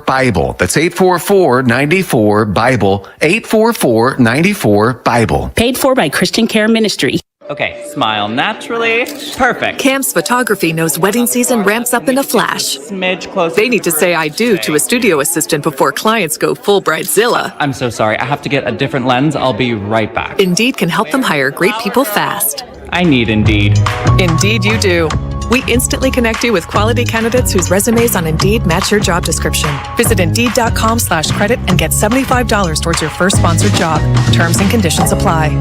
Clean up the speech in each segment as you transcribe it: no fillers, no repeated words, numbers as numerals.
Bible. That's 844-94-BIBLE, 844-94-BIBLE. Paid for by Christian Care Ministry. Okay, smile naturally. Perfect. Cam's Photography knows wedding season ramps up in a flash. Smidge closer. They need to say I do to a studio assistant before clients go full Bridezilla. I'm so sorry. I have to get a different lens. I'll be right back. Indeed can help them hire great people fast. I need Indeed. Indeed you do. We instantly connect you with quality candidates whose resumes on Indeed match your job description. Visit Indeed.com/credit and get $75 towards your first sponsored job. Terms and conditions apply.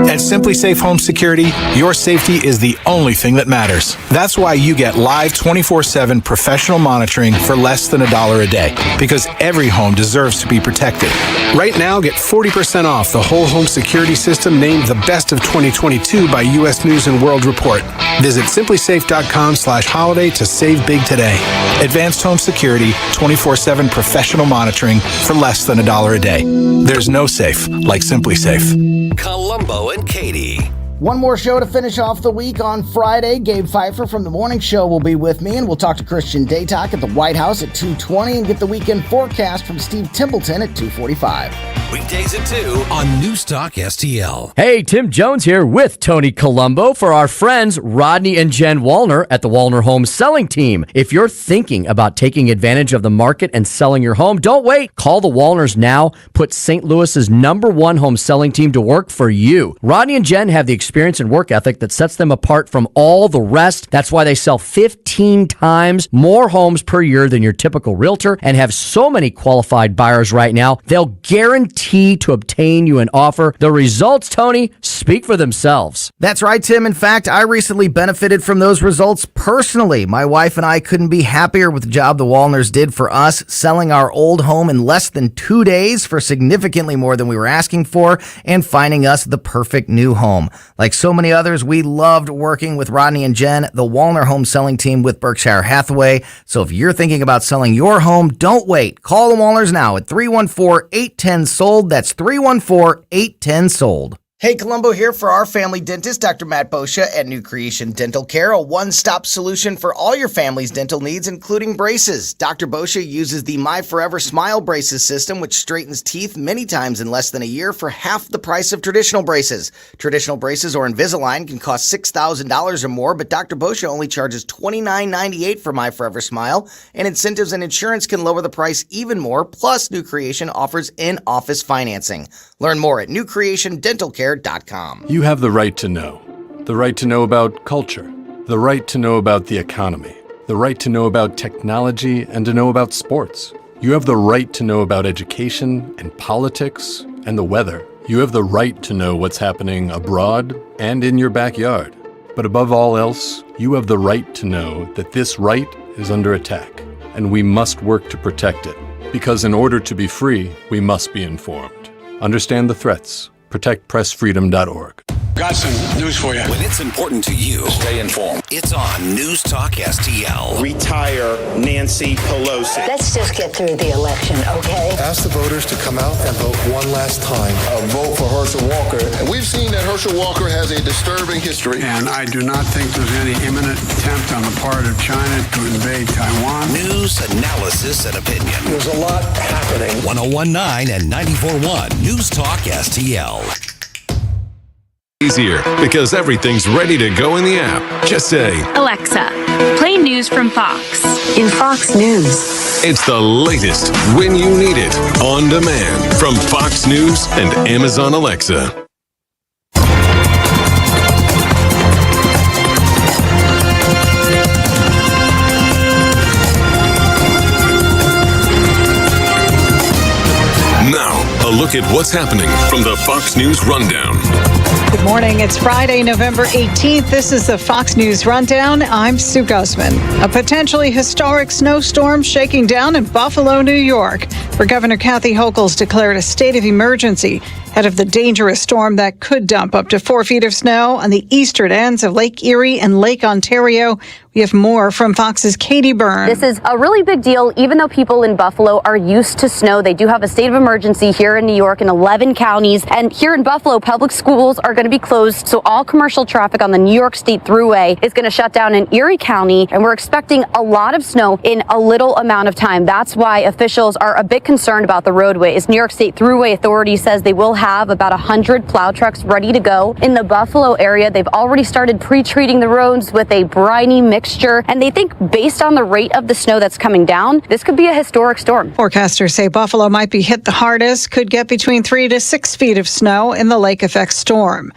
At Simply Safe Home Security, your safety is the only thing that matters. That's why you get live 24/7 professional monitoring for less than $1 a day, because every home deserves to be protected. Right now, get 40% off the whole home security system named the best of 2022 by U.S. News & World Report. Visit simplysafe.com/holiday to save big today. Advanced home security, 24/7 professional monitoring for less than $1 a day. There's no safe like Simply Safe. Columbo and Katie. One more show to finish off the week on Friday. Gabe Pfeiffer from The Morning Show will be with me, and we'll talk to Christian Daytalk at the White House at 2:20 and get the weekend forecast from Steve Templeton at 2:45. Weekdays at 2 on NewstalkSTL. Hey, Tim Jones here with Tony Colombo for our friends Rodney and Jen Wallner at the Wallner Home Selling Team. If you're thinking about taking advantage of the market and selling your home, don't wait. Call the Wallners now. Put St. Louis's #1 home selling team to work for you. Rodney and Jen have the experience and work ethic that sets them apart from all the rest. That's why they sell 15 times more homes per year than your typical realtor and have so many qualified buyers right now. They'll guarantee to obtain you an offer. The results, Tony, speak for themselves. That's right, Tim. In fact, I recently benefited from those results personally. My wife and I couldn't be happier with the job the Wallners did for us, selling our old home in less than 2 days for significantly more than we were asking for and finding us the perfect new home. Like so many others, we loved working with Rodney and Jen, the Wallner Home Selling Team with Berkshire Hathaway. So if you're thinking about selling your home, don't wait. Call the Wallners now at 314-810-SOLD. That's 314-810-SOLD. Hey, Columbo here for our family dentist, Dr. Matt Boscia at New Creation Dental Care, a one-stop solution for all your family's dental needs, including braces. Dr. Boscia uses the My Forever Smile Braces system, which straightens teeth many times in less than a year for half the price of traditional braces. Traditional braces or Invisalign can cost $6,000 or more, but Dr. Boscia only charges $29.98 for My Forever Smile, and incentives and insurance can lower the price even more, plus New Creation offers in-office financing. Learn more at newcreationdentalcare.com. You have the right to know. The right to know about culture. The right to know about the economy. The right to know about technology and to know about sports. You have the right to know about education and politics and the weather. You have the right to know what's happening abroad and in your backyard. But above all else, you have the right to know that this right is under attack, and we must work to protect it. Because in order to be free, we must be informed. Understand the threats. ProtectPressFreedom.org. Got some news for you. When it's important to you, stay informed. It's on News Talk STL. Retire Nancy Pelosi. Let's just get through the election, okay? Ask the voters to come out and vote one last time. Vote for Herschel Walker. And we've seen that Herschel Walker has a disturbing history. And I do not think there's any imminent attempt on the part of China to invade Taiwan. News, analysis, and opinion. There's a lot happening. 101.9 and 94.1 News Talk STL. Easier because everything's ready to go in the app. Just say, Alexa, play news from Fox. In Fox News. It's the latest when you need it, on demand from Fox News and Amazon Alexa. Now, a look at what's happening from the Fox News Rundown. Good morning. It's Friday, November 18th. This is the Fox News Rundown. I'm Sue Guzman. A potentially historic snowstorm shaking down in Buffalo, New York. where Governor Kathy Hochul's declared a state of emergency ahead of the dangerous storm that could dump up to 4 feet of snow on the eastern ends of Lake Erie and Lake Ontario. We have more from Fox's Katie Byrne. This is a really big deal, even though people in Buffalo are used to snow. They do have a state of emergency here in New York in 11 counties. And here in Buffalo, public schools are going to be closed. So all commercial traffic on the New York State Thruway is going to shut down in Erie County. And we're expecting a lot of snow in a little amount of time. That's why officials are a bit concerned about the roadways. New York State Thruway Authority says they will have about 100 plow trucks ready to go. In the Buffalo area, they've already started pre-treating the roads with a briny mixture, and they think based on the rate of the snow that's coming down, this could be a historic storm. Forecasters say Buffalo might be hit the hardest, could get between 3 to 6 feet of snow in the lake effect storm.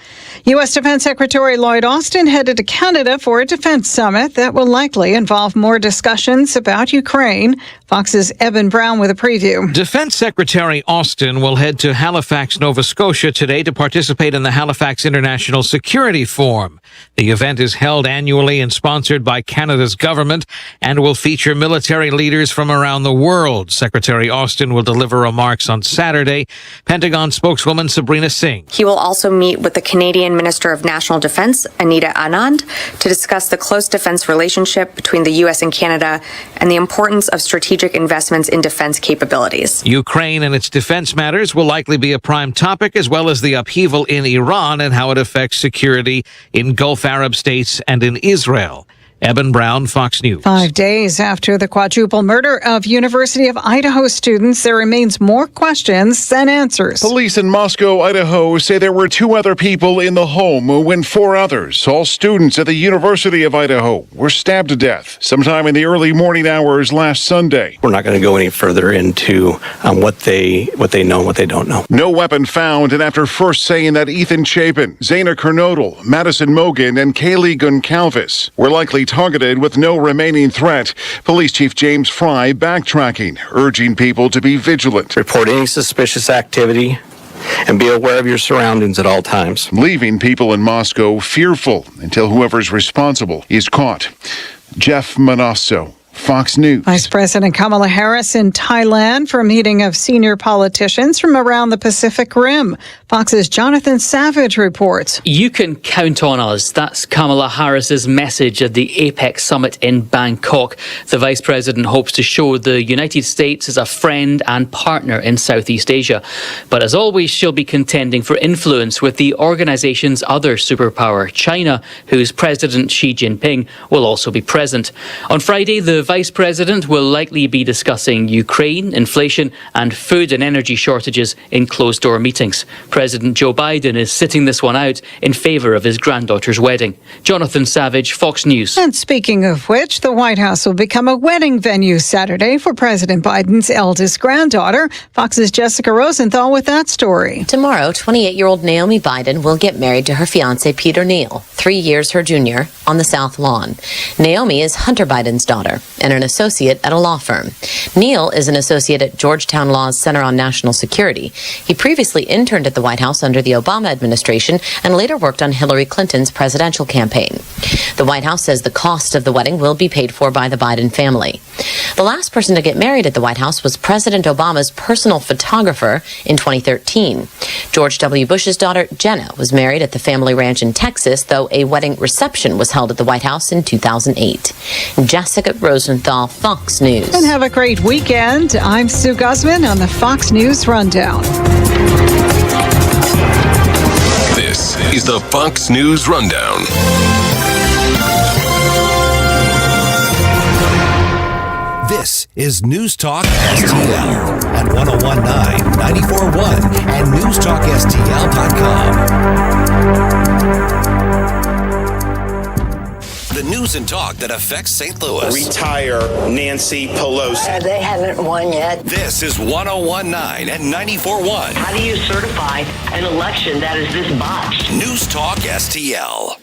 U.S. Defense Secretary Lloyd Austin headed to Canada for a defense summit that will likely involve more discussions about Ukraine. Fox's Evan Brown with a preview. Defense Secretary Austin will head to Halifax, Nova Scotia today to participate in the Halifax International Security Forum. The event is held annually and sponsored by Canada's government and will feature military leaders from around the world. Secretary Austin will deliver remarks on Saturday. Pentagon spokeswoman Sabrina Singh. He will also meet with the Canadian Minister of National Defense, Anita Anand, to discuss the close defense relationship between the U.S. and Canada and the importance of strategic investments in defense capabilities. Ukraine and its defense matters will likely be a prime topic, as well as the upheaval in Iran and how it affects security in Gulf Arab states and in Israel. Eben Brown, Fox News. 5 days after the quadruple murder of University of Idaho students, there remains more questions than answers. Police in Moscow, Idaho, say there were 2 other people in the home when 4 others, all students at the University of Idaho, were stabbed to death sometime in the early morning hours last Sunday. We're not going to go any further into what they know and what they don't know. No weapon found, and after first saying that Ethan Chapin, Zaina Kernodle, Madison Mogan, and Kaylee Goncalves were likely targeted with no remaining threat, Police Chief James Fry backtracking, urging people to be vigilant. Report any suspicious activity and be aware of your surroundings at all times. Leaving people in Moscow fearful until whoever's responsible is caught. Jeff Manasso, Fox News. Vice President Kamala Harris in Thailand for a meeting of senior politicians from around the Pacific Rim. Fox's Jonathan Savage reports. You can count on us. That's Kamala Harris's message at the APEC summit in Bangkok. The vice president hopes to show the United States as a friend and partner in Southeast Asia. But as always, she'll be contending for influence with the organization's other superpower, China, whose President Xi Jinping will also be present. On Friday, the vice president will likely be discussing Ukraine, inflation, and food and energy shortages in closed-door meetings. President Joe Biden is sitting this one out in favour of his granddaughter's wedding. Jonathan Savage, Fox News. And speaking of which, the White House will become a wedding venue Saturday for President Biden's eldest granddaughter. Fox's Jessica Rosenthal with that story. Tomorrow, 28-year-old Naomi Biden will get married to her fiancé, Peter Neal, 3 years her junior, on the South Lawn. Naomi is Hunter Biden's daughter and an associate at a law firm. Neal is an associate at Georgetown Law's Center on National Security. He previously interned at the White House under the Obama administration and later worked on Hillary Clinton's presidential campaign. The White House says the cost of the wedding will be paid for by the Biden family. The last person to get married at the White House was President Obama's personal photographer in 2013. George W. Bush's daughter, Jenna, was married at the family ranch in Texas, though a wedding reception was held at the White House in 2008. Jessica Rosenthal, Fox News. And have a great weekend. I'm Sue Guzman on the Fox News Rundown. This is the Fox News Rundown. This is News Talk STL at 1019, 94.1 and NewstalkSTL.com. The news and talk that affects St. Louis. Retire Nancy Pelosi. They haven't won yet. This is 1019 and 94.1. How do you certify an election that is this botched? News Talk STL.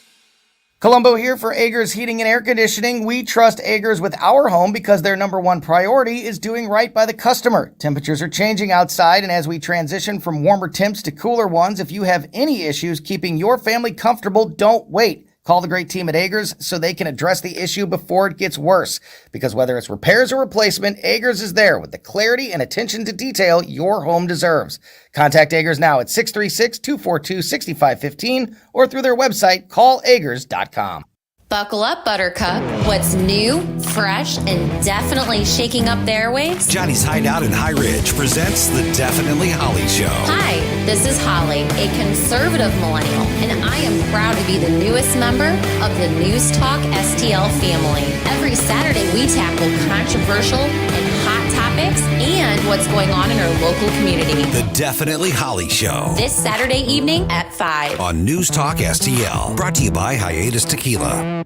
Colombo here for Agers Heating and Air Conditioning. We trust Agers with our home because their number one priority is doing right by the customer. Temperatures are changing outside, and as we transition from warmer temps to cooler ones, if you have any issues keeping your family comfortable, don't wait. Call the great team at Agers so they can address the issue before it gets worse. Because whether it's repairs or replacement, Agers is there with the clarity and attention to detail your home deserves. Contact Agers now at 636-242-6515 or through their website, callagers.com. Buckle up, Buttercup. What's new, fresh, and definitely shaking up the airwaves? Johnny's Hideout in High Ridge presents the Definitely Holly Show. Hi, this is Holly, a conservative millennial, and I am proud to be the newest member of the NewstalkSTL family. Every Saturday, we tackle controversial and hot topics and what's going on in our local community. The Definitely Holly Show. This Saturday evening at 5 on NewstalkSTL. Brought to you by Hiatus Tequila.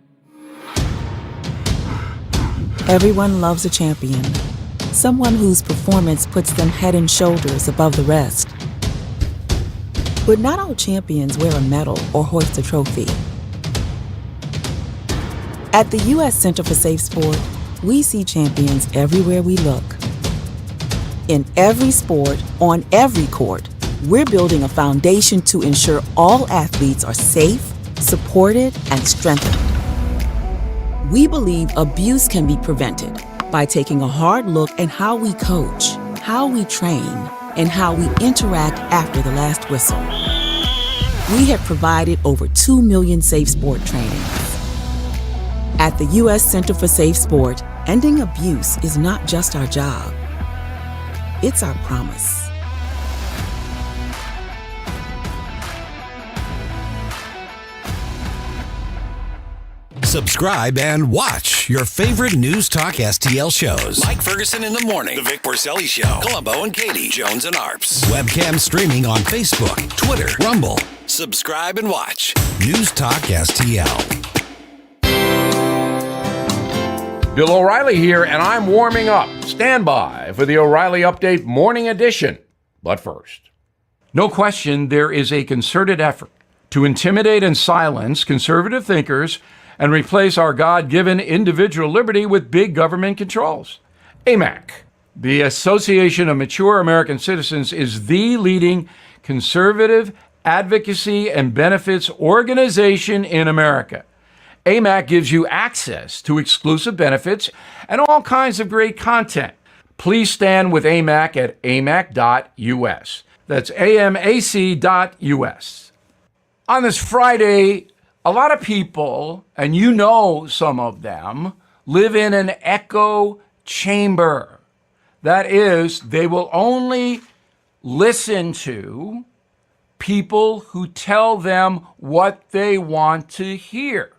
Everyone loves a champion. Someone whose performance puts them head and shoulders above the rest. But not all champions wear a medal or hoist a trophy. At the U.S. Center for Safe Sport, we see champions everywhere we look. In every sport, on every court, we're building a foundation to ensure all athletes are safe, supported, and strengthened. We believe abuse can be prevented by taking a hard look at how we coach, how we train, and how we interact after the last whistle. We have provided over 2 million safe sport trainings. At the U.S. Center for Safe Sport, ending abuse is not just our job. It's our promise. Subscribe and watch your favorite News Talk STL shows. Mike Ferguson in the morning, The Vic Porcelli Show, Columbo and Katie, Jones and Arps. Webcam streaming on Facebook, Twitter, Rumble. Subscribe and watch News Talk STL. Bill O'Reilly here, and I'm warming up. Stand by for the O'Reilly Update Morning Edition. But first, no question there is a concerted effort to intimidate and silence conservative thinkers and replace our God-given individual liberty with big government controls. AMAC, the Association of Mature American Citizens, is the leading conservative advocacy and benefits organization in America. AMAC gives you access to exclusive benefits and all kinds of great content. Please stand with AMAC at amac.us. That's amac.us. On this Friday, a lot of people, and you know some of them, live in an echo chamber. That is, they will only listen to people who tell them what they want to hear.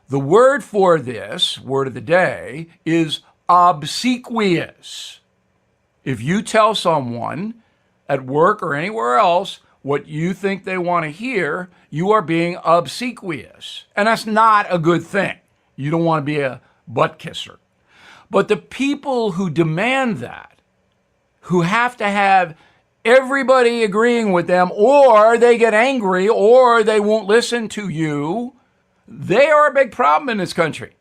The word for this, word of the day, is obsequious. If you tell someone at work or anywhere else what you think they want to hear, you are being obsequious. And that's not a good thing. You don't want to be a butt kisser. But the people who demand that, who have to have everybody agreeing with them, or they get angry, or they won't listen to you, they are a big problem in this country.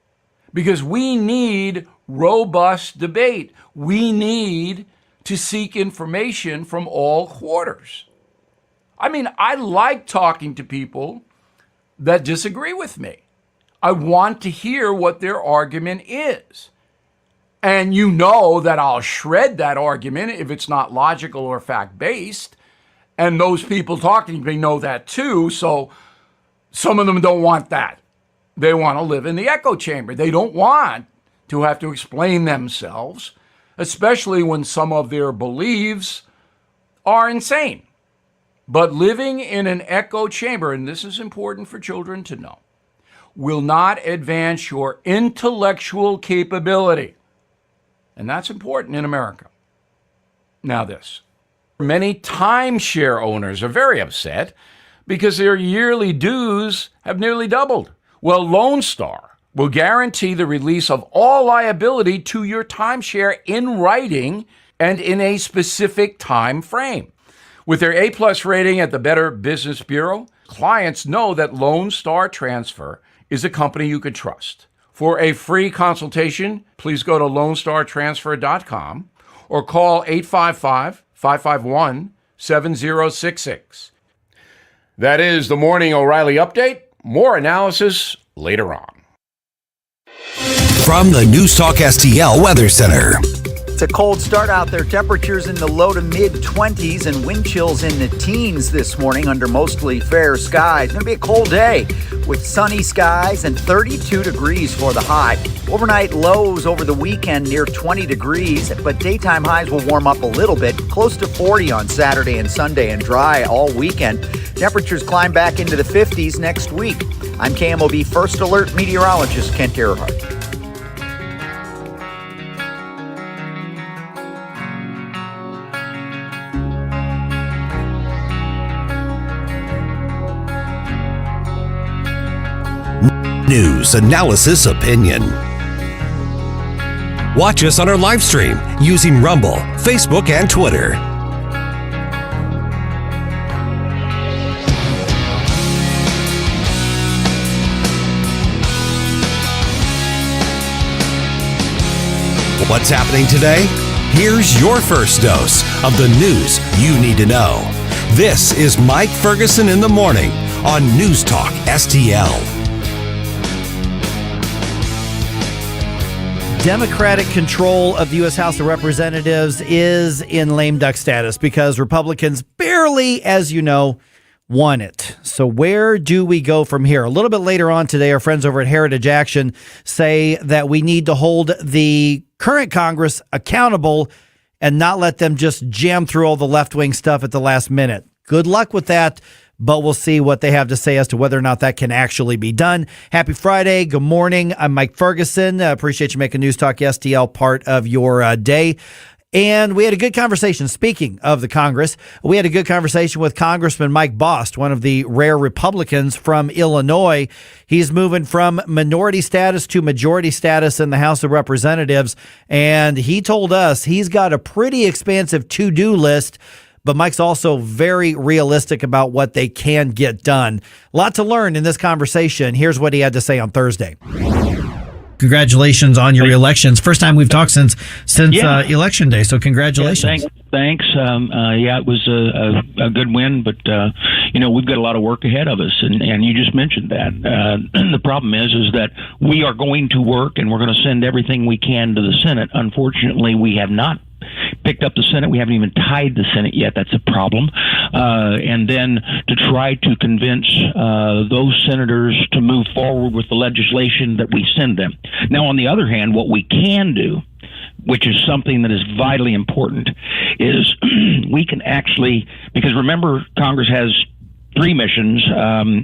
Because we need robust debate. We need to seek information from all quarters. I mean, I like talking to people that disagree with me. I want to hear what their argument is. And you know that I'll shred that argument if it's not logical or fact-based. And those people talking to me know that too. So some of them don't want that. They want to live in the echo chamber. They don't want to have to explain themselves, especially when some of their beliefs are insane. But living in an echo chamber, and this is important for children to know, will not advance your intellectual capability. And that's important in America. Now this. Many timeshare owners are very upset because their yearly dues have nearly doubled. Well, Lone Star will guarantee the release of all liability to your timeshare in writing and in a specific time frame. With their A-plus rating at the Better Business Bureau, clients know that Lone Star Transfer is a company you can trust. For a free consultation, please go to LoneStarTransfer.com or call 855-551-7066. That is the Morning O'Reilly Update. More analysis later on. From the NewstalkSTL Weather Center. It's a cold start out there. Temperatures in the low to mid-20s and wind chills in the teens this morning under mostly fair skies. It's going to be a cold day with sunny skies and 32 degrees for the high. Overnight lows over the weekend near 20 degrees, but daytime highs will warm up a little bit, close to 40 on Saturday and Sunday, and dry all weekend. Temperatures climb back into the 50s next week. I'm KMOB First Alert meteorologist Kent Gerhardt. News, analysis, opinion. Watch us on our live stream using Rumble, Facebook, and Twitter. What's happening today? Here's your first dose of the news you need to know. This is Mike Ferguson in the morning on News Talk STL. Democratic control of the U.S. House of Representatives is in lame duck status because Republicans barely, as you know, won it. So where do we go from here? A little bit later on today, our friends over at Heritage Action say that we need to hold the current Congress accountable and not let them just jam through all the left-wing stuff at the last minute. Good luck with that. But we'll see what they have to say as to whether or not that can actually be done. Happy Friday. Good morning. I'm Mike Ferguson. Appreciate you making News Talk STL part of your day. And we had a good conversation. Speaking of the Congress, we had a good conversation with Congressman Mike Bost, one of the rare Republicans from Illinois. He's moving from minority status to majority status in the House of Representatives. And he told us he's got a pretty expansive to-do list. But Mike's also very realistic about what they can get done. A lot to learn in this conversation. Here's what he had to say on Thursday. Congratulations on your elections. First time we've talked since Election Day, so congratulations. Yeah, thanks. It was a good win, but we've got a lot of work ahead of us, and you just mentioned that. The problem is that we are going to work, and we're going to send everything we can to the Senate. Unfortunately, we have not picked up the Senate. We haven't even tied the Senate yet. That's a problem. And then to try to convince those senators to move forward with the legislation that we send them. Now, on the other hand, what we can do, which is something that is vitally important, is we can actually, because remember, Congress has three missions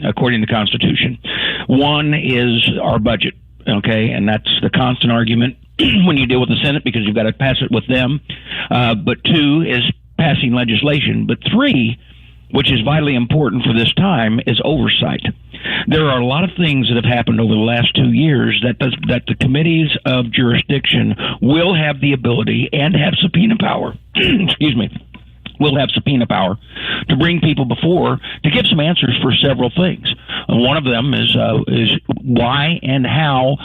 according to the Constitution. One is our budget, okay, and that's the constant argument when you deal with the Senate because you've got to pass it with them. But two is passing legislation. But three, which is vitally important for this time, is oversight. There are a lot of things that have happened over the last 2 years that the committees of jurisdiction will have the ability and have subpoena power. Excuse me. Will have subpoena power to bring people before to give some answers for several things. One of them is why and how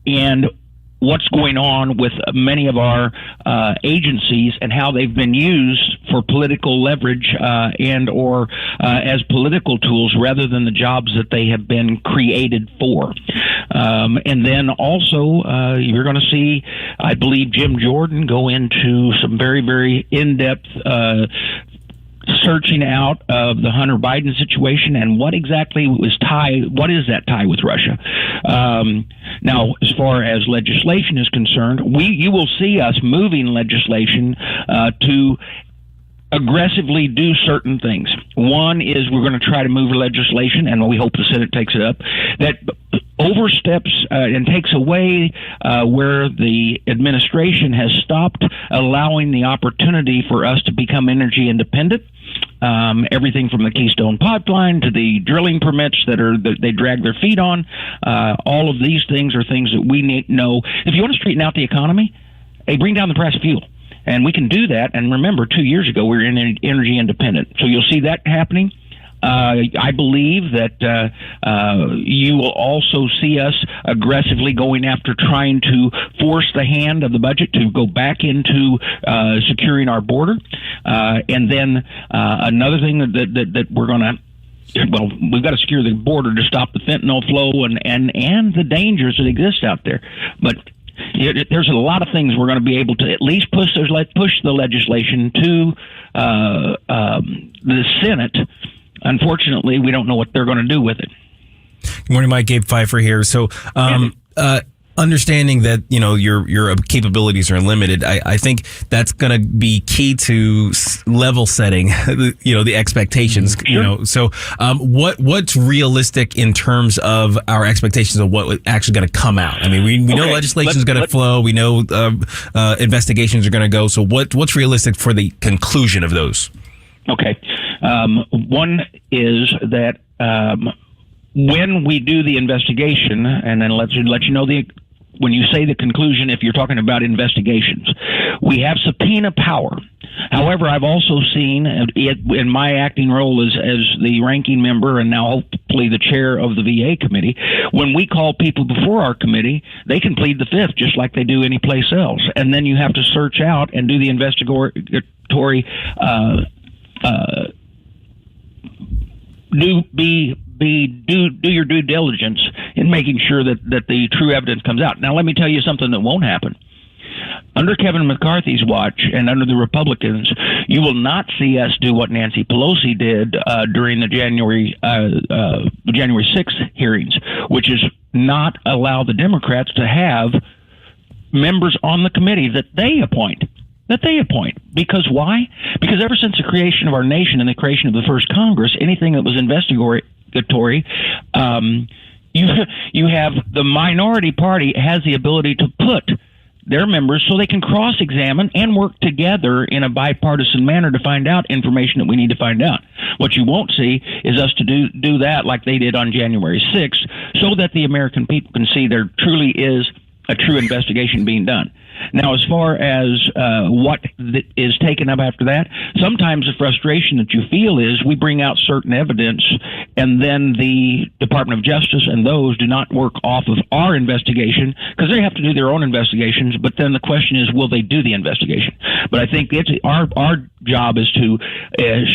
and what's going on with many of our agencies and how they've been used for political leverage and or as political tools rather than the jobs that they have been created for. And then also you're going to see, I believe, Jim Jordan go into some very, very in-depth searching out of the Hunter Biden situation and what exactly what is that tie with Russia. Now, as far as legislation is concerned, you will see us moving legislation to aggressively do certain things. One is we're going to try to move legislation, and we hope the Senate takes it up, that oversteps and takes away where the administration has stopped allowing the opportunity for us to become energy independent. Everything from the Keystone Pipeline to the drilling permits that they drag their feet on. All of these things are things that we need to know. If you want to straighten out the economy, hey, bring down the price of fuel. And we can do that. And remember, 2 years ago, we were energy independent. So you'll see that happening. I believe that you will also see us aggressively going after trying to force the hand of the budget to go back into securing our border. And then another thing that we're going to well, we've got to secure the border to stop the fentanyl flow and the dangers that exist out there. But there's a lot of things we're going to be able to at least push the legislation to the Senate. Unfortunately, we don't know what they're going to do with it. Good morning, Mike. Gabe Pfeiffer here. So, understanding that your capabilities are limited, I think that's going to be key to level setting. The expectations. Sure. So what's realistic in terms of our expectations of what actually going to come out? I mean, we know legislation is going to flow. We know investigations are going to go. So what's realistic for the conclusion of those? Okay, one is that when we do the investigation, and then let you know when you say the conclusion, if you're talking about investigations, we have subpoena power. However, I've also seen it in my acting role as the ranking member and now hopefully the chair of the VA committee, when we call people before our committee, they can plead the fifth just like they do any place else. And then you have to search out and do the investigatory do your due diligence in making sure that the true evidence comes out. Now, let me tell you something that won't happen. Under Kevin McCarthy's watch and under the Republicans, you will not see us do what Nancy Pelosi did during the January 6th hearings, which is not allow the Democrats to have members on the committee that they appoint. Because why? Because ever since the creation of our nation and the creation of the first Congress, anything that was investigatory, you have the minority party has the ability to put their members so they can cross-examine and work together in a bipartisan manner to find out information that we need to find out. What you won't see is us to do that like they did on January 6th so that the American people can see there truly is a true investigation being done. Now, as far as what is taken up after that, sometimes the frustration that you feel is we bring out certain evidence and then the Department of Justice and those do not work off of our investigation because they have to do their own investigations. But then the question is, will they do the investigation? But I think it's our job is to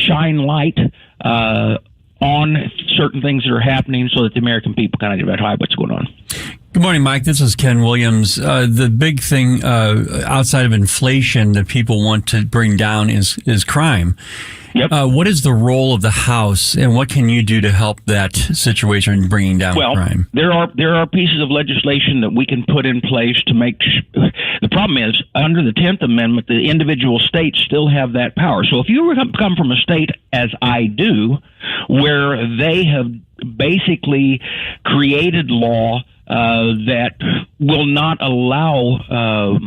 shine light on certain things that are happening so that the American people kind of identify what's going on. Good morning, Mike. This is Ken Williams. The big thing outside of inflation that people want to bring down is crime. Yep. What is the role of the House, and what can you do to help that situation in bringing down crime? There are pieces of legislation that we can put in place to make. The problem is, under the 10th Amendment, the individual states still have that power. So if you come from a state, as I do, where they have basically created law that will not allow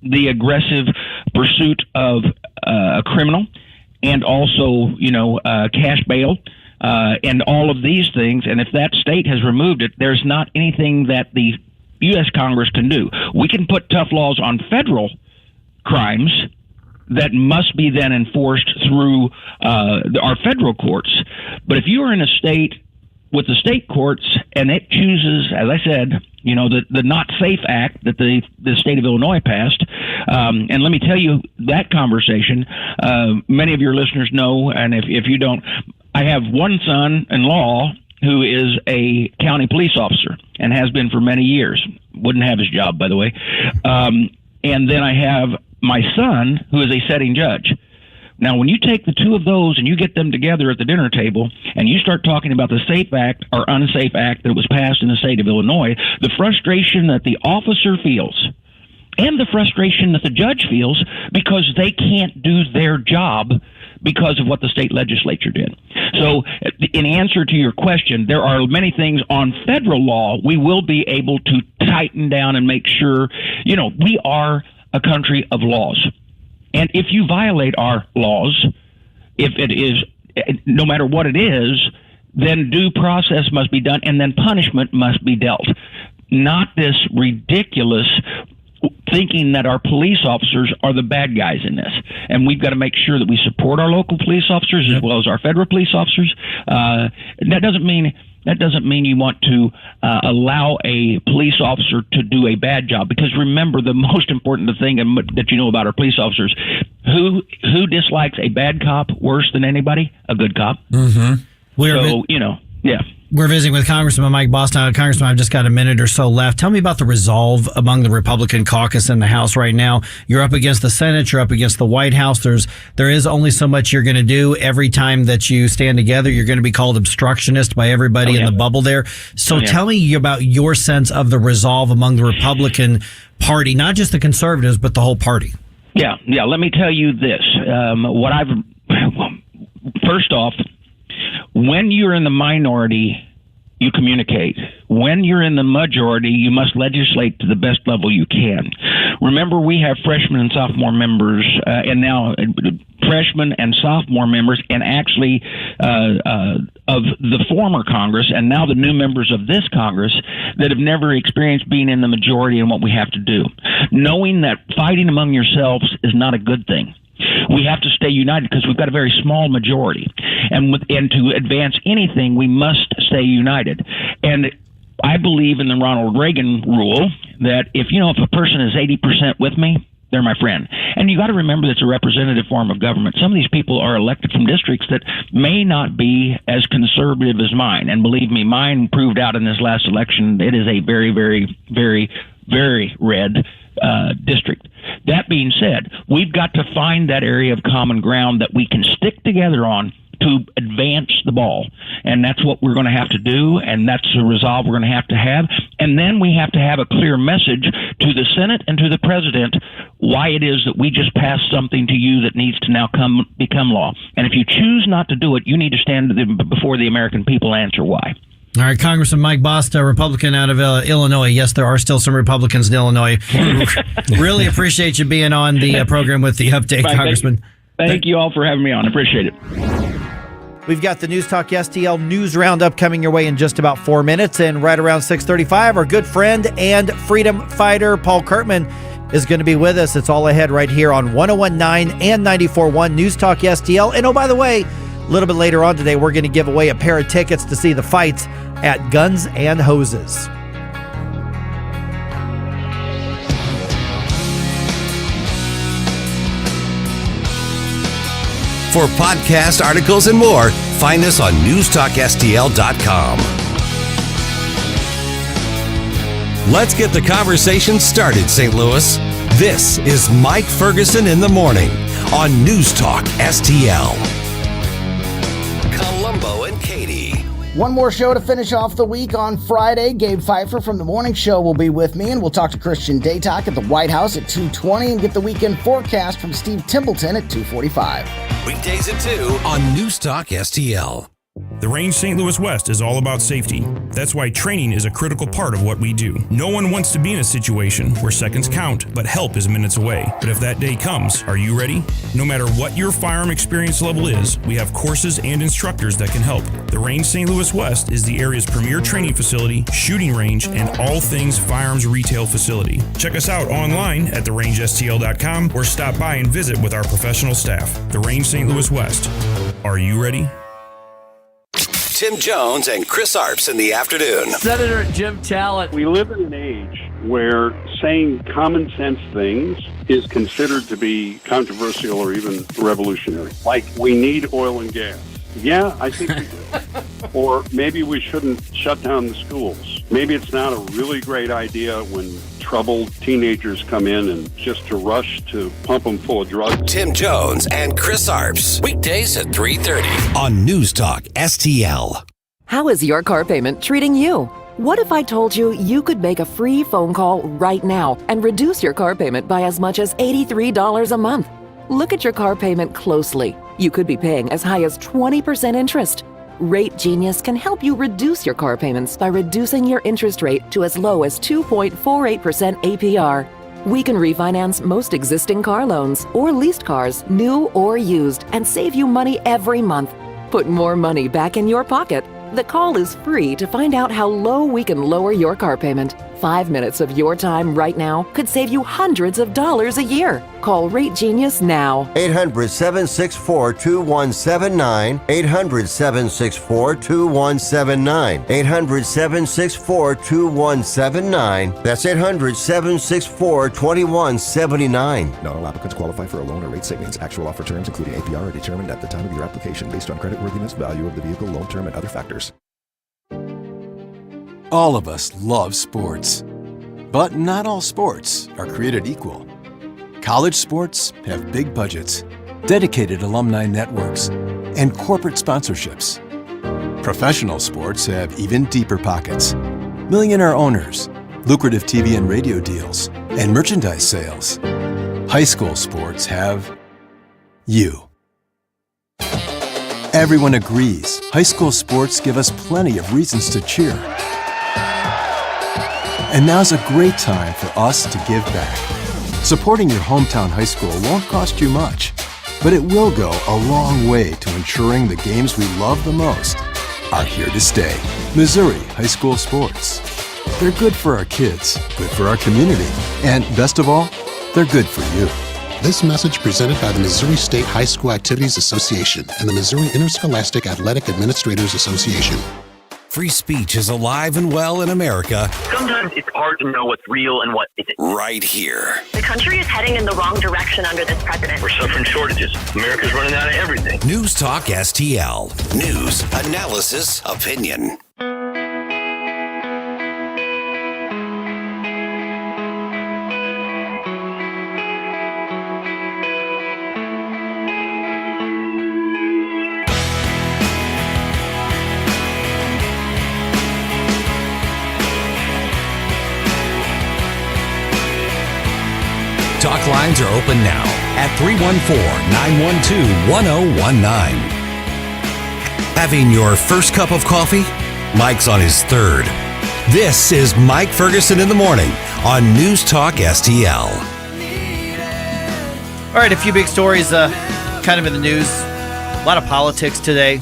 the aggressive pursuit of a criminal, and also, cash bail, and all of these things. And if that state has removed it, there's not anything that the U.S. Congress can do. We can put tough laws on federal crimes that must be then enforced through our federal courts. But if you are in a state with the state courts and it chooses, as I said, the Not Safe Act that the state of Illinois passed, and let me tell you that conversation, many of your listeners know, and if you don't, I have one son-in-law who is a county police officer and has been for many years. Wouldn't have his job, by the way. And then I have my son who is a setting judge. Now, when you take the two of those and you get them together at the dinner table and you start talking about the SAFE Act or Unsafe Act that was passed in the state of Illinois, the frustration that the officer feels and the frustration that the judge feels because they can't do their job because of what the state legislature did. So in answer to your question, there are many things on federal law we will be able to tighten down and make sure, we are a country of laws. And if you violate our laws, if it is, no matter what it is, then due process must be done and then punishment must be dealt. Not this ridiculous thinking that our police officers are the bad guys in this. And we've got to make sure that we support our local police officers as well as our federal police officers. That doesn't mean you want to allow a police officer to do a bad job. Because remember, the most important thing that you know about our police officers, who dislikes a bad cop worse than anybody? A good cop. Mm-hmm. We're visiting with Congressman Mike Boston. Congressman, I've just got a minute or so left. Tell me about the resolve among the Republican caucus in the House right now. You're up against the Senate. You're up against the White House. There is only so much you're going to do. Every time that you stand together, you're going to be called obstructionist by everybody in the bubble there. So tell me about your sense of the resolve among the Republican Party, not just the conservatives, but the whole party. Yeah. Let me tell you this. First off, when you're in the minority, you communicate. When you're in the majority, you must legislate to the best level you can. Remember, we have freshman and sophomore members, and now freshmen and sophomore members, and actually of the former Congress, and now the new members of this Congress that have never experienced being in the majority and what we have to do. Knowing that fighting among yourselves is not a good thing. We have to stay united because we've got a very small majority. And to advance anything, we must stay united. And I believe in the Ronald Reagan rule that if a person is 80% with me, they're my friend. And you got to remember that it's a representative form of government. Some of these people are elected from districts that may not be as conservative as mine. And believe me, mine proved out in this last election. It is a very, very, very, very red district. That being said, we've got to find that area of common ground that we can stick together on to advance the ball. And that's what we're going to have to do, and that's the resolve we're going to have. And then we have to have a clear message to the Senate and to the President why it is that we just passed something to you that needs to now become law. And if you choose not to do it, you need to stand before the American people and answer why. All right, Congressman Mike Boston, Republican out of Illinois. Yes, there are still some Republicans in Illinois. Really appreciate you being on the program with the update, Congressman. Thank you all for having me on. Appreciate it. We've got the News Talk STL News Roundup coming your way in just about 4 minutes. And right around 6:35, our good friend and freedom fighter Paul Kurtman is going to be with us. It's all ahead right here on 101.9 and 94.1 News Talk STL. And oh, by the way, a little bit later on today, we're going to give away a pair of tickets to see the fights at Guns and Hoses. For podcast articles and more, find us on NewstalkSTL.com. Let's get the conversation started, St. Louis. This is Mike Ferguson in the Morning on News Talk STL. Columbo and Katie. One more show to finish off the week on Friday. Gabe Pfeiffer from The Morning Show will be with me, and we'll talk to Christian Daytalk at the White House at 2:20 and get the weekend forecast from Steve Templeton at 2:45. Weekdays at 2 on News Talk STL. The Range St. Louis West is all about safety. That's why training is a critical part of what we do. No one wants to be in a situation where seconds count, but help is minutes away. But if that day comes, are you ready? No matter what your firearm experience level is, we have courses and instructors that can help. The Range St. Louis West is the area's premier training facility, shooting range, and all things firearms retail facility. Check us out online at therangestl.com or stop by and visit with our professional staff. The Range St. Louis West. Are you ready? Tim Jones and Chris Arps in the afternoon. Senator Jim Talent. We live in an age where saying common sense things is considered to be controversial or even revolutionary. Like, we need oil and gas. Yeah, I think we do. Or maybe we shouldn't shut down the schools. Maybe it's not a really great idea when troubled teenagers come in and just to rush to pump them full of drugs. Tim Jones and Chris Arps. Weekdays at 3:30 on News Talk STL. How is your car payment treating you? What if I told you you could make a free phone call right now and reduce your car payment by as much as $83 a month? Look at your car payment closely. You could be paying as high as 20% interest. Rate Genius can help you reduce your car payments by reducing your interest rate to as low as 2.48% APR. We can refinance most existing car loans or leased cars, new or used, and save you money every month. Put more money back in your pocket. The call is free to find out how low we can lower your car payment. 5 minutes of your time right now could save you hundreds of dollars a year. Call Rate Genius now. 800-764-2179. 800-764-2179. 800-764-2179. That's 800-764-2179. Not all applicants qualify for a loan or rate savings. Actual offer terms, including APR, are determined at the time of your application based on creditworthiness, value of the vehicle, loan term, and other factors. All of us love sports, but not all sports are created equal. College sports have big budgets, dedicated alumni networks, and corporate sponsorships. Professional sports have even deeper pockets, millionaire owners, lucrative TV and radio deals, and merchandise sales. High school sports have you. Everyone agrees high school sports give us plenty of reasons to cheer. And now's a great time for us to give back. Supporting your hometown high school won't cost you much, but it will go a long way to ensuring the games we love the most are here to stay. Missouri High School Sports. They're good for our kids, good for our community, and best of all, they're good for you. This message presented by the Missouri State High School Activities Association and the Missouri Interscholastic Athletic Administrators Association. Free speech is alive and well in America. Sometimes it's hard to know what's real and what isn't. Right here. The country is heading in the wrong direction under this president. We're suffering shortages. America's running out of everything. News Talk STL. News, analysis, opinion. Talk lines are open now at 314-912-1019. Having your first cup of coffee? Mike's on his third. This is Mike Ferguson in the morning on News Talk STL. All right, a few big stories kind of in the news. A lot of politics today,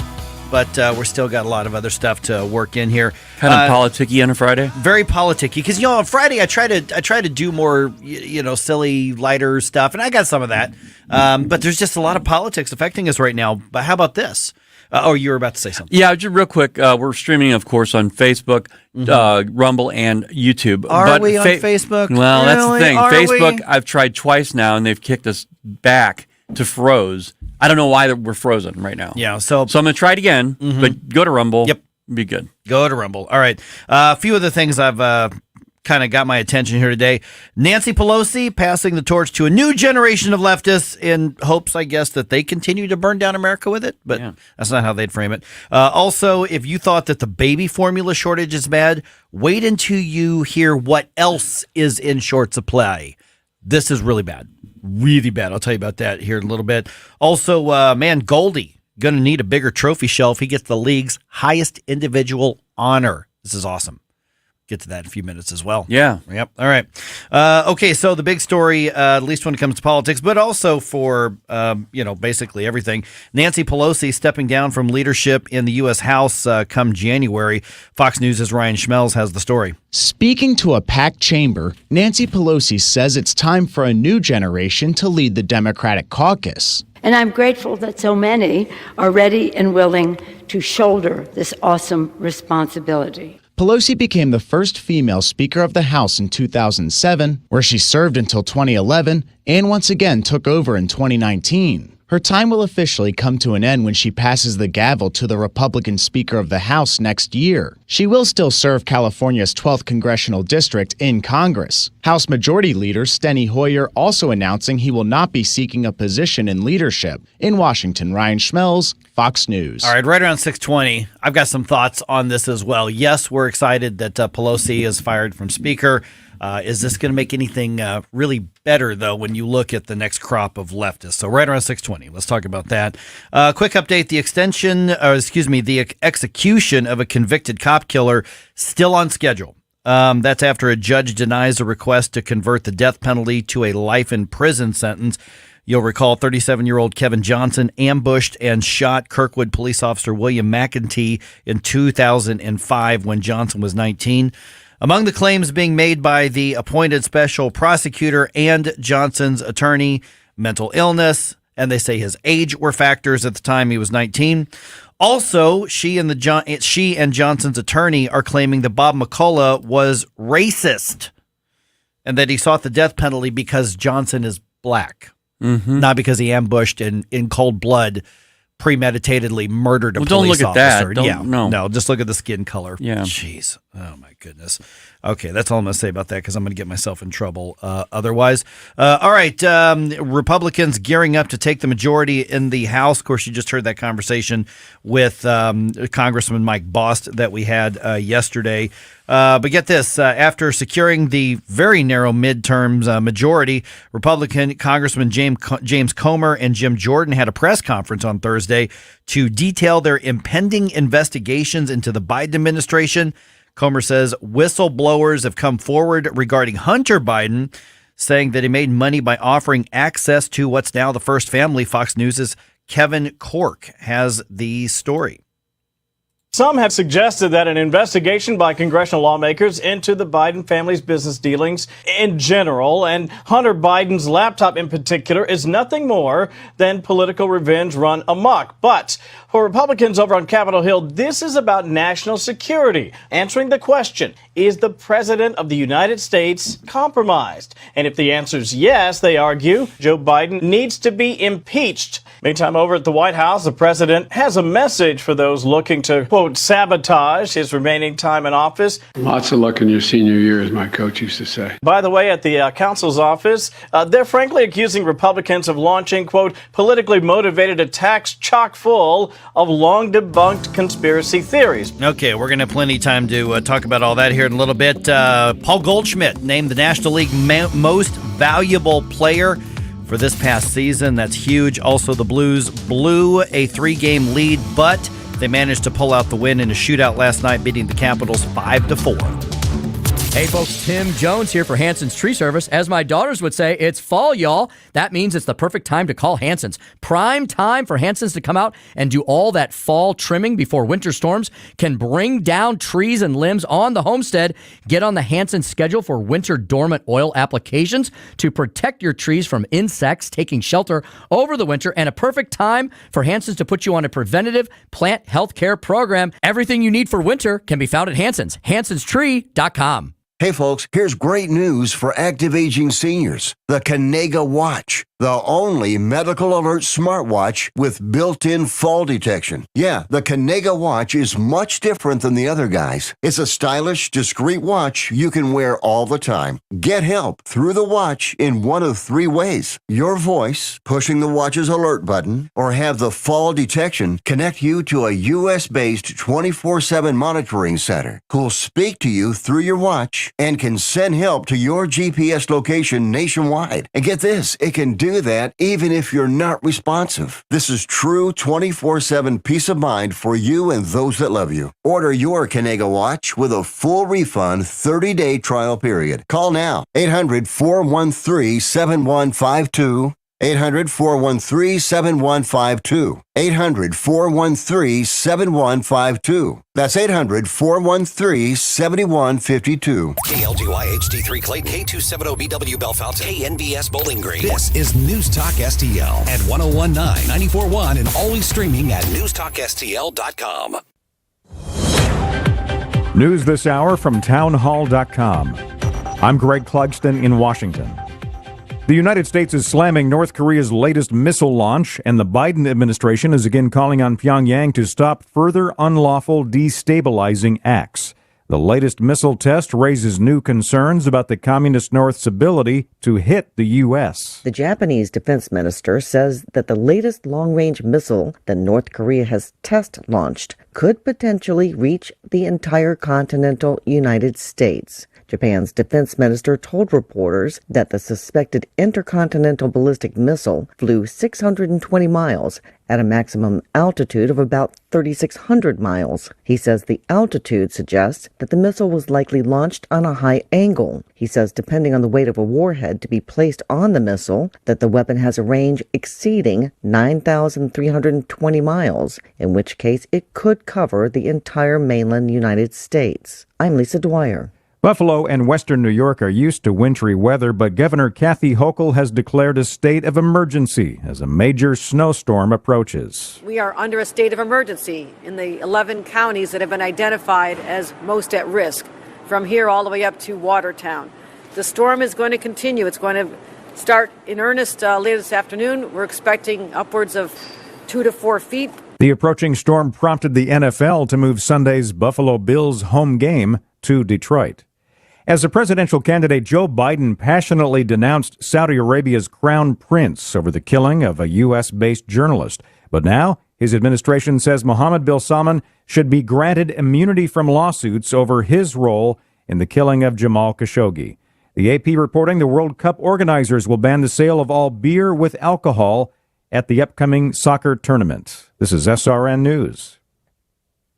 but we're still got a lot of other stuff to work in here. Kind of politicky on a Friday? Very politicky, because on Friday I try to do more silly, lighter stuff, and I got some of that. But there's just a lot of politics affecting us right now. But how about this? You were about to say something. Yeah, just real quick. We're streaming, of course, on Facebook, Rumble, and YouTube. Are we on Facebook? Well, really? That's the thing. Are Facebook, we? I've tried twice now, and they've kicked us back to froze. I don't know why we're frozen right now. Yeah, so I'm going to try it again, but go to Rumble. Yep. Be good. Go to Rumble. All right. A few of the things I've kind of got my attention here today. Nancy Pelosi passing the torch to a new generation of leftists in hopes, I guess, that they continue to burn down America with it, but that's not how they'd frame it. Also, if you thought that the baby formula shortage is bad, wait until you hear what else is in short supply. This is really bad. Really bad. I'll tell you about that here in a little bit. Also, Goldie, going to need a bigger trophy shelf. He gets the league's highest individual honor. This is awesome. Get to that in a few minutes as well. Yeah. Yep. All right. Okay, so the big story, at least when it comes to politics, but also for, basically everything. Nancy Pelosi stepping down from leadership in the U.S. House come January. Fox News' Ryan Schmelz has the story. Speaking to a packed chamber, Nancy Pelosi says it's time for a new generation to lead the Democratic caucus. And I'm grateful that so many are ready and willing to shoulder this awesome responsibility. Pelosi became the first female Speaker of the House in 2007, where she served until 2011, and once again took over in 2019. Her time will officially come to an end when she passes the gavel to the Republican Speaker of the House next year. She will still serve California's 12th congressional district in Congress. House Majority Leader Steny Hoyer also announcing he will not be seeking a position in leadership. In Washington, Ryan Schmelz, Fox News. All right, right around 6:20, I've got some thoughts on this as well. Yes, we're excited that Pelosi is fired from Speaker. Is this going to make anything really better, though, when you look at the next crop of leftists? So right around 6:20, let's talk about that. Quick update, the execution of a convicted cop killer still on schedule. That's after a judge denies a request to convert the death penalty to a life in prison sentence. You'll recall 37-year-old Kevin Johnson ambushed and shot Kirkwood police officer William McEntee in 2005 when Johnson was 19. Among the claims being made by the appointed special prosecutor and Johnson's attorney, mental illness, and they say his age were factors at the time he was 19. Also, she and Johnson's attorney are claiming that Bob McCullough was racist and that he sought the death penalty because Johnson is black, not because he ambushed and in cold blood premeditatedly murdered a police officer. Don't look at that. No, just look at the skin color. Yeah. Jeez. Oh, my goodness. Okay, that's all I'm going to say about that because I'm going to get myself in trouble otherwise. All right, Republicans gearing up to take the majority in the House. Of course, you just heard that conversation with Congressman Mike Bost that we had yesterday. But get this, after securing the very narrow midterms majority, Republican Congressman James Comer and Jim Jordan had a press conference on Thursday to detail their impending investigations into the Biden administration. Comer says whistleblowers have come forward regarding Hunter Biden, saying that he made money by offering access to what's now the First Family. Fox News' Kevin Corke has the story. Some have suggested that an investigation by congressional lawmakers into the Biden family's business dealings in general, and Hunter Biden's laptop in particular, is nothing more than political revenge run amok. But for Republicans over on Capitol Hill, this is about national security, answering the question, is the President of the United States compromised? And if the answer is yes, they argue, Joe Biden needs to be impeached. Meantime, over at the White House, the president has a message for those looking to, quote, sabotage his remaining time in office. Lots of luck in your senior year, as my coach used to say. By the way, at the counsel's office, they're frankly accusing Republicans of launching, quote, politically motivated attacks chock full of long debunked conspiracy theories. Okay, we're going to have plenty of time to talk about all that here in a little bit. Paul Goldschmidt named the National League most valuable player for this past season. That's huge. Also, the Blues blew a 3-game lead, but they managed to pull out the win in a shootout last night, beating the Capitals 5-4. Hey folks, Tim Jones here for Hanson's Tree Service. As my daughters would say, it's fall, y'all. That means it's the perfect time to call Hanson's. Prime time for Hanson's to come out and do all that fall trimming before winter storms can bring down trees and limbs on the homestead. Get on the Hanson's schedule for winter dormant oil applications to protect your trees from insects taking shelter over the winter, and a perfect time for Hanson's to put you on a preventative plant health care program. Everything you need for winter can be found at Hanson's. Hanson'sTree.com. Hey folks, here's great news for active aging seniors. The Kanega Watch, the only medical alert smartwatch with built-in fall detection. Yeah, the Kanega Watch is much different than the other guys. It's a stylish, discreet watch you can wear all the time. Get help through the watch in one of 3 ways. Your voice, pushing the watch's alert button, or have the fall detection connect you to a U.S.-based 24/7 monitoring center who'll speak to you through your watch and can send help to your GPS location nationwide. And get this, it can do that even if you're not responsive. This is true 24/7 peace of mind for you and those that love you. Order your Kanega Watch with a full refund 30-day trial period. Call now, 800-413-7152. 800-413-7152. 800-413-7152. That's 800-413-7152. KLGY HD3 Clayton, K270BW Bellefonte, KNBS Bowling Green. This is News Talk STL at 1019, 94.1, and always streaming at NewstalkSTL.com. News this hour from townhall.com. I'm Greg Clugston in Washington. The United States is slamming North Korea's latest missile launch, and the Biden administration is again calling on Pyongyang to stop further unlawful destabilizing acts. The latest missile test raises new concerns about the communist North's ability to hit the U.S. The Japanese defense minister says that the latest long-range missile that North Korea has test-launched could potentially reach the entire continental United States. Japan's defense minister told reporters that the suspected intercontinental ballistic missile flew 620 miles at a maximum altitude of about 3,600 miles. He says the altitude suggests that the missile was likely launched on a high angle. He says depending on the weight of a warhead to be placed on the missile, that the weapon has a range exceeding 9,320 miles, in which case it could cover the entire mainland United States. I'm Lisa Dwyer. Buffalo and western New York are used to wintry weather, but Governor Kathy Hochul has declared a state of emergency as a major snowstorm approaches. We are under a state of emergency in the 11 counties that have been identified as most at risk, from here all the way up to Watertown. The storm is going to continue. It's going to start in earnest later this afternoon. We're expecting upwards of 2 to 4 feet. The approaching storm prompted the NFL to move Sunday's Buffalo Bills home game to Detroit. As a presidential candidate, Joe Biden passionately denounced Saudi Arabia's crown prince over the killing of a U.S.-based journalist. But now, his administration says Mohammed bin Salman should be granted immunity from lawsuits over his role in the killing of Jamal Khashoggi. The AP reporting the World Cup organizers will ban the sale of all beer with alcohol at the upcoming soccer tournament. This is SRN News.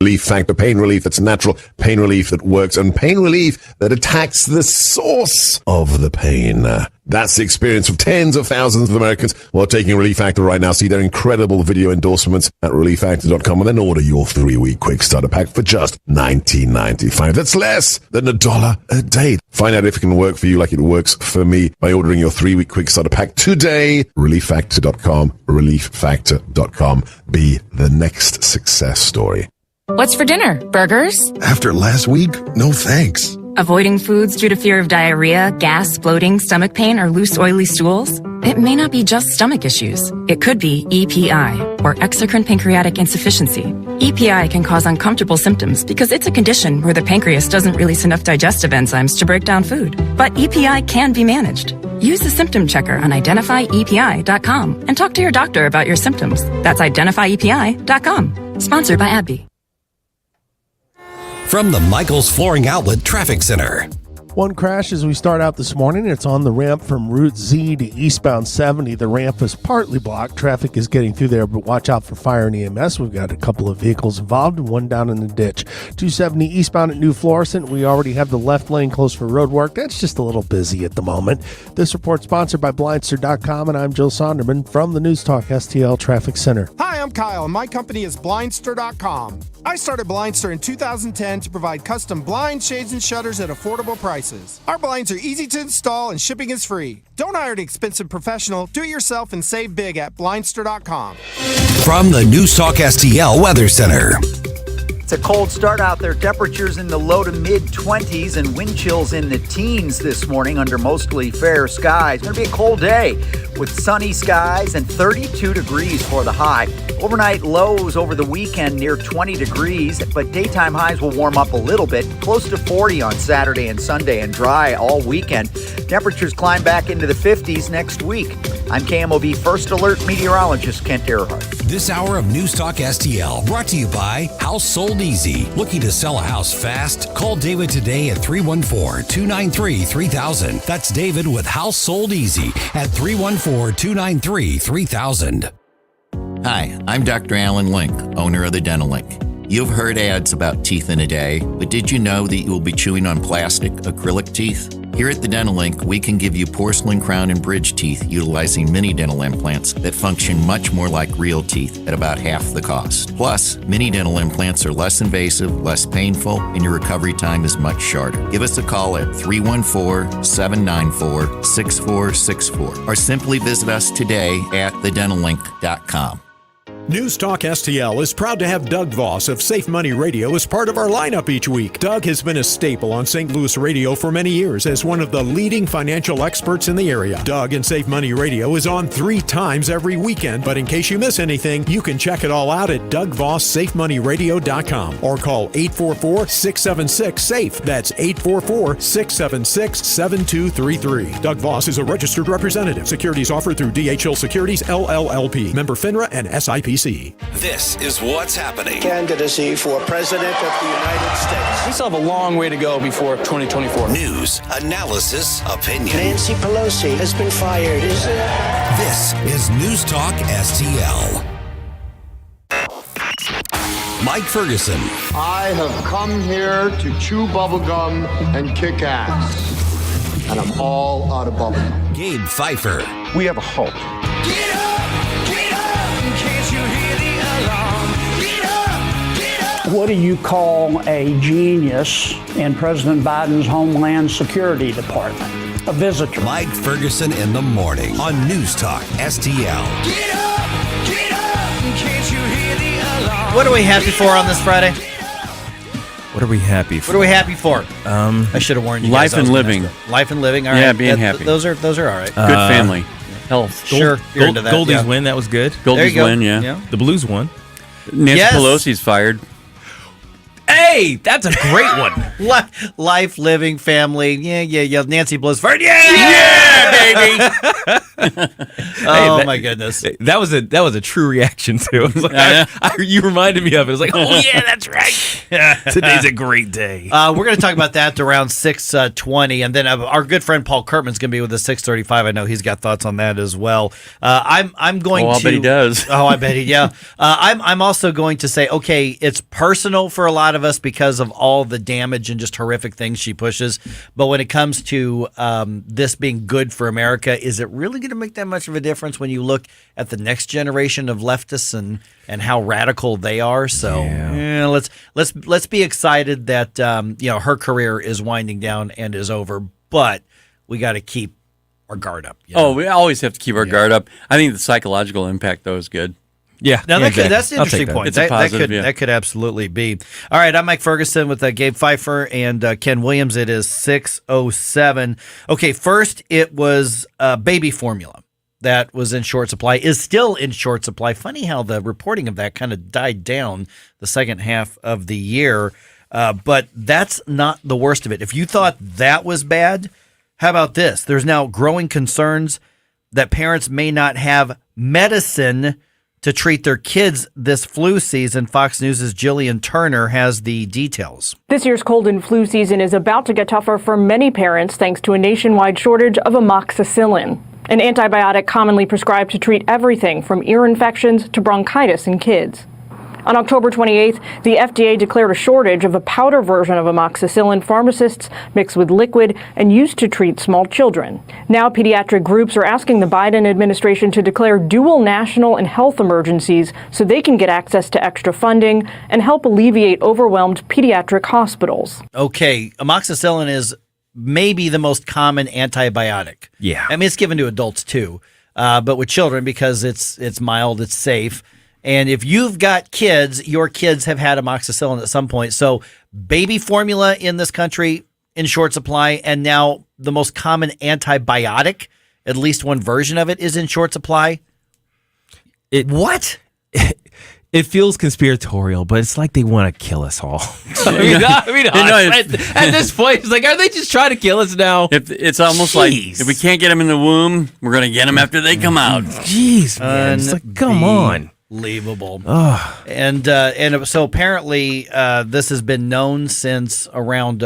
Relief Factor, pain relief that's natural, pain relief that works, and pain relief that attacks the source of the pain. That's the experience of tens of thousands of Americans who are taking Relief Factor right now. See their incredible video endorsements at relieffactor.com and then order your 3-week quick starter pack for just $19.95. That's less than $1 a day. Find out if it can work for you like it works for me by ordering your 3-week quick starter pack today. relieffactor.com, relieffactor.com. Be the next success story. What's for dinner? Burgers? After last week, no thanks. Avoiding foods due to fear of diarrhea, gas, bloating, stomach pain, or loose, oily stools? It may not be just stomach issues. It could be EPI, or exocrine pancreatic insufficiency. EPI can cause uncomfortable symptoms because it's a condition where the pancreas doesn't release enough digestive enzymes to break down food. But EPI can be managed. Use the symptom checker on identifyepi.com and talk to your doctor about your symptoms. That's identifyepi.com. Sponsored by AbbVie. From the Michaels Flooring Outlet Traffic Center. One crash as we start out this morning. It's on the ramp from Route Z to eastbound 70. The ramp is partly blocked. Traffic is getting through there, but watch out for fire and EMS. We've got a couple of vehicles involved and one down in the ditch. 270 eastbound at New Florissant. We already have the left lane closed for road work. That's just a little busy at the moment. This report sponsored by Blindster.com, and I'm Jill Sonderman from the News Talk STL Traffic Center. Hi, I'm Kyle, and my company is Blindster.com. I started Blindster in 2010 to provide custom blinds, shades, and shutters at affordable prices. Our blinds are easy to install and shipping is free. Don't hire an expensive professional. Do it yourself and save big at Blindster.com. From the News Talk STL Weather Center. It's a cold start out there. Temperatures in the low to mid-20s and wind chills in the teens this morning under mostly fair skies. It's going to be a cold day with sunny skies and 32 degrees for the high. Overnight lows over the weekend near 20 degrees, but daytime highs will warm up a little bit, close to 40 on Saturday and Sunday, and dry all weekend. Temperatures climb back into the 50s next week. I'm KMOV First Alert meteorologist Kent Earhart. This hour of News Talk STL brought to you by House Sold Easy. Looking to sell a house fast? Call David today at 314-293-3000. That's David with House Sold Easy at 314-293-3000. Hi, I'm Dr. Alan Link, owner of the Dental Link. You've heard ads about teeth in a day, but did you know that you will be chewing on plastic, acrylic teeth? Here at the Dental Link, we can give you porcelain crown and bridge teeth utilizing mini dental implants that function much more like real teeth at about half the cost. Plus, mini dental implants are less invasive, less painful, and your recovery time is much shorter. Give us a call at 314-794-6464 or simply visit us today at thedentallink.com. News Talk STL is proud to have Doug Voss of Safe Money Radio as part of our lineup each week. Doug has been a staple on St. Louis radio for many years as one of the leading financial experts in the area. Doug and Safe Money Radio is on 3 times every weekend, but in case you miss anything, you can check it all out at DougVossSafeMoneyRadio.com or call 844-676-SAFE. That's 844-676-7233. Doug Voss is a registered representative. Securities offered through DHL Securities, LLLP. Member FINRA and SIPC. This is what's happening. Candidacy for President of the United States. We still have a long way to go before 2024. News, analysis, opinion. Nancy Pelosi has been fired. This is News Talk STL. Mike Ferguson. I have come here to chew bubblegum and kick ass. And I'm all out of bubblegum. Gabe Pfeiffer. We have a hope. Get up! Get up! In case you hear the alarm. Get up! Get up! What do you call a genius in President Biden's Homeland Security Department? A visitor. Mike Ferguson in the morning on News Talk STL. Get up! Can't you hear the alarm? What are we happy for on this Friday? What are we happy for? What are we happy for? I should have warned you Life guys. and living. Life and living. All right. Yeah, being happy. Those are all right. Good family. Health. Sure. You're into that. Goldie's yeah. win, that was good. Goldie's go. win, yeah. The Blues won. Nancy Yes. Pelosi's fired. Hey, that's a great one. Life, living, family. Yeah. Nancy Blizzford. Yeah, baby. Oh my goodness. That was a true reaction too. It was like, you reminded me of it. It was like, oh yeah, that's right. Today's a great day. We're going to talk about that around 6:20, and then our good friend Paul Kurtman's going to be with us 6:35. I know he's got thoughts on that as well. I'm going to. I bet he does. Oh, I bet he. Yeah. I'm also going to say, okay, it's personal for a lot of us because of all the damage and just horrific things she pushes. But when it comes to this being good for America, is it really going to make that much of a difference when you look at the next generation of leftists and how radical they are? So let's be excited that her career is winding down and is over, but we got to keep our guard up. You know? Oh, we always have to keep our guard up. I think the psychological impact, though, is good. Yeah. Now exactly. that's an interesting point. It's a positive, that could absolutely be. All right, I'm Mike Ferguson with Gabe Pfeiffer and Ken Williams. It is 6:07. Okay, first it was baby formula that was in short supply, is still in short supply. Funny how the reporting of that kind of died down the second half of the year, but that's not the worst of it. If you thought that was bad, how about this? There's now growing concerns that parents may not have medicine to treat their kids this flu season. Fox News' Jillian Turner has the details. This year's cold and flu season is about to get tougher for many parents thanks to a nationwide shortage of amoxicillin, an antibiotic commonly prescribed to treat everything from ear infections to bronchitis in kids. On October 28th, the FDA declared a shortage of a powder version of amoxicillin pharmacists mixed with liquid and used to treat small children. Now, pediatric groups are asking the Biden administration to declare dual national and health emergencies so they can get access to extra funding and help alleviate overwhelmed pediatric hospitals. Okay, amoxicillin is maybe the most common antibiotic. Yeah. I mean, it's given to adults too, but with children because it's mild, it's safe. And if you've got kids, your kids have had amoxicillin at some point. So baby formula in this country in short supply, and now the most common antibiotic, at least one version of it, is in short supply. What? It feels conspiratorial, but it's like they want to kill us all. At this point, it's like, are they just trying to kill us now? It's almost like if we can't get them in the womb, we're going to get them after they come out. Jeez, man. It's like, come on. Unbelievable. And so apparently this has been known since around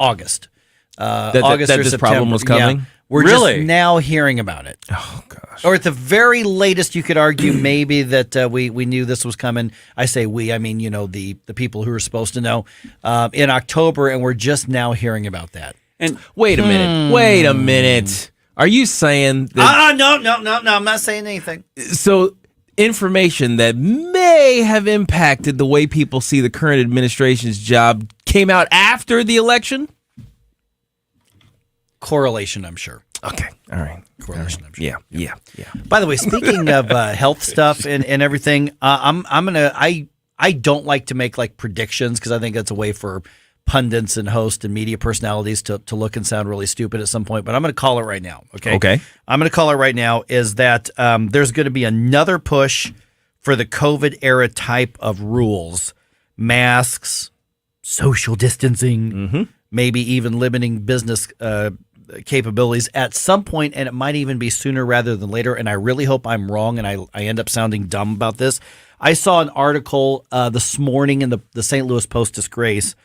August. August that or this September. problem was coming? Yeah. We're just now hearing about it. Oh, gosh. Or at the very latest, you could argue maybe that we knew this was coming. I say we, I mean, the people who are supposed to know in October, and we're just now hearing about that. And wait a minute. Are you saying that? No, I'm not saying anything. So information that may have impacted the way people see the current administration's job came out after the election? Correlation, I'm sure. Okay. All right. Correlation, I'm sure. Yeah. By the way, speaking of health stuff and everything, I don't like to make like predictions because I think that's a way for pundits and hosts and media personalities to look and sound really stupid at some point. But I'm going to call it right now. Okay. I'm going to call it right now is that there's going to be another push for the COVID era type of rules, masks, social distancing, maybe even limiting business capabilities at some point, and it might even be sooner rather than later. And I really hope I'm wrong and I end up sounding dumb about this. I saw an article this morning in the St. Louis Post-Disgrace,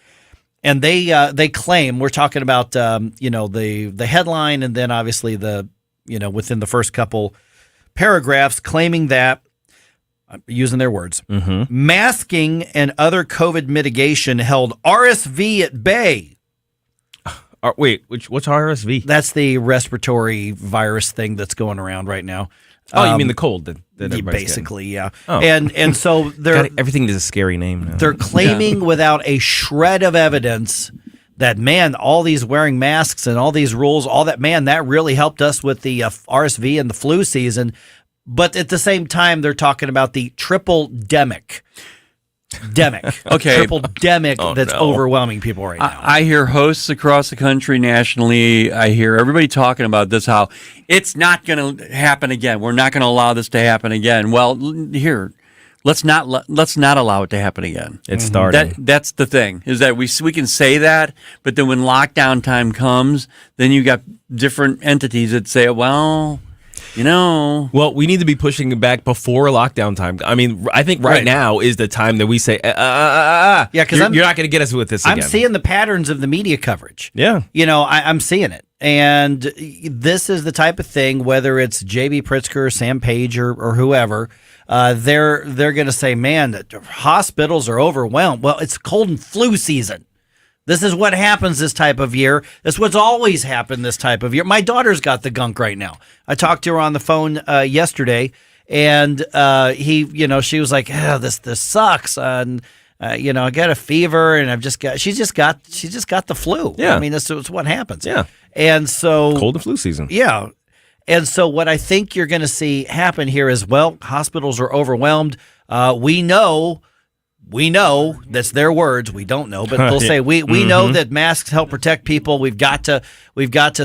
and they claim, we're talking about the headline and then obviously within the first couple paragraphs, claiming that, I'm using their words, masking and other COVID mitigation held RSV at bay. What's RSV? That's the respiratory virus thing that's going around right now. Oh, you mean the cold? That everybody's basically, getting. yeah. Oh. And so they're everything is a scary name now. They're claiming without a shred of evidence that, man, all these wearing masks and all these rules, all that, man, that really helped us with the RSV and the flu season. But at the same time, they're talking about the triple-demic. Okay. Triple-demic that's overwhelming people right now. I hear hosts across the country, nationally. I hear everybody talking about this, how it's not going to happen again. We're not going to allow this to happen again. Well, here, let's not allow it to happen again. It's starting. That's the thing, is that we can say that, but then when lockdown time comes, then you got different entities that say, well, Well, we need to be pushing it back before lockdown time. I mean, I think right now is the time that we say, Yeah, because you're not going to get us with this again. I'm seeing the patterns of the media coverage. Yeah. I'm seeing it. And this is the type of thing, whether it's J.B. Pritzker or Sam Page or whoever, they're going to say, man, the hospitals are overwhelmed. Well, it's cold and flu season. This is what happens this type of year. That's what's always happened this type of year. My daughter's got the gunk right now. I talked to her on the phone yesterday, and she was like, this sucks. And I got a fever, and she's just got the flu. Yeah. I mean, this is what happens. Yeah. And so cold and flu season. Yeah. And so what I think you're going to see happen here is, well, hospitals are overwhelmed. We know that's their words. We don't know, but they'll say we know that masks help protect people. We've got to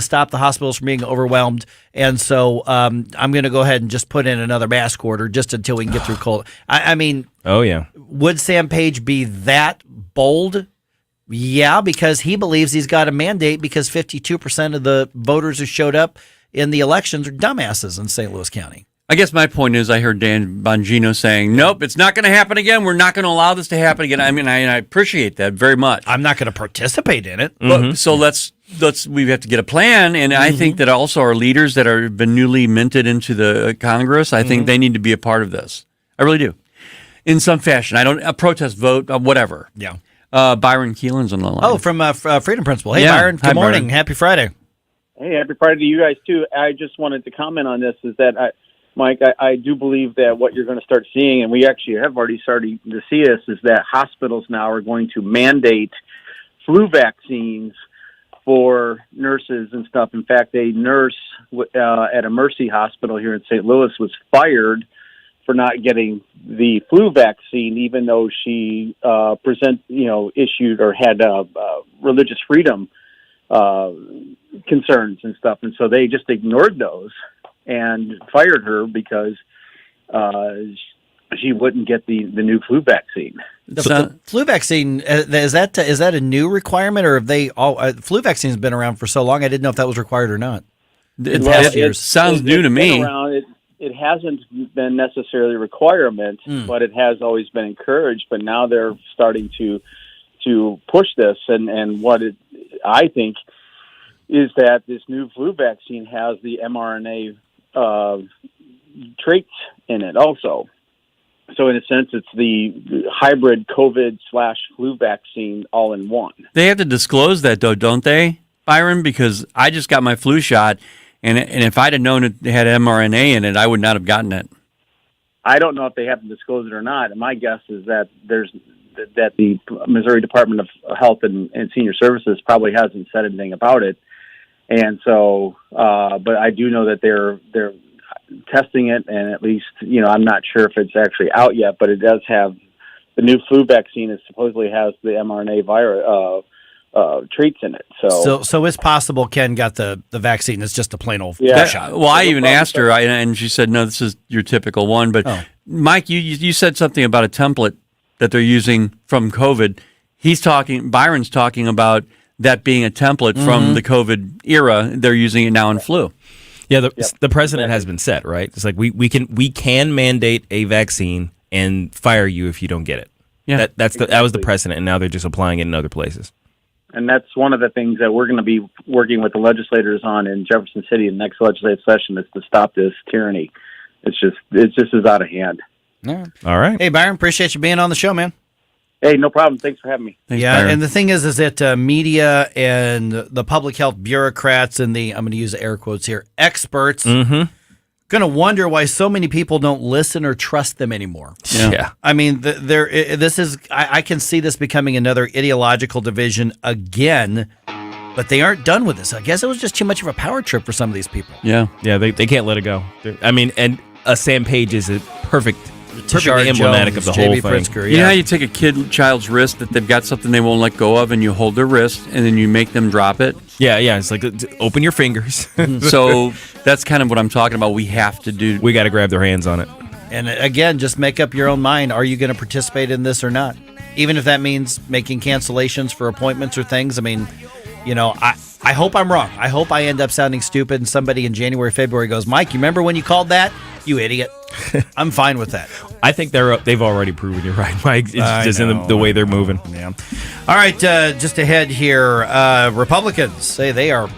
stop the hospitals from being overwhelmed. And so I'm going to go ahead and just put in another mask order just until we can get through cold. I mean, oh yeah, would Sam Page be that bold? Yeah, because he believes he's got a mandate because 52% of the voters who showed up in the elections are dumbasses in St. Louis County. I guess my point is, I heard Dan Bongino saying, nope, it's not going to happen again. We're not going to allow this to happen again. I mean, I appreciate that very much. I'm not going to participate in it. But, so we have to get a plan. And I think that also our leaders that have been newly minted into the Congress, I think they need to be a part of this. I really do. In some fashion. A protest vote, whatever. Yeah. Byron Keelan's on the line. Oh, from Freedom Principle. Hey, Byron. Good morning. Byron. Happy Friday. Hey, happy Friday to you guys, too. I just wanted to comment on this, is that Mike, I do believe that what you're going to start seeing, and we actually have already started to see this, is that hospitals now are going to mandate flu vaccines for nurses and stuff. In fact, a nurse at a Mercy hospital here in St. Louis was fired for not getting the flu vaccine, even though she issued or had religious freedom concerns and stuff. And so they just ignored those and fired her because she wouldn't get the new flu vaccine. The flu vaccine, is that a new requirement, or have they all? Flu vaccine has been around for so long, I didn't know if that was required or not. It sounds new to me. It hasn't been necessarily a requirement, but it has always been encouraged. But now they're starting to push this, and what I think is that this new flu vaccine has the mRNA traits in it also. So in a sense, it's the hybrid COVID/flu vaccine all in one. They have to disclose that, though, don't they, Byron? Because I just got my flu shot, and if I'd have known it had mRNA in it, I would not have gotten it. I don't know if they have to disclose it or not. And my guess is that that the Missouri Department of Health and Senior Services probably hasn't said anything about it. And so, but I do know that they're testing it, and at least, I'm not sure if it's actually out yet, but it does have the new flu vaccine. It supposedly has the mRNA virus traits in it. So it's possible Ken got the vaccine. It's just a plain old flu shot. Well, I even asked her, and she said, no, this is your typical one. But Mike, you said something about a template that they're using from COVID. Byron's talking about that being a template from the COVID era. They're using it now in flu. Yeah, the precedent has been set, right? It's like we can mandate a vaccine and fire you if you don't get it. Yeah, that was the precedent, and now they're just applying it in other places. And that's one of the things that we're going to be working with the legislators on in Jefferson City in the next legislative session, is to stop this tyranny. It's just as out of hand. Yeah. All right. Hey, Byron, appreciate you being on the show, man. Hey, no problem. Thanks for having me. Thanks, Byron. And the thing is that media and the public health bureaucrats and I'm going to use air quotes here, experts going to wonder why so many people don't listen or trust them anymore. Yeah. I mean, I can see this becoming another ideological division again, but they aren't done with this. I guess it was just too much of a power trip for some of these people. Yeah, they can't let it go. And Sam Page is a perfectly emblematic of the whole thing. Pritzker, You know how you take a child's wrist that they've got something they won't let go of, and you hold their wrist, and then you make them drop it? Yeah. It's like, open your fingers. So that's kind of what I'm talking about. We have to do. We got to grab their hands on it. And again, just make up your own mind. Are you going to participate in this or not? Even if that means making cancellations for appointments or things. I mean, I hope I'm wrong. I hope I end up sounding stupid and somebody in January, February goes, Mike, you remember when you called that? You idiot. I'm fine with that. I think they've already proven you're right, Mike. It's just in the way they're moving. Yeah. All right, just ahead here, Republicans say they are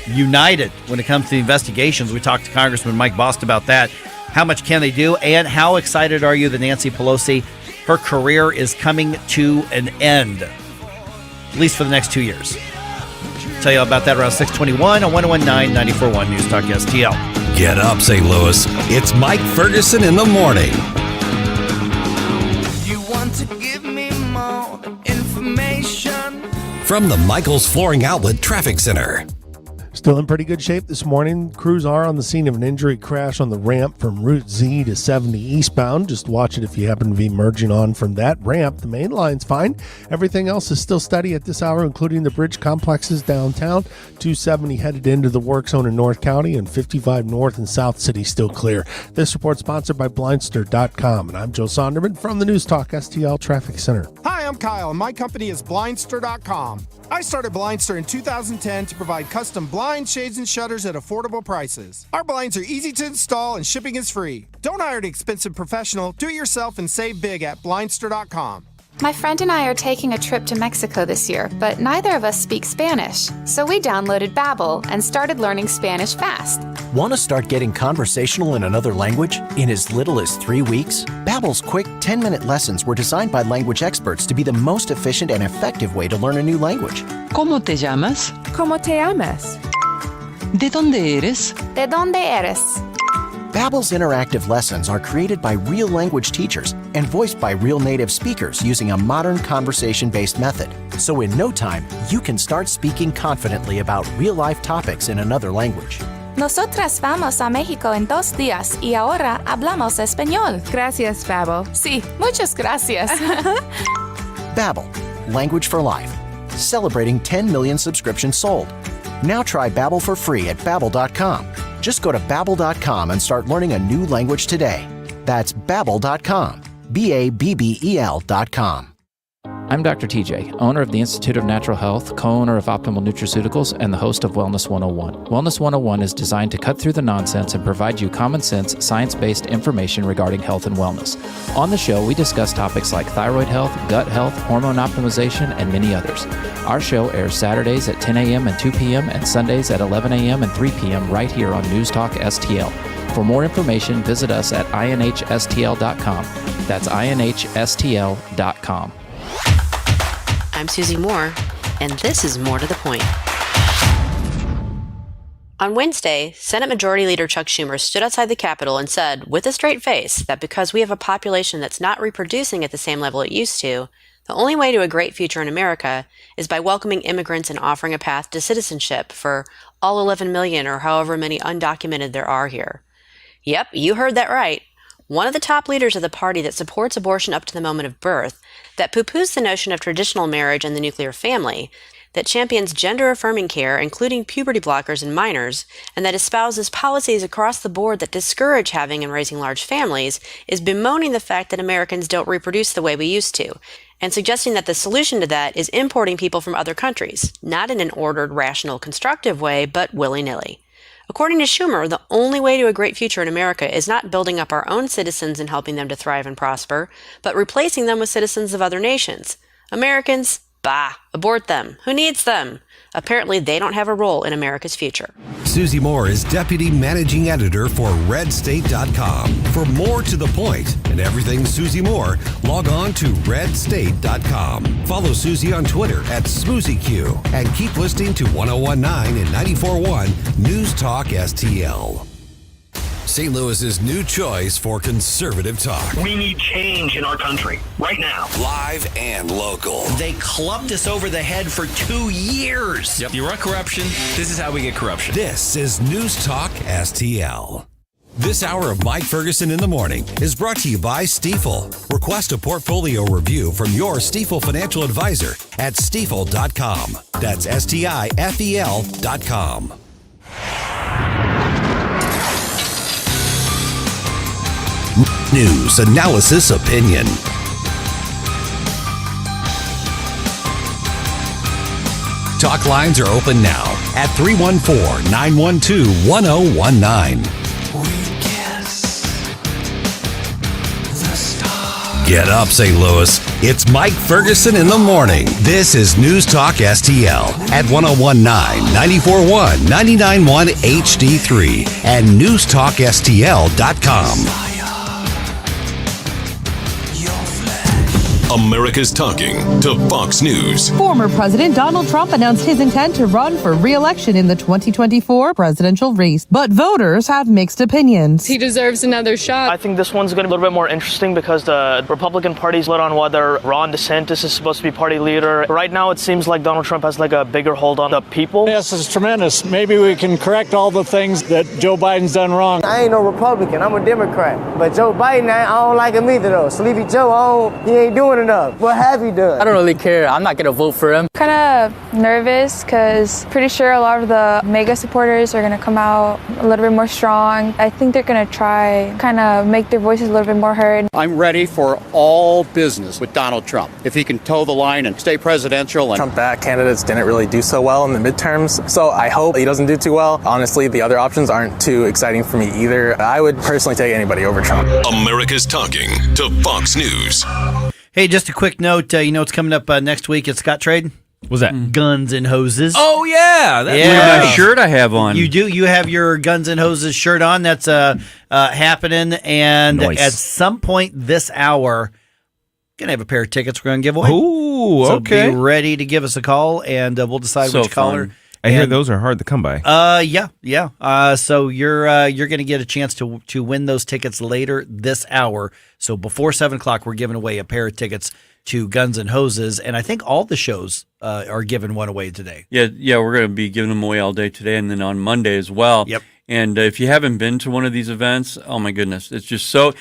united when it comes to the investigations. We talked to Congressman Mike Bost about that. How much can they do? And how excited are you that Nancy Pelosi, her career is coming to an end, at least for the next 2 years? Tell you all about that around 6:21 on 101.9 94.1 News Talk STL. Get up, St. Louis. It's Mike Ferguson in the morning. You want to give me more information? From the Michaels Flooring Outlet Traffic Center. Still in pretty good shape this morning. Crews are on the scene of an injury crash on the ramp from Route Z to 70 eastbound. Just watch it if you happen to be merging on from that ramp. The main line's fine. Everything else is still steady at this hour, including the bridge complexes downtown. 270 headed into the work zone in North County, and 55 North and South City still clear. This report sponsored by Blindster.com, and I'm Joe Sonderman from the News Talk STL Traffic Center. Hi, I'm Kyle, and my company is Blindster.com. I started Blindster in 2010 to provide custom blinds, shades, and shutters at affordable prices. Our blinds are easy to install and shipping is free. Don't hire an expensive professional. Do it yourself and save big at Blindster.com. My friend and I are taking a trip to Mexico this year, but neither of us speak Spanish. So we downloaded Babbel and started learning Spanish fast. Want to start getting conversational in another language in as little as 3 weeks? Babbel's quick 10-minute lessons were designed by language experts to be the most efficient and effective way to learn a new language. ¿Cómo te llamas? ¿Cómo te llamas? ¿De dónde eres? ¿De dónde eres? Babbel's interactive lessons are created by real language teachers and voiced by real native speakers using a modern conversation-based method. So in no time, you can start speaking confidently about real-life topics in another language. Nosotras vamos a México en 2 días y ahora hablamos español. Gracias, Babbel. Sí, muchas gracias. Babbel, language for life. Celebrating 10 million subscriptions sold. Now try Babbel for free at Babbel.com. Just go to Babbel.com and start learning a new language today. That's Babbel.com. Babbel.com. I'm Dr. TJ, owner of the Institute of Natural Health, co-owner of Optimal Nutraceuticals, and the host of Wellness 101. Wellness 101 is designed to cut through the nonsense and provide you common sense, science-based information regarding health and wellness. On the show, we discuss topics like thyroid health, gut health, hormone optimization, and many others. Our show airs Saturdays at 10 a.m. and 2 p.m. and Sundays at 11 a.m. and 3 p.m. right here on News Talk STL. For more information, visit us at inhstl.com. That's inhstl.com. I'm Susie Moore, and this is More to the Point. On Wednesday, Senate Majority Leader Chuck Schumer stood outside the Capitol and said, with a straight face, that because we have a population that's not reproducing at the same level it used to, the only way to a great future in America is by welcoming immigrants and offering a path to citizenship for all 11 million or however many undocumented there are here. Yep, you heard that right. One of the top leaders of the party that supports abortion up to the moment of birth, that poo-poos the notion of traditional marriage and the nuclear family, that champions gender-affirming care, including puberty blockers in minors, and that espouses policies across the board that discourage having and raising large families, is bemoaning the fact that Americans don't reproduce the way we used to, and suggesting that the solution to that is importing people from other countries, not in an ordered, rational, constructive way, but willy-nilly. According to Schumer, the only way to a great future in America is not building up our own citizens and helping them to thrive and prosper, but replacing them with citizens of other nations. Americans? Bah, abort them. Who needs them? Apparently, they don't have a role in America's future. Susie Moore is Deputy Managing Editor for RedState.com. For more to the point and everything Susie Moore, log on to RedState.com. Follow Susie on Twitter at SmoozyQ and keep listening to 101.9 and 94.1 News Talk STL. St. Louis's new choice for conservative talk. We need change in our country right now. Live and local. They clubbed us over the head for 2 years. Yep. You want corruption? This is how we get corruption. This is News Talk STL. This hour of Mike Ferguson in the Morning is brought to you by Stifel. Request a portfolio review from your Stifel financial advisor at stifel.com. That's STIFEL.com. News, analysis, opinion. Talk lines are open now at 314-912-1019. Get up, St. Louis. It's Mike Ferguson in the morning. This is News Talk STL at 1019, 94.1, 99.1 HD3 and NewstalkSTL.com. America's talking to Fox News. Former President Donald Trump announced his intent to run for re-election in the 2024 presidential race, but voters have mixed opinions. He deserves another shot. I think this one's going to be a little bit more interesting because the Republican Party's lit on whether Ron DeSantis is supposed to be party leader. Right now, it seems like Donald Trump has like a bigger hold on the people. Yes, it's tremendous. Maybe we can correct all the things that Joe Biden's done wrong. I ain't no Republican. I'm a Democrat. But Joe Biden, I don't like him either, though. Sleepy Joe, he ain't doing enough. What have you done? I don't really care. I'm not going to vote for him. Kind of nervous because pretty sure a lot of the MAGA supporters are going to come out a little bit more strong. I think they're going to try kind of make their voices a little bit more heard. I'm ready for all business with Donald Trump. If he can toe the line and stay presidential. And Trump-backed candidates didn't really do so well in the midterms, so I hope he doesn't do too well. Honestly, the other options aren't too exciting for me either. I would personally take anybody over Trump. America's talking to Fox News. Hey, just a quick note. You know what's coming up next week at Scott Trade? What's that? Guns and Hoses. Oh, yeah. That's my shirt I have on. You do. You have your Guns and Hoses shirt on. That's happening. And Nice. at some point this hour, going to have a pair of tickets we're going to give away. Ooh, so okay. be ready to give us a call, and we'll decide which caller. I hear those are hard to come by. Yeah. So you're going to get a chance to win those tickets later this hour. So before 7:00, we're giving away a pair of tickets to Guns and Hoses, and I think all the shows are giving one away today. Yeah, we're going to be giving them away all day today, and then on Monday as well. Yep. And if you haven't been to one of these events, oh my goodness, it's so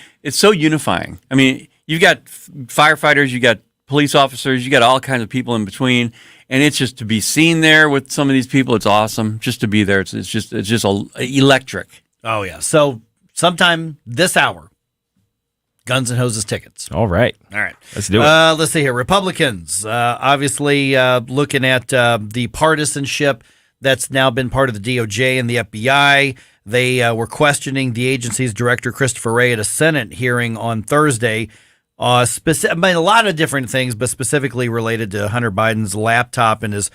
unifying. I mean, you've got firefighters, you got police officers, you got all kinds of people in between. And it's just to be seen there with some of these people. It's awesome just to be there. It's just electric. Oh yeah. So sometime this hour, Guns and Hoses tickets. All right. Let's do it. Let's see here. Republicans, obviously looking at the partisanship that's now been part of the DOJ and the FBI. They were questioning the agency's director, Christopher Wray, at a Senate hearing on Thursday. A lot of different things, but specifically related to Hunter Biden's laptop and his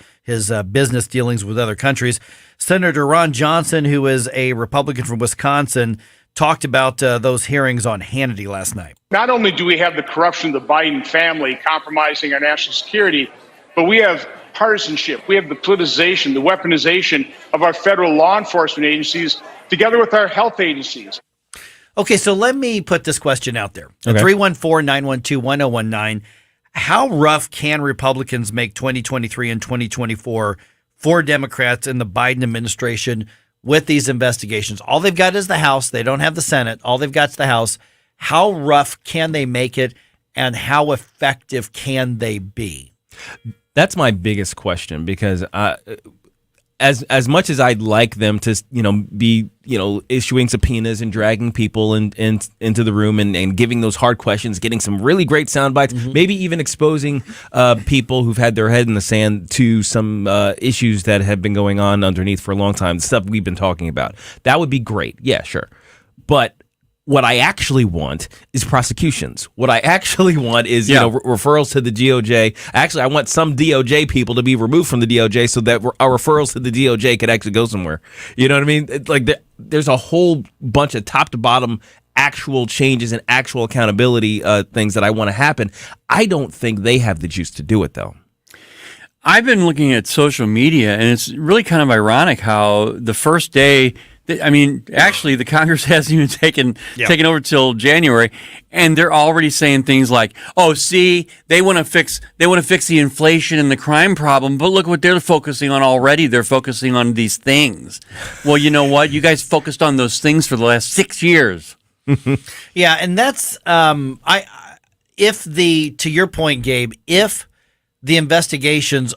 business dealings with other countries. Senator Ron Johnson, who is a Republican from Wisconsin, talked about those hearings on Hannity last night. Not only do we have the corruption of the Biden family compromising our national security, but we have partisanship. We have the politicization, the weaponization of our federal law enforcement agencies together with our health agencies. Okay, so let me put this question out there. Okay. 314-912-1019. How rough can Republicans make 2023 and 2024 for Democrats in the Biden administration with these investigations? All they've got is the House. They don't have the Senate. All they've got is the House. How rough can they make it, and how effective can they be? That's my biggest question, because as much as I'd like them to, be, issuing subpoenas and dragging people into the room and giving those hard questions, getting some really great sound bites, maybe even exposing people who've had their head in the sand to some issues that have been going on underneath for a long time, the stuff we've been talking about. That would be great. Yeah, sure. But what I actually want is prosecutions. What I actually want is referrals to the DOJ. Actually, I want some DOJ people to be removed from the DOJ so that our referrals to the DOJ could actually go somewhere. You know what I mean? There's a whole bunch of top to bottom actual changes and actual accountability things that I want to happen. I don't think they have the juice to do it, though. I've been looking at social media, and it's really kind of ironic how the first day Actually, the Congress hasn't even taken over till January, and they're already saying things like, "Oh, see, they want to fix the inflation and the crime problem, but look what they're focusing on already. They're focusing on these things." Well, you know what? You guys focused on those things for the last 6 years. Yeah, and that's to your point, Gabe, if the investigations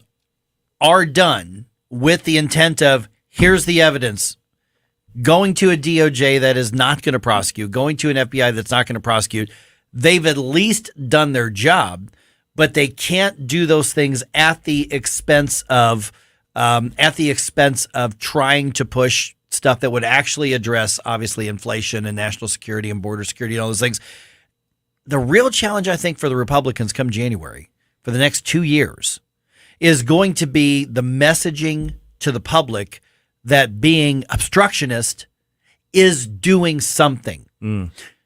are done with the intent of here's the evidence, going to a DOJ that is not going to prosecute, going to an FBI that's not going to prosecute, they've at least done their job, but they can't do those things at the expense of trying to push stuff that would actually address, obviously, inflation and national security and border security and all those things. The real challenge, I think, for the Republicans come January, for the next 2 years, is going to be the messaging to the public that being obstructionist is doing something.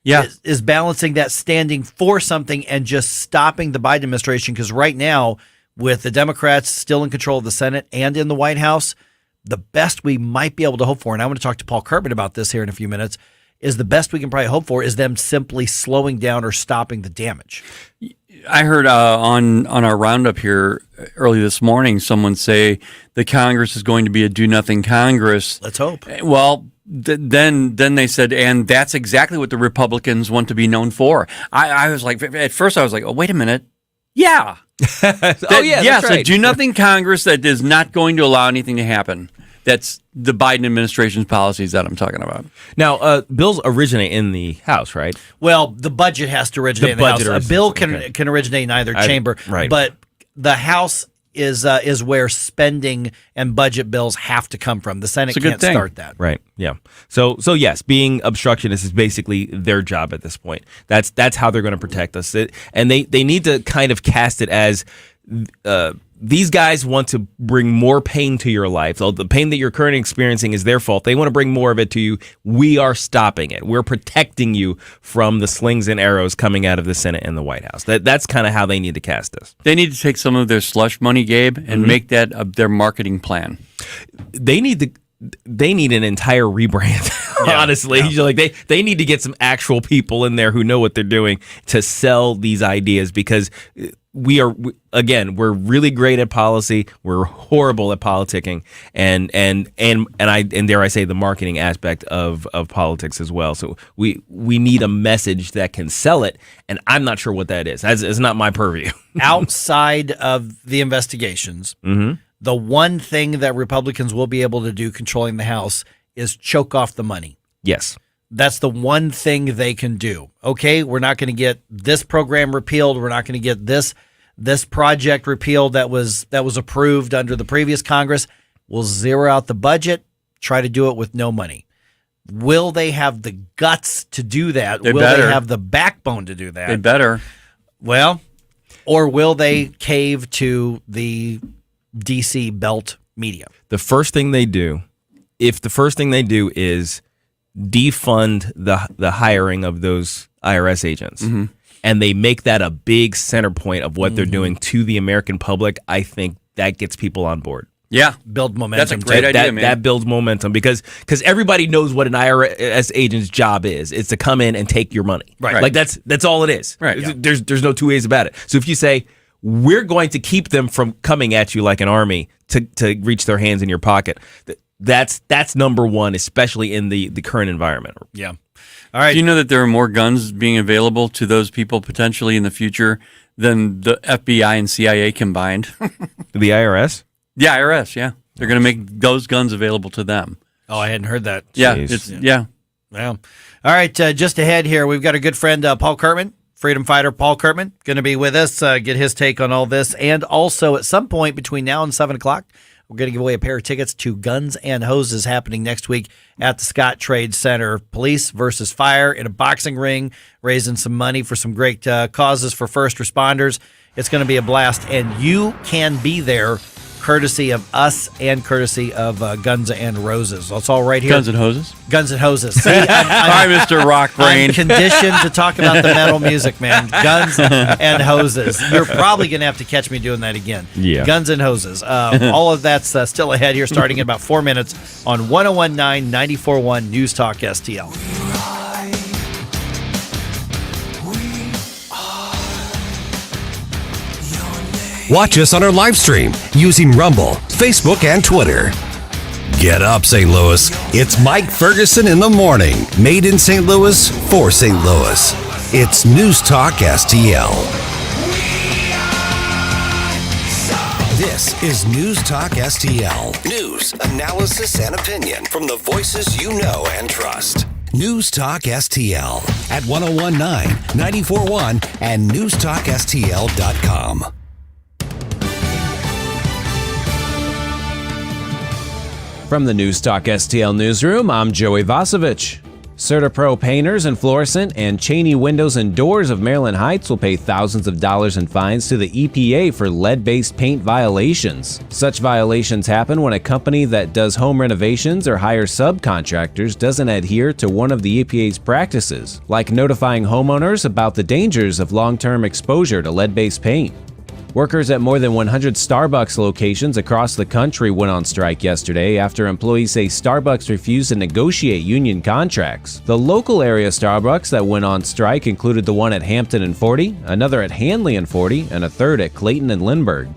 Is balancing that, standing for something and just stopping the Biden administration. Because right now, with the Democrats still in control of the Senate and in the White House, the best we might be able to hope for, and I want to talk to Paul Kurtman about this here in a few minutes, is the best we can probably hope for is them simply slowing down or stopping the damage. I heard on our roundup here early this morning, someone say the Congress is going to be a do-nothing Congress. Let's hope. Well, then they said, and that's exactly what the Republicans want to be known for. I was like, at first I was like, oh, wait a minute. Yeah. That's yes, right. a do-nothing Congress that is not going to allow anything to happen. That's the Biden administration's policies that I'm talking about. Now, bills originate in the House, right? Well, the budget has to originate in the House. A bill can originate in either chamber, right. But the House is where spending and budget bills have to come from. The Senate can't start that. Right. Yeah. So yes, being obstructionist is basically their job at this point. That's how they're going to protect us. And they need to kind of cast it as these guys want to bring more pain to your life. So the pain that you're currently experiencing is their fault. They want to bring more of it to you. We are stopping it. We're protecting you from the slings and arrows coming out of the Senate and the White House. That's kind of how they need to cast this. They need to take some of their slush money, Gabe, and make that their marketing plan. They need an entire rebrand. Honestly, like they need to get some actual people in there who know what they're doing to sell these ideas, because we're really great at policy. We're horrible at politicking, and dare I say the marketing aspect of politics as well. So we need a message that can sell it, and I'm not sure what that is. It's not my purview. Outside of the investigations, the one thing that Republicans will be able to do controlling the House is choke off the money. Yes. That's the one thing they can do. Okay, we're not going to get this program repealed. We're not going to get this project repealed that was approved under the previous Congress. We'll zero out the budget, try to do it with no money. Will they have the guts to do that? Will they have the backbone to do that? They better. Well, or will they cave to the DC belt media? The first thing they do is defund the hiring of those IRS agents, and they make that a big center point of what they're doing to the American public, I think that gets people on board. Yeah. Build momentum. That's a great idea, man. That builds momentum because everybody knows what an IRS agent's job is. It's to come in and take your money. Right. Like that's all it is. Right. Yeah. There's no two ways about it. So if you say, we're going to keep them from coming at you like an army to reach their hands in your pocket, that's number one, especially in the current environment. Yeah. All right. Do you know that there are more guns being available to those people potentially in the future than the FBI and CIA combined? The IRS? The IRS, yeah. They're going to make those guns available to them. Oh, I hadn't heard that. Yeah. Yeah. All right. Just ahead here, we've got a good friend, Paul Kurtman, freedom fighter Paul Kurtman, going to be with us, get his take on all this. And also at some point between now and 7 o'clock, we're going to give away a pair of tickets to Guns and Hoses happening next week at the Scott Trade Center. Police versus fire in a boxing ring, raising some money for some great causes for first responders. It's going to be a blast, and you can be there courtesy of us and courtesy of Guns N' Roses. That's all right here. Guns and Hoses? Guns and Hoses. See, I'm, All right, Mr. Rock Brain. I'm conditioned to talk about the metal music, man. Guns and Hoses. You're probably going to have to catch me doing that again. Yeah. Guns and Hoses. All of that's still ahead here, starting in about 4 minutes on 101.9, 94.1 News Talk STL. Watch us on our live stream using Rumble, Facebook, and Twitter. Get up, St. Louis. It's Mike Ferguson in the morning. Made in St. Louis for St. Louis. It's News Talk STL. This is News Talk STL. News, analysis, and opinion from the voices you know and trust. News Talk STL at 101.9, 94.1, and newstalkstl.com. From the News Talk STL newsroom, I'm Joey Vasovich. CertaPro painters in Florissant and Cheney Windows and Doors of Maryland Heights will pay thousands of dollars in fines to the EPA for lead-based paint violations. Such violations happen when a company that does home renovations or hires subcontractors doesn't adhere to one of the EPA's practices, like notifying homeowners about the dangers of long-term exposure to lead-based paint. Workers at more than 100 Starbucks locations across the country went on strike yesterday after employees say Starbucks refused to negotiate union contracts. The local area Starbucks that went on strike included the one at Hampton and 40, another at Hanley and 40, and a third at Clayton and Lindbergh.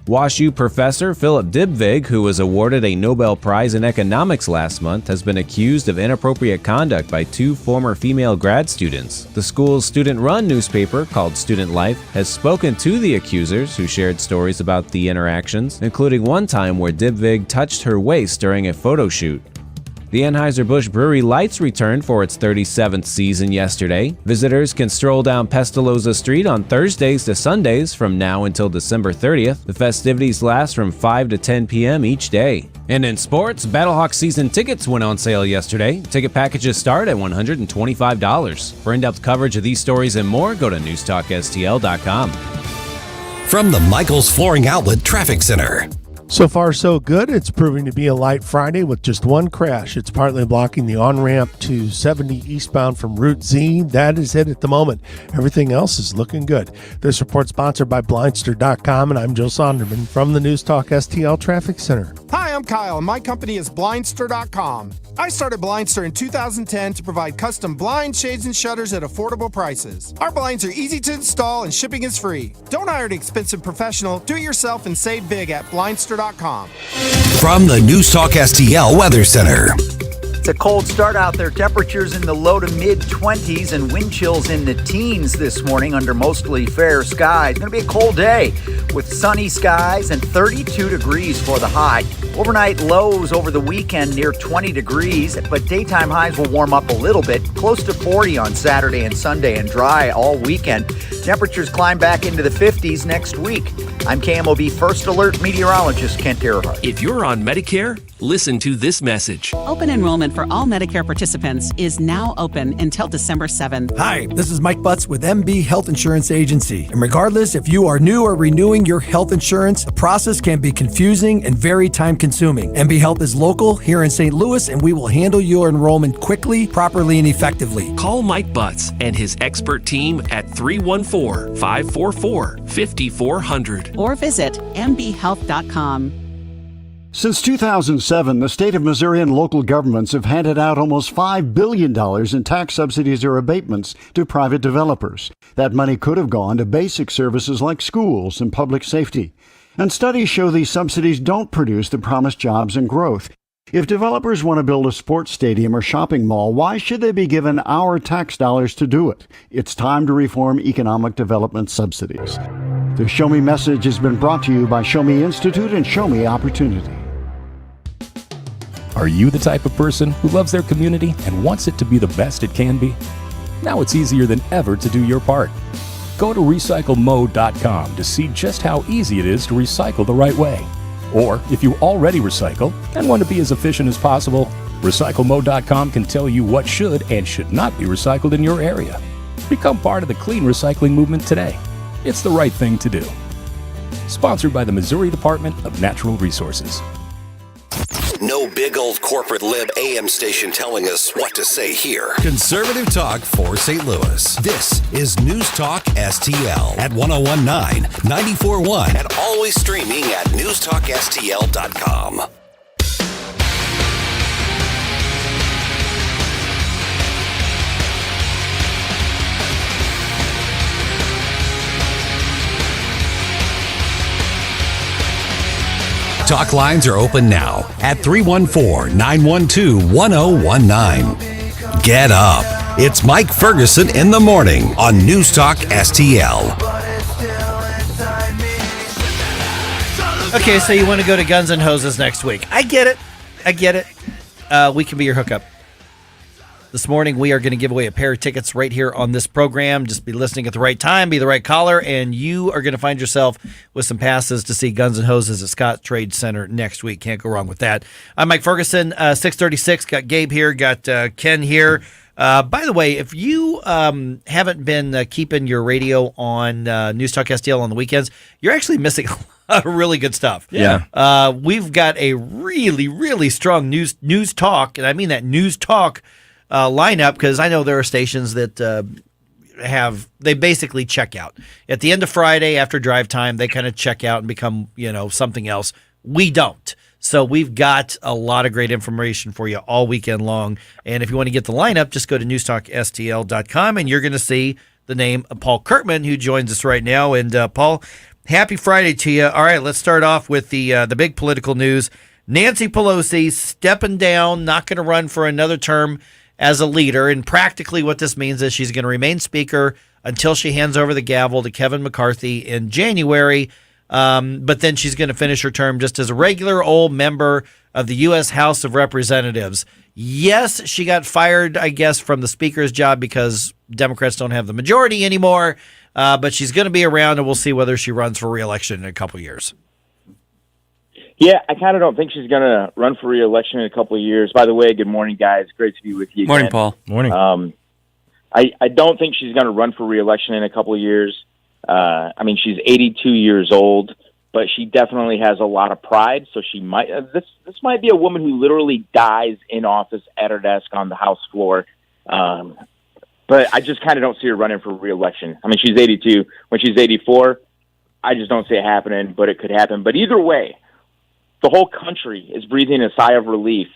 WashU professor Philip Dybvig, who was awarded a Nobel Prize in Economics last month, has been accused of inappropriate conduct by two former female grad students. The school's student-run newspaper, called Student Life, has spoken to the accusers, who shared stories about the interactions, including one time where Dybvig touched her waist during a photo shoot. The Anheuser-Busch Brewery Lights returned for its 37th season yesterday. Visitors can stroll down Pestalozza Street on Thursdays to Sundays from now until December 30th. The festivities last from 5 to 10 p.m. each day. And in sports, Battlehawks season tickets went on sale yesterday. Ticket packages start at $125. For in-depth coverage of these stories and more, go to newstalkstl.com. From the Michaels Flooring Outlet Traffic Center. So far, so good. It's proving to be a light Friday with just one crash. It's partly blocking the on-ramp to 70 eastbound from Route Z. That is it at the moment. Everything else is looking good. This report sponsored by Blindster.com, and I'm Joe Sonderman from the News Talk STL Traffic Center. Hi, I'm Kyle, and my company is Blindster.com. I started Blindster in 2010 to provide custom blinds, shades, and shutters at affordable prices. Our blinds are easy to install, and shipping is free. Don't hire an expensive professional. Do it yourself and save big at Blindster.com. From the News Talk STL Weather Center. It's a cold start out there. Temperatures in the low to mid-20s and wind chills in the teens this morning under mostly fair skies. It's going to be a cold day with sunny skies and 32 degrees for the high. Overnight lows over the weekend near 20 degrees, but daytime highs will warm up a little bit, close to 40 on Saturday and Sunday, and dry all weekend. Temperatures climb back into the 50s next week. I'm KMOB First Alert meteorologist Kent Earhart. If you're on Medicare, listen to this message. Open enrollment for all Medicare participants is now open until December 7th. Hi, this is Mike Butts with MB Health Insurance Agency. And regardless if you are new or renewing your health insurance, the process can be confusing and very time-consuming. MB Health is local here in St. Louis, and we will handle your enrollment quickly, properly, and effectively. Call Mike Butts and his expert team at 314-544-5400. Or visit mbhealth.com. Since 2007, the state of Missouri and local governments have handed out almost $5 billion in tax subsidies or abatements to private developers. That money could have gone to basic services like schools and public safety. And studies show these subsidies don't produce the promised jobs and growth. If developers want to build a sports stadium or shopping mall, why should they be given our tax dollars to do it? It's time to reform economic development subsidies. The Show Me message has been brought to you by Show Me Institute and Show Me Opportunity. Are you the type of person who loves their community and wants it to be the best it can be? Now it's easier than ever to do your part. Go to recyclemode.com to see just how easy it is to recycle the right way. Or if you already recycle and want to be as efficient as possible, recyclemode.com can tell you what should and should not be recycled in your area. Become part of the clean recycling movement today. It's the right thing to do. Sponsored by the Missouri Department of Natural Resources. No big old corporate lib AM station telling us what to say here. Conservative talk for St. Louis. This is News Talk STL at 1019, 94.1, and always streaming at newstalkstl.com. Talk lines are open now at 314-912-1019. Get up. It's Mike Ferguson in the morning on News Talk STL. Okay, so you want to go to Guns N' Hoses next week. I get it. We can be your hookup. This morning, we are going to give away a pair of tickets right here on this program. Just be listening at the right time, be the right caller, and you are going to find yourself with some passes to see Guns N' Hoses at Scott Trade Center next week. Can't go wrong with that. I'm Mike Ferguson, 636. Got Gabe here, got Ken here. By the way, if you haven't been keeping your radio on News Talk STL on the weekends, you're actually missing a lot of really good stuff. Yeah. We've got a really, really strong news talk, and I mean that news talk lineup, because I know there are stations that they basically check out at the end of Friday after drive time. They kind of check out and become something else. We don't. So we've got a lot of great information for you all weekend long. And if you want to get the lineup, just go to newstalkstl.com and you're going to see the name of Paul Kirkman, who joins us right now. And Paul, happy Friday to you. All right, let's start off with the big political news. Nancy Pelosi stepping down, not going to run for another term as a leader, and practically what this means is she's going to remain Speaker until she hands over the gavel to Kevin McCarthy in January, but then she's going to finish her term just as a regular old member of the U.S. House of Representatives. Yes, she got fired, I guess, from the Speaker's job because Democrats don't have the majority anymore, but she's going to be around, and we'll see whether she runs for re-election in a couple years. Yeah, I kind of don't think she's going to run for re-election in a couple of years. By the way, good morning, guys. Great to be with you. Morning, again. Paul. Morning. I don't think she's going to run for re-election in a couple of years. I mean, she's 82 years old, but she definitely has a lot of pride. So she might. This might be a woman who literally dies in office at her desk on the House floor. But I just kind of don't see her running for re-election. I mean, she's 82. When she's 84, I just don't see it happening. But it could happen. But either way, the whole country is breathing a sigh of relief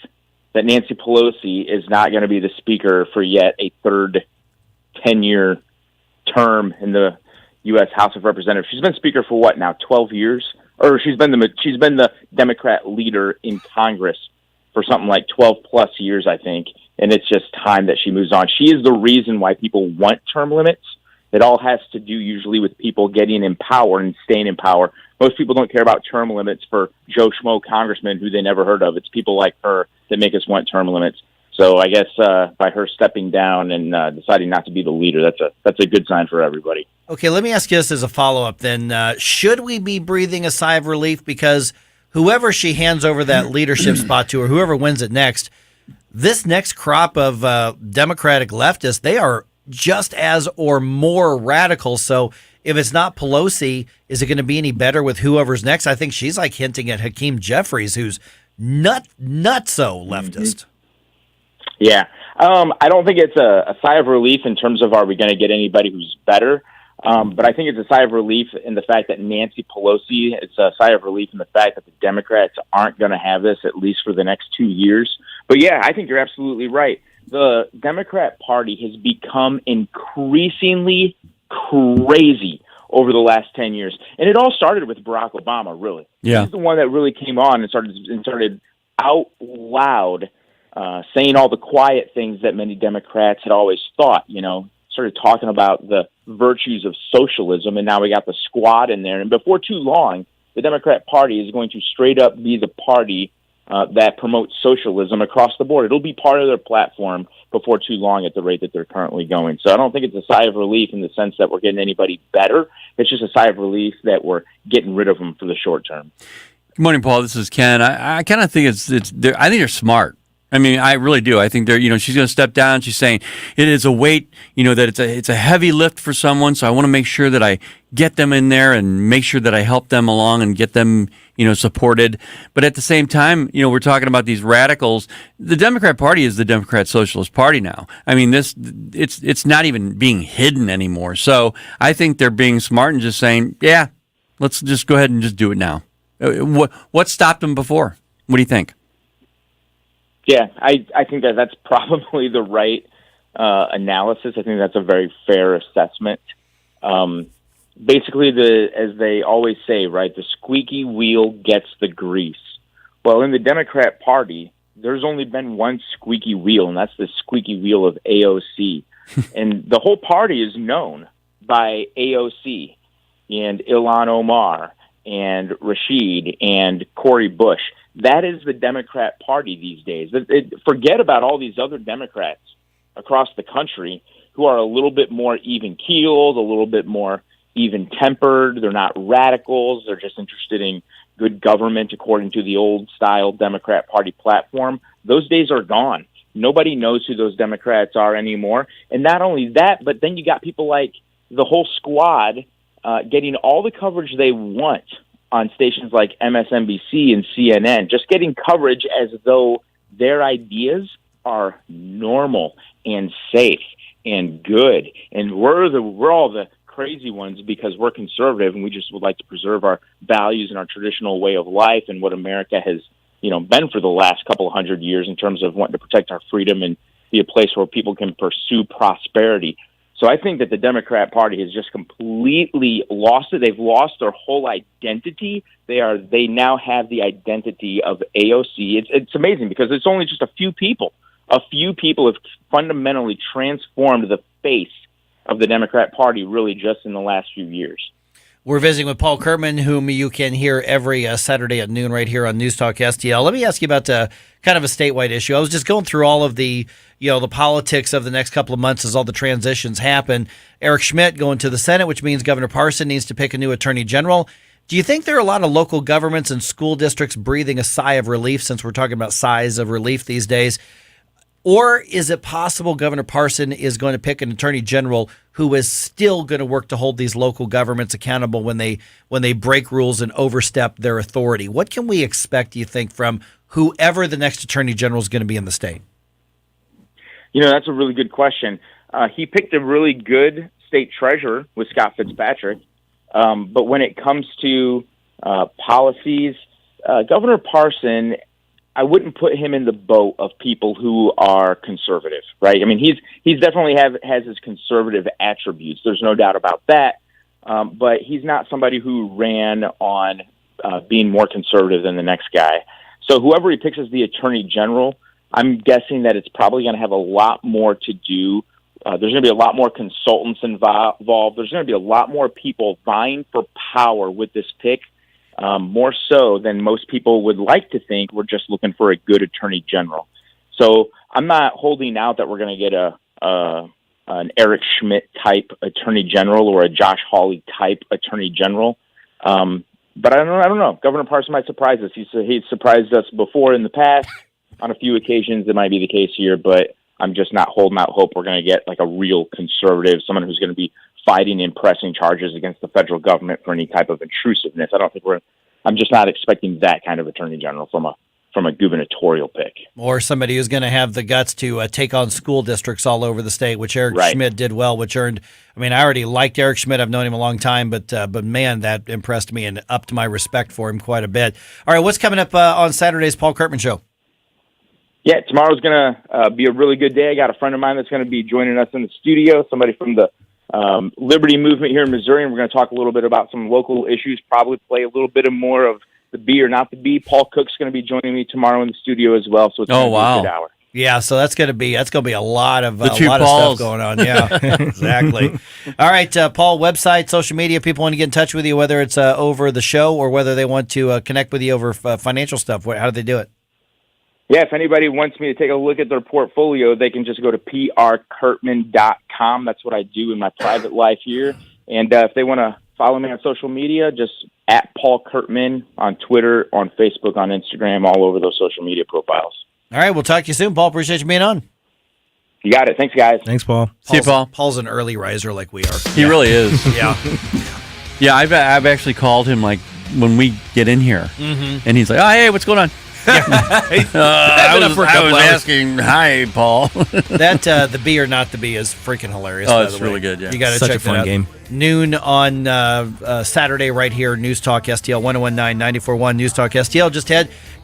that Nancy Pelosi is not going to be the Speaker for yet a third 10-year term in the U.S. House of Representatives. She's been Speaker for what now, 12 years? Or she's been the Democrat leader in Congress for something like 12 plus years, I think. And it's just time that she moves on. She is the reason why people want term limits. It all has to do usually with people getting in power and staying in power. Most people don't care about term limits for Joe Schmo congressmen who they never heard of. It's people like her that make us want term limits. So I guess by her stepping down and deciding not to be the leader, that's a good sign for everybody. Okay, let me ask you this as a follow-up then. Should we be breathing a sigh of relief because whoever she hands over that leadership spot to or whoever wins it next, this next crop of Democratic leftists, they are just as or more radical. So if it's not Pelosi, is it going to be any better with whoever's next? I think she's like hinting at Hakeem Jeffries, who's nutso leftist. Yeah. I don't think it's a sigh of relief in terms of are we going to get anybody who's better. But I think it's a sigh of relief in the fact that Nancy Pelosi, it's a sigh of relief in the fact that the Democrats aren't going to have this at least for the next 2 years. But yeah, I think you're absolutely right. The Democrat Party has become increasingly crazy over the last 10 years. And it all started with Barack Obama, really. Yeah. He's the one that really came on and started out loud saying all the quiet things that many Democrats had always thought, started talking about the virtues of socialism, and now we got the squad in there. And before too long, the Democrat Party is going to straight up be the party that promotes socialism across the board. It'll be part of their platform before too long at the rate that they're currently going. So I don't think it's a sigh of relief in the sense that we're getting anybody better. It's just a sigh of relief that we're getting rid of them for the short term. Good morning, Paul. This is Ken. I kind of think I think they're smart. I mean, I really do. I think she's going to step down. She's saying it is a weight, that it's a heavy lift for someone. So I want to make sure that I get them in there and make sure that I help them along and get them, supported. But at the same time, we're talking about these radicals. The Democrat Party is the Democrat Socialist Party now. I mean, it's not even being hidden anymore. So I think they're being smart and just saying, yeah, let's just go ahead and just do it now. What stopped them before? What do you think? Yeah, I think that's probably the right analysis. I think that's a very fair assessment. Basically, as they always say, right, the squeaky wheel gets the grease. Well, in the Democrat Party, there's only been one squeaky wheel, and that's the squeaky wheel of AOC. And the whole party is known by AOC and Ilhan Omar and Rashid and Cori Bush. That is the Democrat Party these days. Forget about all these other Democrats across the country who are a little bit more even-keeled, a little bit more even-tempered. They're not radicals. They're just interested in good government according to the old-style Democrat Party platform. Those days are gone. Nobody knows who those Democrats are anymore. And not only that, but then you got people like the whole squad getting all the coverage they want on stations like MSNBC and CNN, just getting coverage as though their ideas are normal and safe and good. And we're all the crazy ones because we're conservative and we just would like to preserve our values and our traditional way of life and what America has, been for the last couple of hundred years in terms of wanting to protect our freedom and be a place where people can pursue prosperity. So I think that the Democrat Party has just completely lost it. They've lost their whole identity. They now have the identity of AOC. It's amazing because it's only just a few people. A few people have fundamentally transformed the face of the Democrat Party really just in the last few years. We're visiting with Paul Kurtman, whom you can hear every Saturday at noon right here on News Talk STL. Let me ask you about kind of a statewide issue. I was just going through all of the politics of the next couple of months as all the transitions happen. Eric Schmidt going to the Senate, which means Governor Parson needs to pick a new attorney general. Do you think there are a lot of local governments and school districts breathing a sigh of relief, since we're talking about sighs of relief these days? Or is it possible Governor Parson is going to pick an attorney general who is still going to work to hold these local governments accountable when they break rules and overstep their authority? What can we expect, do you think, from whoever the next attorney general is going to be in the state? That's a really good question. He picked a really good state treasurer with Scott Fitzpatrick. But when it comes to policies, Governor Parson, I wouldn't put him in the boat of people who are conservative, right? I mean, he's definitely has his conservative attributes. There's no doubt about that. But he's not somebody who ran on being more conservative than the next guy. So whoever he picks as the attorney general, I'm guessing that it's probably going to have a lot more to do. There's going to be a lot more consultants involved. There's going to be a lot more people vying for power with this pick. More so than most people would like to think. We're just looking for a good attorney general. So I'm not holding out that we're going to get an Eric Schmidt type attorney general or a Josh Hawley type attorney general. But I don't know. Governor Parson might surprise us. He's surprised us before in the past. On a few occasions, it might be the case here, but I'm just not holding out hope we're going to get like a real conservative, someone who's going to be fighting and pressing charges against the federal government for any type of intrusiveness. I'm just not expecting that kind of attorney general from a gubernatorial pick. Or somebody who's going to have the guts to take on school districts all over the state, which Eric Schmidt did well, which earned, I already liked Eric Schmidt. I've known him a long time, but man, that impressed me and upped my respect for him quite a bit. All right, what's coming up on Saturday's Paul Kurtman Show? Yeah, tomorrow's going to be a really good day. I got a friend of mine that's going to be joining us in the studio, somebody from the Liberty movement here in Missouri, and we're going to talk a little bit about some local issues, probably play a little bit of more of the be or not the be. Paul Cook's going to be joining me tomorrow in the studio as well, so it's going to be a good hour. Yeah, so that's going to be a lot of stuff going on. Yeah, exactly. All right, Paul, website, social media, people want to get in touch with you, whether it's over the show or whether they want to connect with you over financial stuff. How do they do it? Yeah, if anybody wants me to take a look at their portfolio, they can just go to prkurtman.com. That's what I do in my private life here. And if they want to follow me on social media, just at Paul Kurtman on Twitter, on Facebook, on Instagram, all over those social media profiles. All right, we'll talk to you soon, Paul. Appreciate you being on. You got it. Thanks, guys. Thanks, Paul. See you, Paul. Paul's an early riser like we are. He really is. Yeah. Yeah, I've actually called him like when we get in here, and he's like, "Oh, hey, what's going on?" I was asking, "Hi, Paul." That the be or not to be is freaking hilarious. Oh, by it's the way. really good. Yeah, you got to Such check a fun that out. game. Noon on Saturday, right here, News Talk STL 1019 94.1 News Talk STL. Just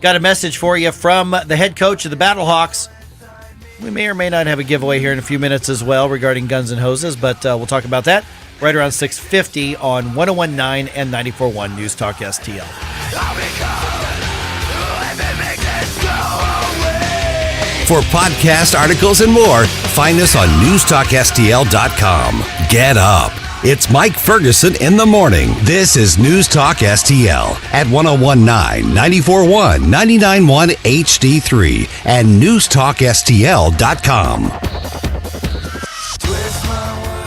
got a message for you from the head coach of the Battlehawks. We may or may not have a giveaway here in a few minutes as well regarding guns and hoses, but we'll talk about that right around 6:50 on 1019 and 94.1 News Talk STL. For podcast articles and more, find us on NewstalkSTL.com. Get up. It's Mike Ferguson in the morning. This is News Talk STL at 1019, 94.1, 99.1 HD3 and NewstalkSTL.com.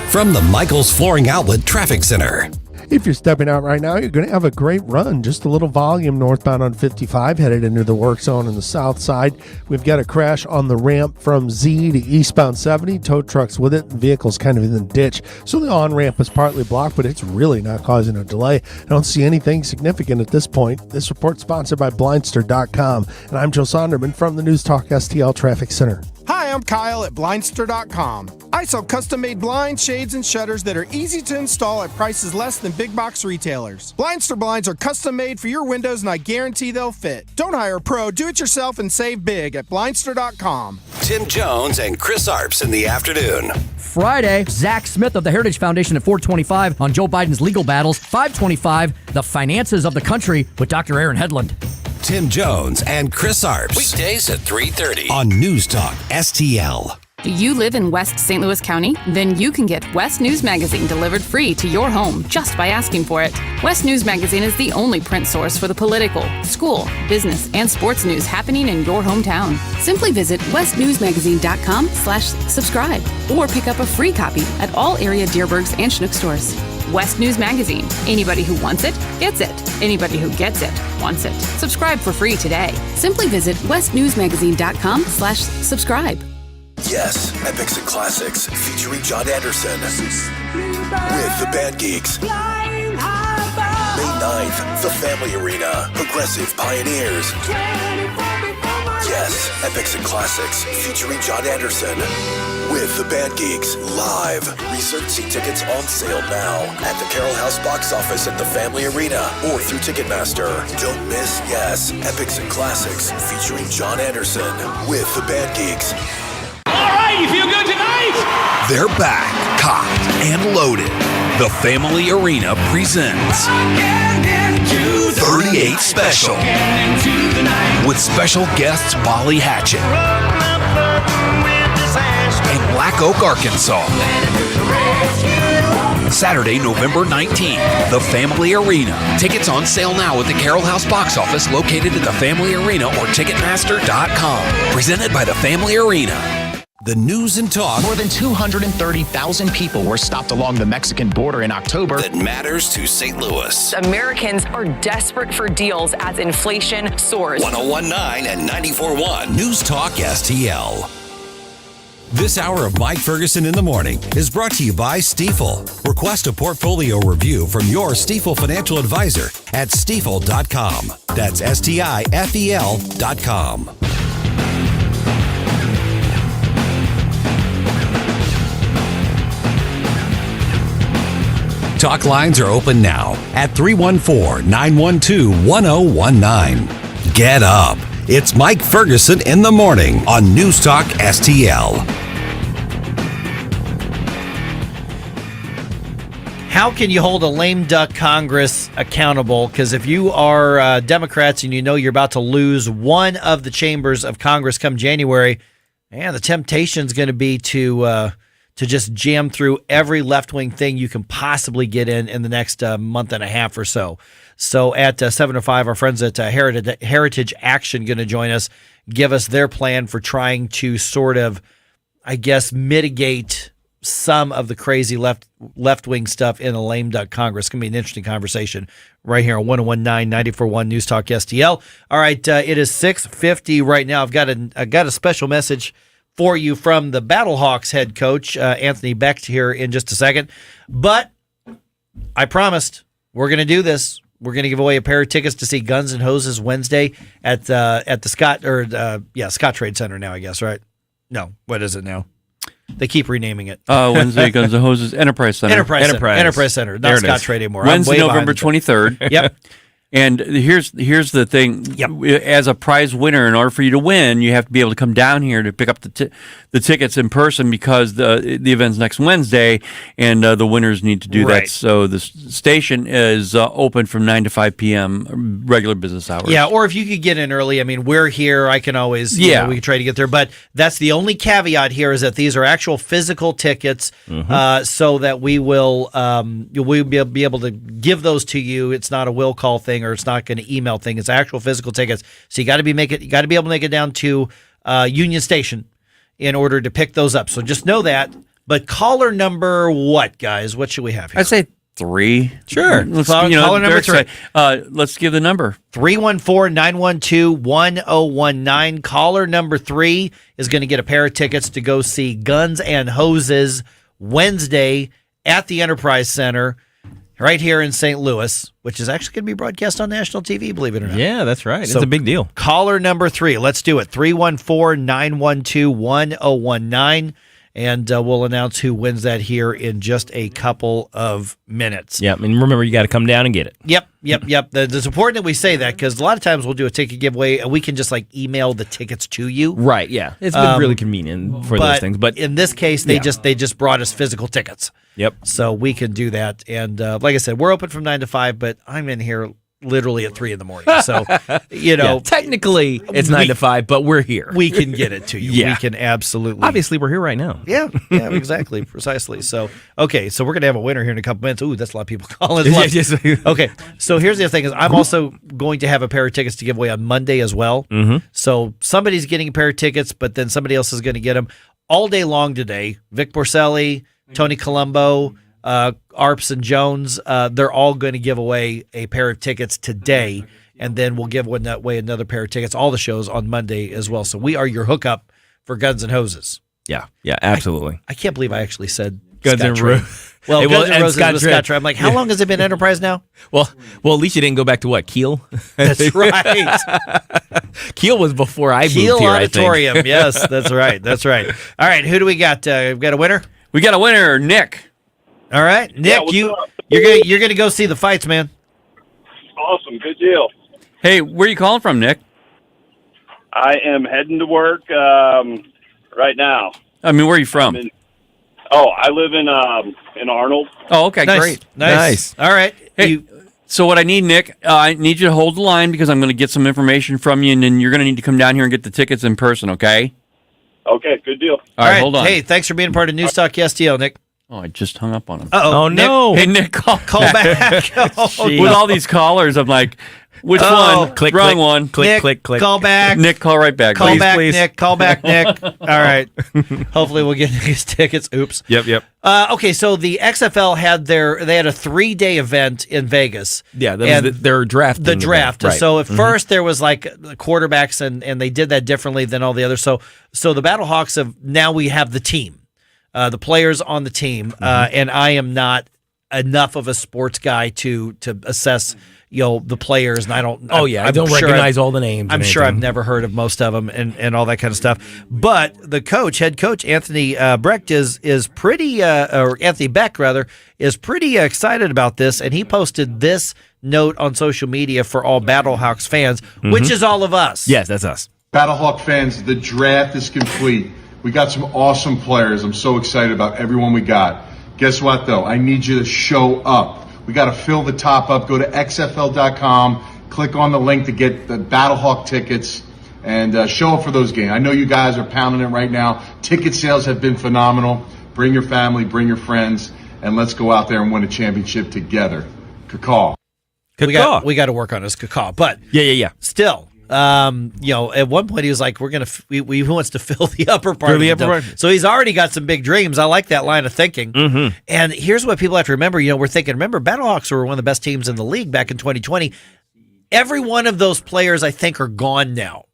From the Michaels Flooring Outlet Traffic Center. If you're stepping out right now, you're going to have a great run. Just a little volume northbound on 55, headed into the work zone on the south side. We've got a crash on the ramp from Z to eastbound 70. Tow trucks with it. Vehicles kind of in the ditch. So the on-ramp is partly blocked, but it's really not causing a delay. I don't see anything significant at this point. This report sponsored by Blindster.com. And I'm Joe Sonderman from the News Talk STL Traffic Center. Hi, I'm Kyle at Blindster.com. I sell custom-made blinds, shades, and shutters that are easy to install at prices less than big box retailers. Blindster blinds are custom-made for your windows, and I guarantee they'll fit. Don't hire a pro. Do it yourself and save big at Blindster.com. Tim Jones and Chris Arps in the afternoon. Friday, Zach Smith of the Heritage Foundation at 425 on Joe Biden's legal battles. 525, the finances of the country with Dr. Aaron Hedlund. Tim Jones and Chris Arps. Weekdays at 3:30 on News Talk STL. Do you live in West St. Louis County? Then you can get West News Magazine delivered free to your home just by asking for it. West News Magazine is the only print source for the political, school, business, and sports news happening in your hometown. Simply visit westnewsmagazine.com/subscribe or pick up a free copy at all area Deerbergs and Schnuck stores. West News Magazine. Anybody who wants it, gets it. Anybody who gets it, wants it. Subscribe for free today. Simply visit westnewsmagazine.com/subscribe. Yes, Epics and Classics featuring John Anderson with the Band Geeks. May 9th, the Family Arena, Progressive Pioneers. Yes, Epics and Classics featuring John Anderson with the Band Geeks live. Reserved seat tickets on sale now at the Carroll House box office at the Family Arena or through Ticketmaster. Don't miss Yes, Epics and Classics featuring John Anderson with the Band Geeks. All right, you feel good tonight? They're back, cocked and loaded. The Family Arena presents 38 Special with special guests Molly Hatchet and Black Oak, Arkansas. Saturday, November 19th, the Family Arena. Tickets on sale now at the Carroll House box office located at the Family Arena or Ticketmaster.com. Presented by the Family Arena. The news and talk. More than 230,000 people were stopped along the Mexican border in October. That matters to St. Louis. Americans are desperate for deals as inflation soars. 1019 and 94.1 News Talk STL. This hour of Mike Ferguson in the Morning is brought to you by Stifel. Request a portfolio review from your Stifel financial advisor at Stifel.com. That's STIFEL.com. Talk lines are open now at 314-912-1019. Get up. It's Mike Ferguson in the morning on News Talk STL. How can you hold a lame duck Congress accountable? Because if you are Democrats and you know you're about to lose one of the chambers of Congress come January, man, the temptation's going to be to just jam through every left-wing thing you can possibly get in the next month and a half or so. So at 7:05, our friends at Heritage Action going to join us, give us their plan for trying to sort of, I guess, mitigate some of the crazy left-wing stuff in a lame duck Congress. It's going to be an interesting conversation right here on 101.9 94.1 News Talk STL. All right, it is 6:50 right now. I've got a special message for you from the Battlehawks head coach, Anthony Becht, here in just a second. But I promised we're going to do this. We're going to give away a pair of tickets to see Guns N' Hoses Wednesday at the Scott Trade Center now, I guess, right? No, what is it now? They keep renaming it. Wednesday, Guns N' Hoses Enterprise Center. Enterprise Center, not Scott Trade anymore. Wednesday, November 23rd. Yep. And here's the thing. Yep. As a prize winner, in order for you to win, you have to be able to come down here to pick up the tickets in person because the event's next Wednesday, and the winners need to do that. So the station is open from 9 to 5 p.m., regular business hours. Yeah, or if you could get in early, I mean, we're here. I can always, we can try to get there. But that's the only caveat here is that these are actual physical tickets, so that we'll be able to give those to you. It's not a will call thing, or it's not going to email thing. It's actual physical tickets. So you got to be able to make it down to Union Station in order to pick those up. So just know that. But caller number what, guys? What should we have here? I'd say 3. Sure. Caller number 3. Let's give the number. 314-912-1019. Caller number 3 is going to get a pair of tickets to go see Guns N' Hoses Wednesday at the Enterprise Center right here in St. Louis, which is actually going to be broadcast on national TV, believe it or not. Yeah, that's right. It's a big deal. Caller number 3. Let's do it. 314-912-1019. And we'll announce who wins that here in just a couple of minutes. Yeah, and remember, you got to come down and get it. Yep. It's important that we say that because a lot of times we'll do a ticket giveaway and we can just email the tickets to you. Right, yeah. It's been really convenient for those things. But in this case, they just brought us physical tickets. Yep. So we can do that. And like I said, we're open from 9 to 5, but I'm in here literally at 3 a.m. So, technically it's 9 to 5, but we're here. We can get it to you. Yeah. We can absolutely. Obviously, we're here right now. Yeah, exactly. Precisely. So, okay. So we're going to have a winner here in a couple minutes. Ooh, that's a lot of people calling. Okay. So here's the other thing is I'm also going to have a pair of tickets to give away on Monday as well. Mm-hmm. So somebody's getting a pair of tickets, but then somebody else is going to get them all day long today. Vic Borselli, Tony Colombo, Arps and Jones, they're all going to give away a pair of tickets today, and then we'll give away another pair of tickets, all the shows on Monday as well. So we are your hookup for Guns N' Hoses. Yeah, absolutely. I can't believe I actually said Guns N' Roses. Well, Guns N' Roses was Scott Trade. I'm like, how long has it been Enterprise now? Well, at least you didn't go back to what, Kiel? That's right. Kiel was before I moved here, Auditorium. I think. Yes, that's right. All right, who do we got? We've got a winner? We got a winner, Nick. All right, Nick, you're gonna go see the fights, man. Awesome, good deal. Hey, where are you calling from, Nick? I am heading to work right now. I mean, where are you from? I live in Arnold. Oh, okay, great, nice. All right. Hey, so what I need, Nick, I need you to hold the line because I'm going to get some information from you, and then you're going to need to come down here and get the tickets in person. Okay? Okay, good deal. All right, hold on. Hey, thanks for being part of News Talk STL, Nick. Oh, I just hung up on him. Uh-oh. Oh, no. Hey, Nick, call back. With all these callers, I'm like, which one? Click, Wrong click, one. Click. Call back. Nick, call right back. Call please. back, Please. Nick. Call back, Nick. All right. Hopefully we'll get these tickets. Oops. Yep. Okay, so the XFL had a 3-day event in Vegas. Yeah, that was their draft. The draft. Right. So at first there was like the quarterbacks, and they did that differently than all the others. So the Battlehawks now we have the team. The players on the team, and I am not enough of a sports guy to assess, the players, and I don't. I don't recognize all the names. I'm sure I've never heard of most of them, and all that kind of stuff. But the head coach Anthony Becht is pretty, or Anthony Becht rather, is pretty excited about this, and he posted this note on social media for all Battlehawks fans, which is all of us. Yes, that's us. Battlehawk fans, the draft is complete. We got some awesome players. I'm so excited about everyone we got. Guess what, though? I need you to show up. We got to fill the top up. Go to xfl.com, click on the link to get the Battlehawk tickets, and show up for those games. I know you guys are pounding it right now. Ticket sales have been phenomenal. Bring your family, bring your friends, and let's go out there and win a championship together. Cacaw. We got to work on this cacaw, but yeah. Still, At one point he was like, he wants to fill the upper part of the dome. So he's already got some big dreams. I like that line of thinking. Mm-hmm. And here's what people have to remember. We're thinking, Battlehawks were one of the best teams in the league back in 2020. Every one of those players, I think, are gone now.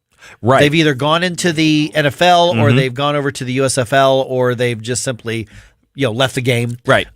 Right. They've either gone into the NFL or they've gone over to the USFL or they've just simply, left the game. Right.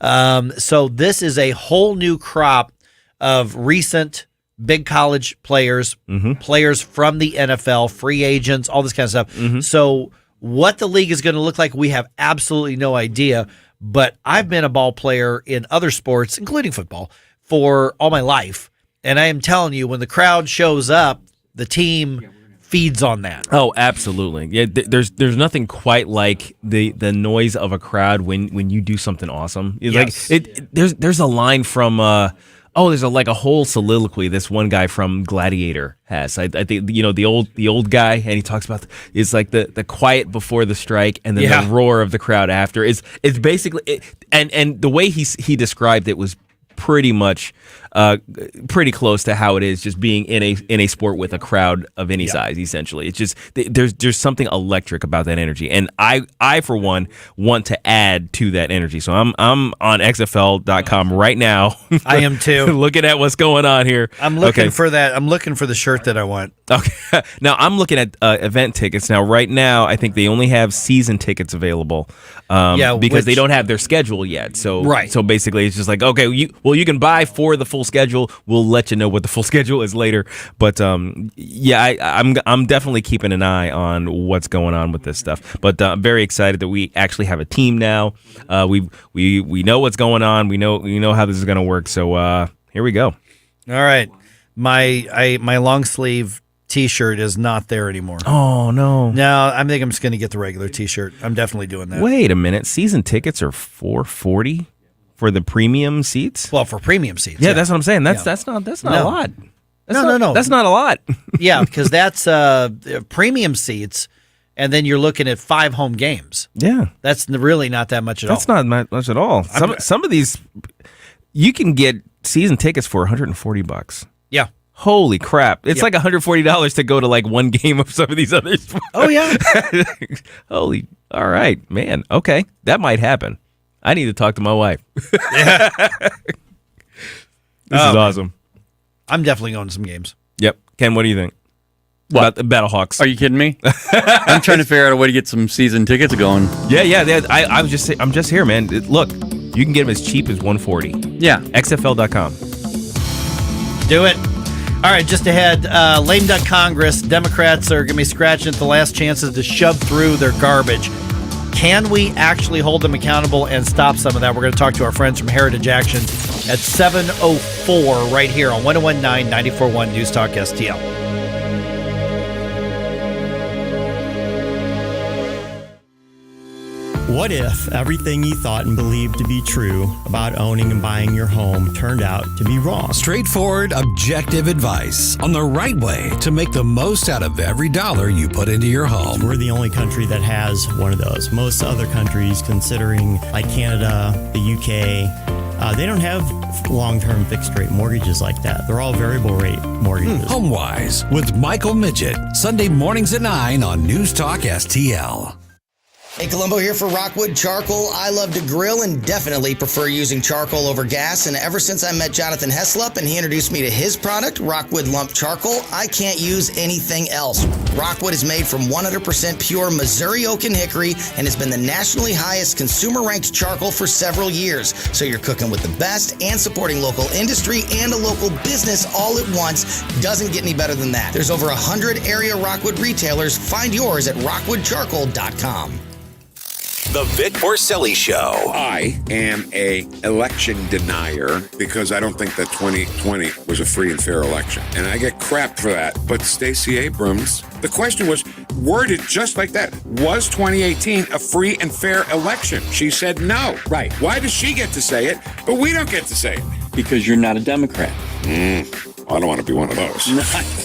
So this is a whole new crop of recent big college players, players from the NFL, free agents, all this kind of stuff. So what the league is going to look like, we have absolutely no idea. But I've been a ball player in other sports, including football, for all my life. And I am telling you, when the crowd shows up, the team feeds on that. Oh, absolutely. Yeah, there's nothing quite like the noise of a crowd when you do something awesome. It's like there's a line from there's a whole soliloquy this one guy from Gladiator has. I think the old guy, and he talks about it's like the quiet before the strike and then the roar of the crowd after. It's basically and the way he described it was pretty much pretty close to how it is just being in a sport with a crowd of any size. Essentially, it's just there's something electric about that energy, and I for one want to add to that energy. So I'm on XFL.com right now. I am too, looking at what's going on here. I'm looking for that. I'm looking for the shirt that I want. Okay, now I'm looking at event tickets. Now right now I think they only have season tickets available. Because they don't have their schedule yet. So basically it's just like, okay, you can buy for the full schedule. We'll let you know what the full schedule is later. But I'm definitely keeping an eye on what's going on with this stuff. But I'm very excited that we actually have a team now. We know what's going on. We know how this is going to work. So here we go. All right, my long sleeve T-shirt is not there anymore. Oh no! No, I think I'm just going to get the regular T-shirt. I'm definitely doing that. Wait a minute, season tickets are $440 for the premium seats. Well, for premium seats, yeah, that's what I'm saying. That's not a lot. No. That's not a lot. Yeah, because that's premium seats, and then you're looking at 5 home games. Yeah, that's really not that much at all. That's not much at all. Some of these, you can get season tickets for $140. Yeah. Holy crap. It's like $140 to go to like one game of some of these others. Oh, yeah. All right, man. Okay, that might happen. I need to talk to my wife. Yeah. This is awesome. I'm definitely going to some games. Yep. Ken, what do you think? About the Battlehawks. Are you kidding me? I'm trying to figure out a way to get some season tickets going. Yeah. I'm just here, man. Look, you can get them as cheap as $140. Yeah. XFL.com. Do it. All right, just ahead, lame duck Congress. Democrats are going to be scratching at the last chances to shove through their garbage. Can we actually hold them accountable and stop some of that? We're going to talk to our friends from Heritage Action at 7:04 right here on 101.9 94.1 News Talk STL. What if everything you thought and believed to be true about owning and buying your home turned out to be wrong? Straightforward, objective advice on the right way to make the most out of every dollar you put into your home. We're the only country that has one of those. Most other countries, considering like Canada, the UK, they don't have long-term fixed-rate mortgages like that. They're all variable-rate mortgages. HomeWise with Michael Midget, Sunday mornings at 9 on News Talk STL. Hey, Columbo here for Rockwood Charcoal. I love to grill and definitely prefer using charcoal over gas. And ever since I met Jonathan Heslop and he introduced me to his product, Rockwood Lump Charcoal, I can't use anything else. Rockwood is made from 100% pure Missouri oak and hickory and has been the nationally highest consumer-ranked charcoal for several years. So you're cooking with the best and supporting local industry and a local business all at once. Doesn't get any better than that. There's over 100 area Rockwood retailers. Find yours at rockwoodcharcoal.com. The Vic Porcelli Show. I am a election denier because I don't think that 2020 was a free and fair election. And I get crap for that. But Stacey Abrams, the question was worded just like that. Was 2018 a free and fair election? She said no. Right. Why does she get to say it, but we don't get to say it? Because you're not a Democrat. I don't want to be one of those.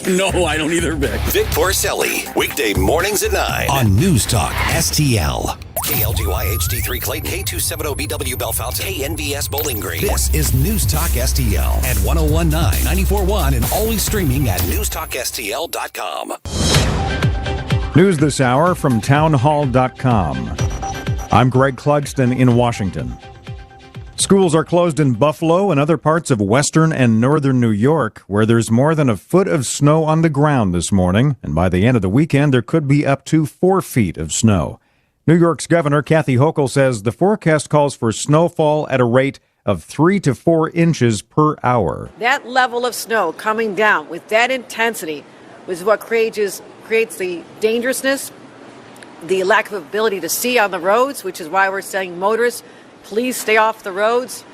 No, I don't either, Vic. Vic Porcelli, weekday mornings at 9 on News Talk STL. KLGY HD3 Clayton, K270BW Bellefonte, KNVS Bowling Green. This is News Talk STL at 1019, 94.1, and always streaming at NewstalkSTL.com. News this hour from townhall.com. I'm Greg Clugston in Washington. Schools are closed in Buffalo and other parts of western and northern New York, where there's more than a foot of snow on the ground this morning, and by the end of the weekend there could be up to 4 feet of snow. New York's Governor Kathy Hochul says the forecast calls for snowfall at a rate of 3 to 4 inches per hour. That level of snow coming down with that intensity was what creates the dangerousness, the lack of ability to see on the roads, which is why we're saying motorists, please stay off the roads,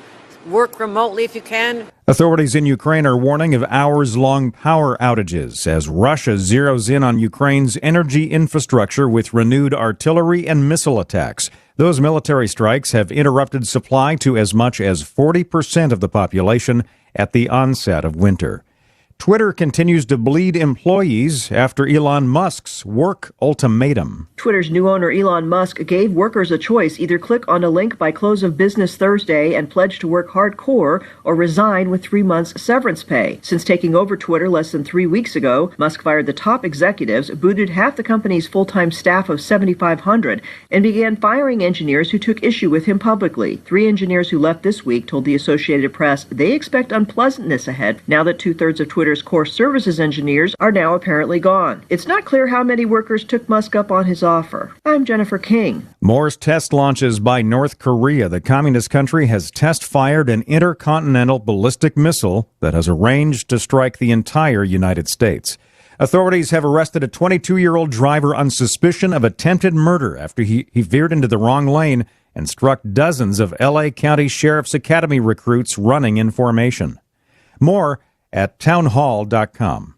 work remotely if you can. Authorities in Ukraine are warning of hours-long power outages as Russia zeroes in on Ukraine's energy infrastructure with renewed artillery and missile attacks. Those military strikes have interrupted supply to as much as 40% of the population at the onset of winter. Twitter continues to bleed employees after Elon Musk's work ultimatum. Twitter's new owner Elon Musk gave workers a choice: either click on a link by close of business Thursday and pledge to work hardcore, or resign with 3 months severance pay. Since taking over Twitter less than 3 weeks ago, Musk fired the top executives, booted half the company's full-time staff of 7,500, and began firing engineers who took issue with him publicly. 3 engineers who left this week told the Associated Press they expect unpleasantness ahead now that 2/3 of Twitter's core services engineers are now apparently gone. It's not clear how many workers took Musk up on his offer. I'm Jennifer King. More test launches by North Korea. The communist country has test-fired an intercontinental ballistic missile that has a range to strike the entire United States. Authorities have arrested a 22-year-old driver on suspicion of attempted murder after he veered into the wrong lane and struck dozens of L.A. County Sheriff's Academy recruits running in formation. More at townhall.com.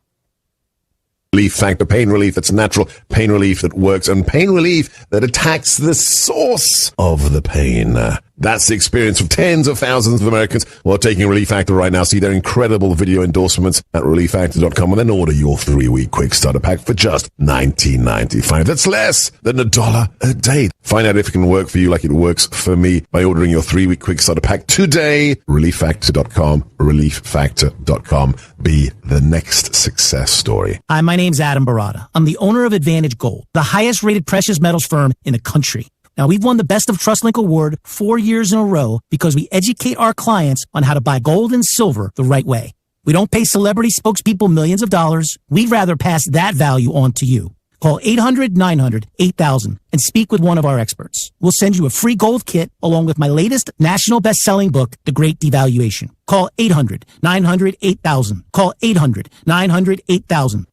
Relief Factor, pain relief that's natural, pain relief that works, and pain relief that attacks the source of the pain. That's the experience of tens of thousands of Americans who are taking Relief Factor right now. See their incredible video endorsements at relieffactor.com and then order your 3-week quick starter pack for just $19.95. That's less than $1 a day. Find out if it can work for you like it works for me by ordering your 3-week quick starter pack today. relieffactor.com, relieffactor.com. Be the next success story. Hi, my name's Adam Barada. I'm the owner of Advantage Gold, the highest rated precious metals firm in the country. Now, we've won the Best of TrustLink Award 4 years in a row because we educate our clients on how to buy gold and silver the right way. We don't pay celebrity spokespeople millions of dollars. We'd rather pass that value on to you. Call 800-900-8000 and speak with one of our experts. We'll send you a free gold kit along with my latest national best-selling book, The Great Devaluation. Call 800-900-8000. Call 800-900-8000.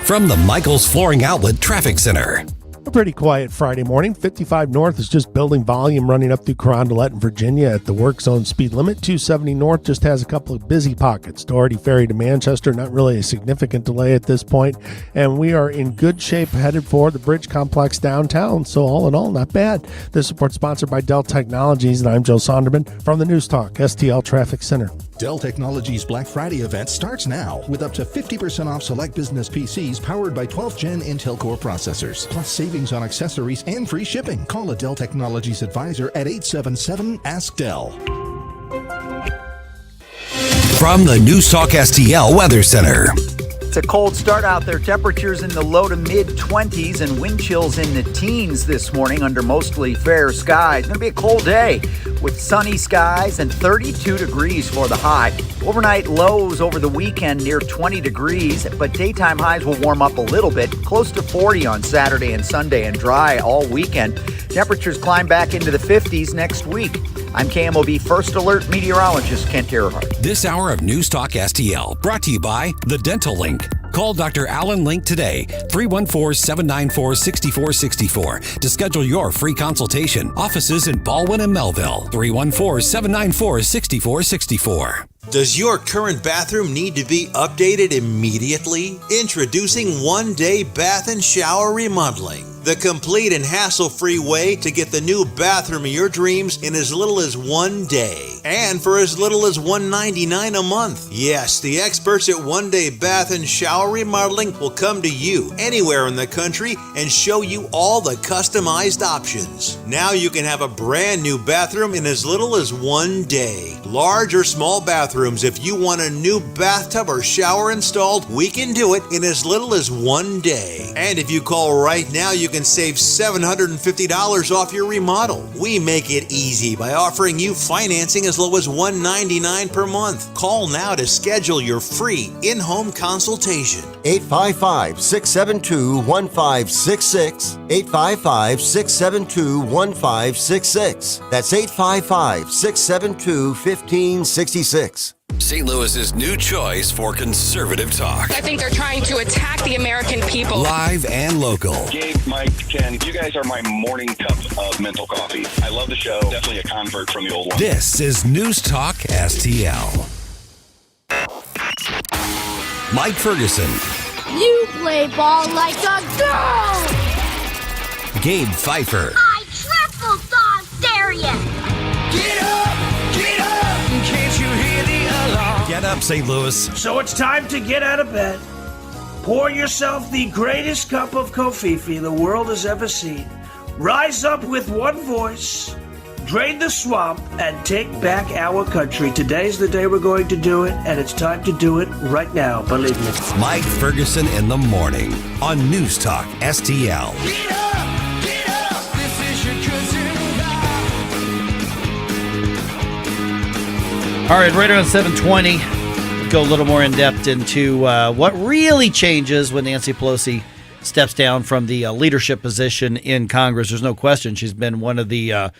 From the Michaels Flooring Outlet Traffic Center. A pretty quiet Friday morning. 55 North is just building volume running up through Carondelet and Virginia at the work zone speed limit. 270 North just has a couple of busy pockets. Doherty Ferry to Manchester, not really a significant delay at this point. And we are in good shape headed for the Bridge Complex downtown. So all in all, not bad. This report sponsored by Dell Technologies, and I'm Joe Sonderman from the News Talk STL Traffic Center. Dell Technologies Black Friday event starts now with up to 50% off select business PCs powered by 12th Gen Intel Core processors, plus savings on accessories and free shipping. Call a Dell Technologies advisor at 877-ASK-DELL. From the News Talk STL Weather Center. It's a cold start out there. Temperatures in the low to mid-20s and wind chills in the teens this morning under mostly fair skies. It's going to be a cold day with sunny skies and 32 degrees for the high. Overnight lows over the weekend near 20 degrees, but daytime highs will warm up a little bit, close to 40 on Saturday and Sunday, and dry all weekend. Temperatures climb back into the 50s next week. I'm KMOV First Alert meteorologist Kent Earhart. This hour of News Talk STL brought to you by The Dental Link. Call Dr. Alan Link today, 314-794-6464 to schedule your free consultation. Offices in Baldwin and Melville, 314-794-6464. Does your current bathroom need to be updated immediately? Introducing One Day Bath and Shower Remodeling, the complete and hassle-free way to get the new bathroom of your dreams in as little as 1 day. and for as little as $199 a month. Yes, the experts at One Day Bath and Shower Remodeling will come to you anywhere in the country and show you all the customized options. Now you can have a brand new bathroom in as little as 1 day. Large or small bathrooms, if you want a new bathtub or shower installed, we can do it in as little as 1 day. And if you call right now, you can save $750 off your remodel. We make it easy by offering you financing as low as $199 per month. Call now to schedule your free in-home consultation. 855-672-1566. 855-672-1566. That's 855-672-1566. St. Louis's new choice for conservative talk. I think they're trying to attack the American people. Live and local. Gabe, Mike, Ken, you guys are my morning cup of mental coffee. I love the show. Definitely a convert from the old one. This is News Talk STL. Mike Ferguson. You play ball like a girl! Gabe Pfeiffer. I triple dog dare you! Get up! Get up! Can't you hear the alarm? Get up, St. Louis. So it's time to get out of bed. Pour yourself the greatest cup of Kofifi the world has ever seen. Rise up with one voice. Drain the swamp and take back our country. Today's the day we're going to do it, and it's time to do it right now, believe me. Mike Ferguson in the morning on News Talk STL. Get up! Get up! This is your cousin All right, right around 7:20, go a little more in depth into what really changes when Nancy Pelosi steps down from the leadership position in Congress. There's no question she's been one of the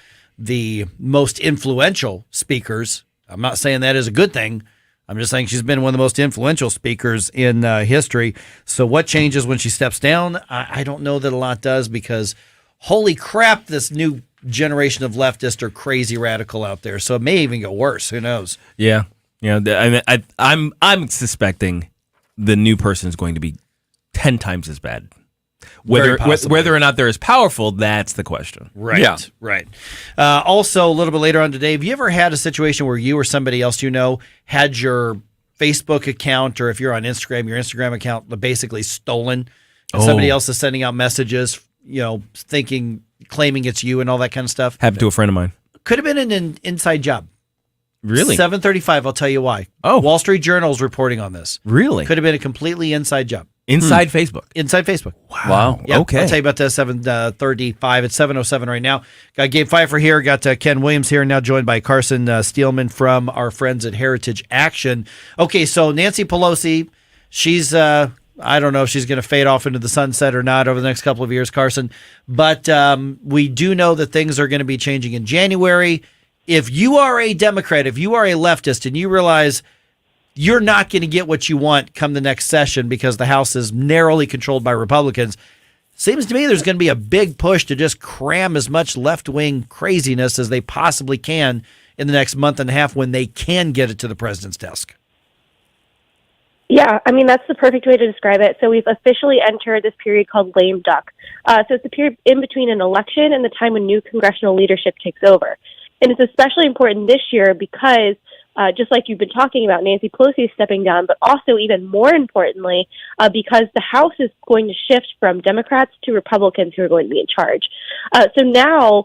most influential speakers. I'm not saying that is a good thing. I'm just saying she's been one of the most influential speakers in history. So what changes when she steps down? I don't know that a lot does, because holy crap, this new generation of leftists are crazy radical out there. So it may even get worse. Who knows? Yeah. I'm suspecting the new person is going to be 10 times as bad. Whether or not they're as powerful, that's the question. Right. Yeah. Right. Also, a little bit later on today, have you ever had a situation where you or somebody else you know had your Facebook account, or if you're on Instagram, your Instagram account basically stolen, and somebody else is sending out messages, claiming it's you and all that kind of stuff? Happened to a friend of mine. Could have been an inside job. Really? 7:35, I'll tell you why. Oh. Wall Street Journal is reporting on this. Really? Could have been a completely inside job. Inside Facebook? Inside Facebook. Wow. Yep. Okay. I'll tell you about that 7:35. It's 7:07 right now. Got Gabe Pfeiffer here. Got Ken Williams here, now joined by Carson Steelman from our friends at Heritage Action. Okay, so Nancy Pelosi, she's, I don't know if she's going to fade off into the sunset or not over the next couple of years, Carson. But we do know that things are going to be changing in January. If you are a Democrat, if you are a leftist, and you realize you're not going to get what you want come the next session because the House is narrowly controlled by Republicans, seems to me there's going to be a big push to just cram as much left-wing craziness as they possibly can in the next month and a half when they can get it to the president's desk. Yeah, I mean, that's the perfect way to describe it. So we've officially entered this period called lame duck. So it's the period in between an election and the time when new congressional leadership takes over. And it's especially important this year because just like you've been talking about, Nancy Pelosi is stepping down, but also even more importantly, because the House is going to shift from Democrats to Republicans who are going to be in charge. So now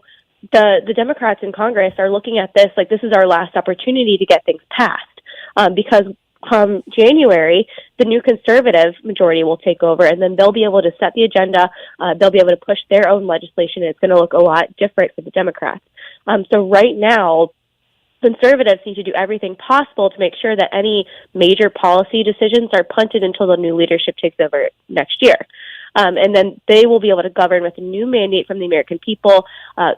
the Democrats in Congress are looking at this like this is our last opportunity to get things passed, because come January, the new conservative majority will take over, and then they'll be able to set the agenda. They'll be able to push their own legislation. It's going to look a lot different for the Democrats. So right now, conservatives need to do everything possible to make sure that any major policy decisions are punted until the new leadership takes over next year. And then they will be able to govern with a new mandate from the American people.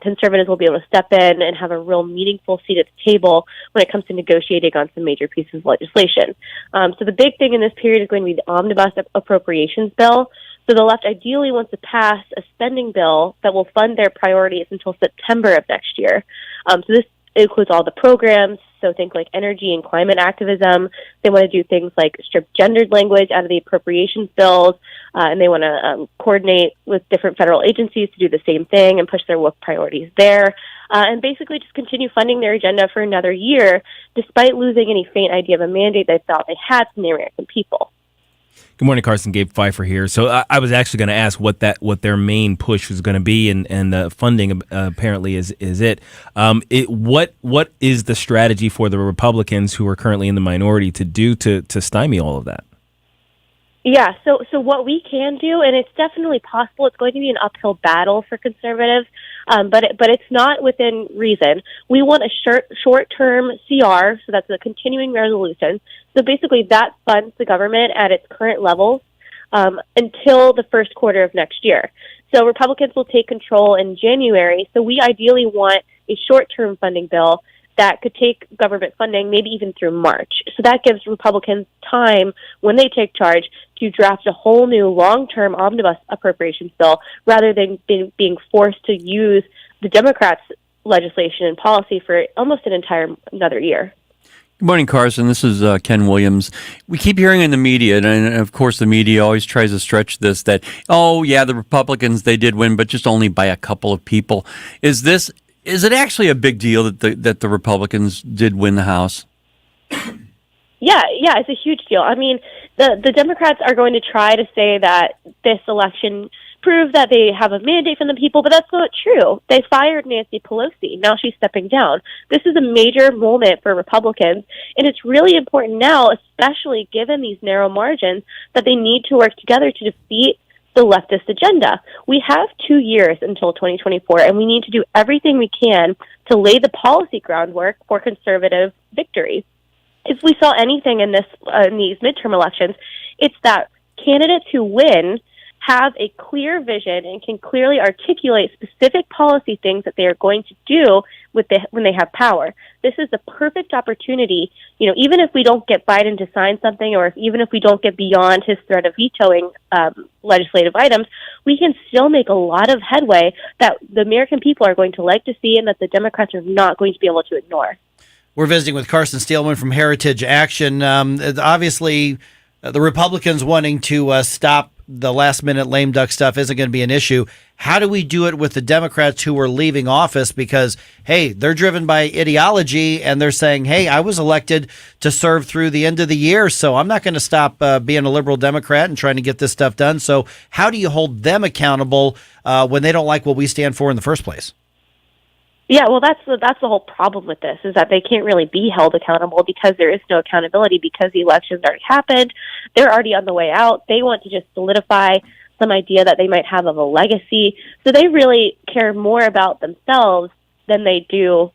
Conservatives will be able to step in and have a real meaningful seat at the table when it comes to negotiating on some major pieces of legislation. So the big thing in this period is going to be the omnibus appropriations bill. So the left ideally wants to pass a spending bill that will fund their priorities until September of next year. So this includes all the programs, so think like energy and climate activism. They want to do things like strip gendered language out of the appropriations bills, and they want to coordinate with different federal agencies to do the same thing and push their woke priorities there, and basically just continue funding their agenda for another year, despite losing any faint idea of a mandate they thought they had from the American people. Good morning, Carson. Gabe Pfeiffer here. So I was actually going to ask what their main push was going to be, and funding apparently is it. What is the strategy for the Republicans who are currently in the minority to do to stymie all of that? Yeah, so what we can do, and it's definitely possible, it's going to be an uphill battle for conservatives, but it's not within reason. We want a short-term CR, so that's a continuing resolution. So basically that funds the government at its current levels until the first quarter of next year. So Republicans will take control in January, so we ideally want a short-term funding bill that could take government funding maybe even through March. So that gives Republicans time, when they take charge, to draft a whole new long-term omnibus appropriations bill rather than being forced to use the Democrats' legislation and policy for almost another year. Good morning, Carson. This is Ken Williams. We keep hearing in the media, and of course the media always tries to stretch this, that, oh, yeah, the Republicans, they did win, but just only by a couple of people. Is it actually a big deal that the Republicans did win the House? Yeah, it's a huge deal. I mean, the Democrats are going to try to say that this election proved that they have a mandate from the people, but that's not true. They fired Nancy Pelosi. Now she's stepping down. This is a major moment for Republicans, and it's really important now, especially given these narrow margins, that they need to work together to defeat the leftist agenda. We have 2 years until 2024, and we need to do everything we can to lay the policy groundwork for conservative victory. If we saw anything in these midterm elections, it's that candidates who win have a clear vision and can clearly articulate specific policy things that they are going to do when they have power. This is the perfect opportunity, even if we don't get Biden to sign something, or even if we don't get beyond his threat of vetoing legislative items, we can still make a lot of headway that the American people are going to like to see and that the Democrats are not going to be able to ignore. We're visiting with Carson Steelman from Heritage Action. Obviously, the Republicans wanting to stop the last-minute lame duck stuff isn't going to be an issue. How do we do it with the Democrats who are leaving office? Because, hey, they're driven by ideology, and they're saying, hey, I was elected to serve through the end of the year, so I'm not going to stop being a liberal Democrat and trying to get this stuff done. So how do you hold them accountable when they don't like what we stand for in the first place? Yeah, well, that's the whole problem with this, is that they can't really be held accountable because there is no accountability, because the elections already happened. They're already on the way out. They want to just solidify some idea that they might have of a legacy. So they really care more about themselves than they do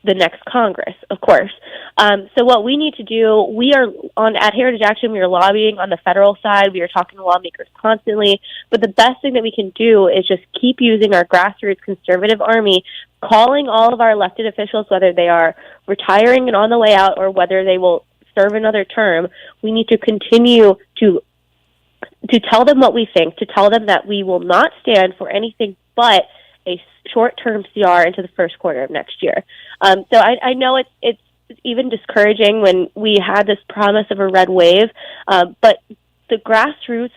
the next Congress, of course. So what we need to do, we are at Heritage Action, we are lobbying on the federal side. We are talking to lawmakers constantly. But the best thing that we can do is just keep using our grassroots conservative army, calling all of our elected officials, whether they are retiring and on the way out or whether they will serve another term. We need to continue to tell them what we think, to tell them that we will not stand for anything but a short-term CR into the first quarter of next year. So I know it's even discouraging when we had this promise of a red wave, but the grassroots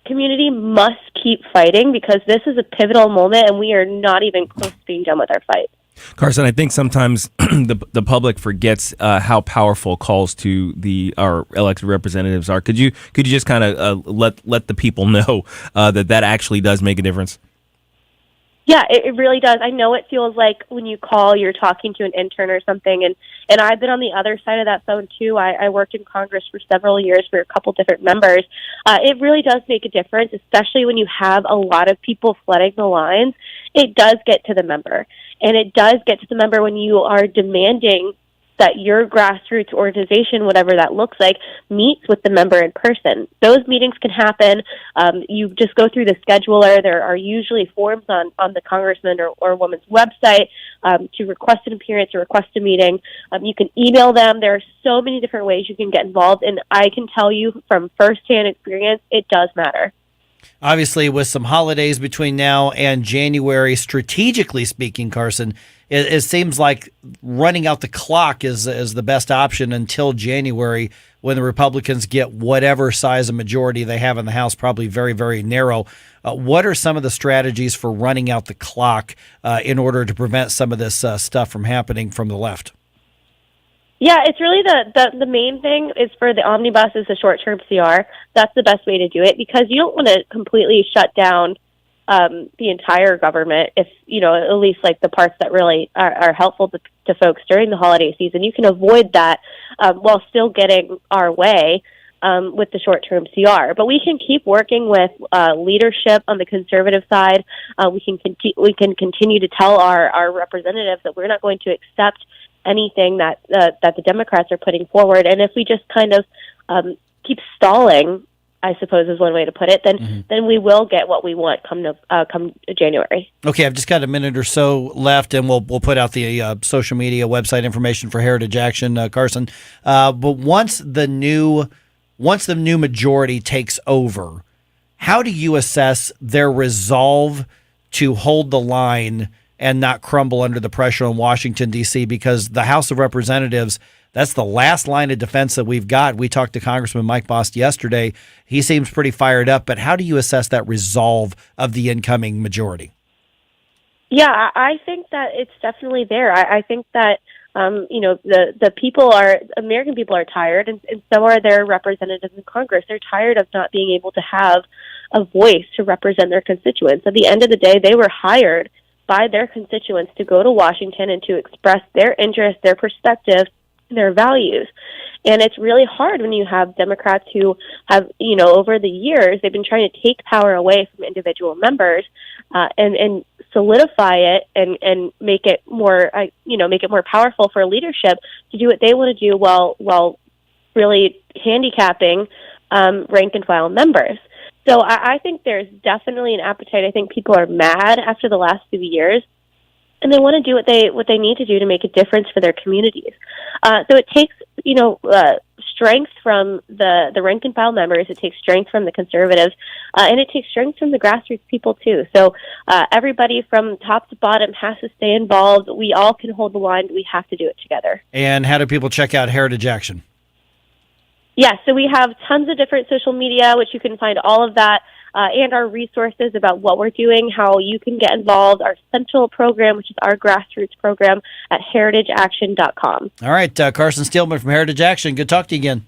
community must keep fighting, because this is a pivotal moment and we are not even close to being done with our fight. Carson, I think sometimes the public forgets how powerful calls to our elected representatives are. Could you just kind of let the people know that actually does make a difference? Yeah, it really does. I know it feels like when you call, you're talking to an intern or something, and I've been on the other side of that phone too. I worked in Congress for several years for a couple different members. It really does make a difference, especially when you have a lot of people flooding the lines. It does get to the member, and it does get to the member when you are demanding that your grassroots organization, whatever that looks like, meets with the member in person. Those meetings can happen. You just go through the scheduler. There are usually forms on the congressman or woman's website to request an appearance or request a meeting. You can email them. There are so many different ways you can get involved, and I can tell you from firsthand experience, it does matter. Obviously, with some holidays between now and January, strategically speaking, Carson, it seems like running out the clock is the best option until January, when the Republicans get whatever size of majority they have in the House, probably very, very narrow. What are some of the strategies for running out the clock in order to prevent some of this stuff from happening from the left? Yeah, it's really the main thing is for the omnibuses, the short-term CR. That's the best way to do it, because you don't want to completely shut down the entire government, if, at least like the parts that really are helpful to folks during the holiday season. You can avoid that while still getting our way with the short-term CR. But we can keep working with leadership on the conservative side. We can continue to tell our representatives that we're not going to accept anything that the Democrats are putting forward. And if we just kind of keep stalling, I suppose is one way to put it, then we will get what we want come January. Okay, I've just got a minute or so left, and we'll put out the social media website information for Heritage Action, Carson. But once the new majority takes over, how do you assess their resolve to hold the line and not crumble under the pressure in Washington, D.C., because the House of Representatives, that's the last line of defense that we've got. We talked to Congressman Mike Bost yesterday. He seems pretty fired up, but how do you assess that resolve of the incoming majority? Yeah, I think that it's definitely there. I think that, the American people are tired, and so are their representatives in Congress. They're tired of not being able to have a voice to represent their constituents. At the end of the day, they were hired by their constituents to go to Washington and to express their interests, their perspectives, their values. And it's really hard when you have Democrats who have, over the years, they've been trying to take power away from individual members and solidify it and make it more, powerful for leadership to do what they want to do while really handicapping rank and file members. So I think there's definitely an appetite. I think people are mad after the last few years, and they want to do what they need to do to make a difference for their communities. So it takes strength from the rank and file members. It takes strength from the conservatives, and it takes strength from the grassroots people too. So everybody from top to bottom has to stay involved. We all can hold the line. We have to do it together. And how do people check out Heritage Action? Yeah, so we have tons of different social media, which you can find all of that, and our resources about what we're doing, how you can get involved, our central program, which is our grassroots program, at heritageaction.com. All right, Carson Steelman from Heritage Action. Good to talk to you again.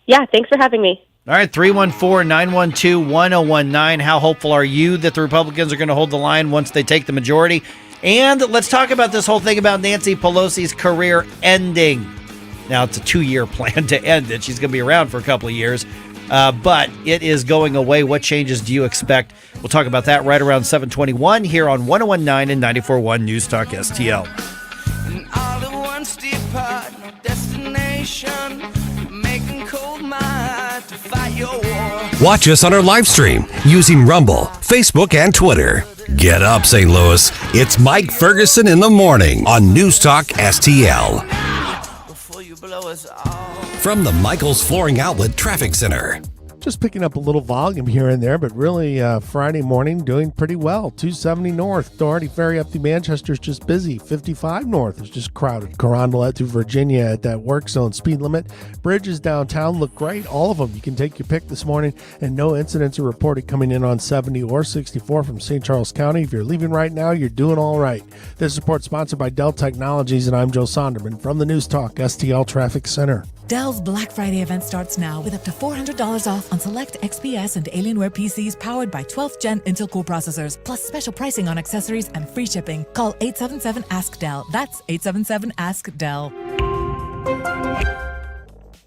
Yeah, thanks for having me. All right, 314-912-1019. How hopeful are you that the Republicans are going to hold the line once they take the majority? And let's talk about this whole thing about Nancy Pelosi's career ending. Now, it's a 2-year plan to end it. She's going to be around for a couple of years, but it is going away. What changes do you expect? We'll talk about that right around 7:21 here on 101.9 and 94.1 News Talk STL. And all at once depart, no destination, making cold mind to fight your war. Watch us on our live stream using Rumble, Facebook, and Twitter. Get up, St. Louis. It's Mike Ferguson in the morning on News Talk STL. From the Michaels Flooring Outlet Traffic Center. Just picking up a little volume here and there, but really Friday morning doing pretty well. 270 north, Doherty Ferry up to Manchester's just busy. 55 north is just crowded. Carondelet to Virginia at that work zone speed limit. Bridges downtown look great. All of them. You can take your pick this morning, and no incidents are reported coming in on 70 or 64 from St. Charles County. If you're leaving right now, you're doing all right. This report sponsored by Dell Technologies, and I'm Joe Sonderman from the News Talk STL Traffic Center. Dell's Black Friday event starts now with up to $400 off on select XPS and Alienware PCs powered by 12th Gen Intel Core processors, plus special pricing on accessories and free shipping. Call 877-ASK-DELL. That's 877-ASK-DELL.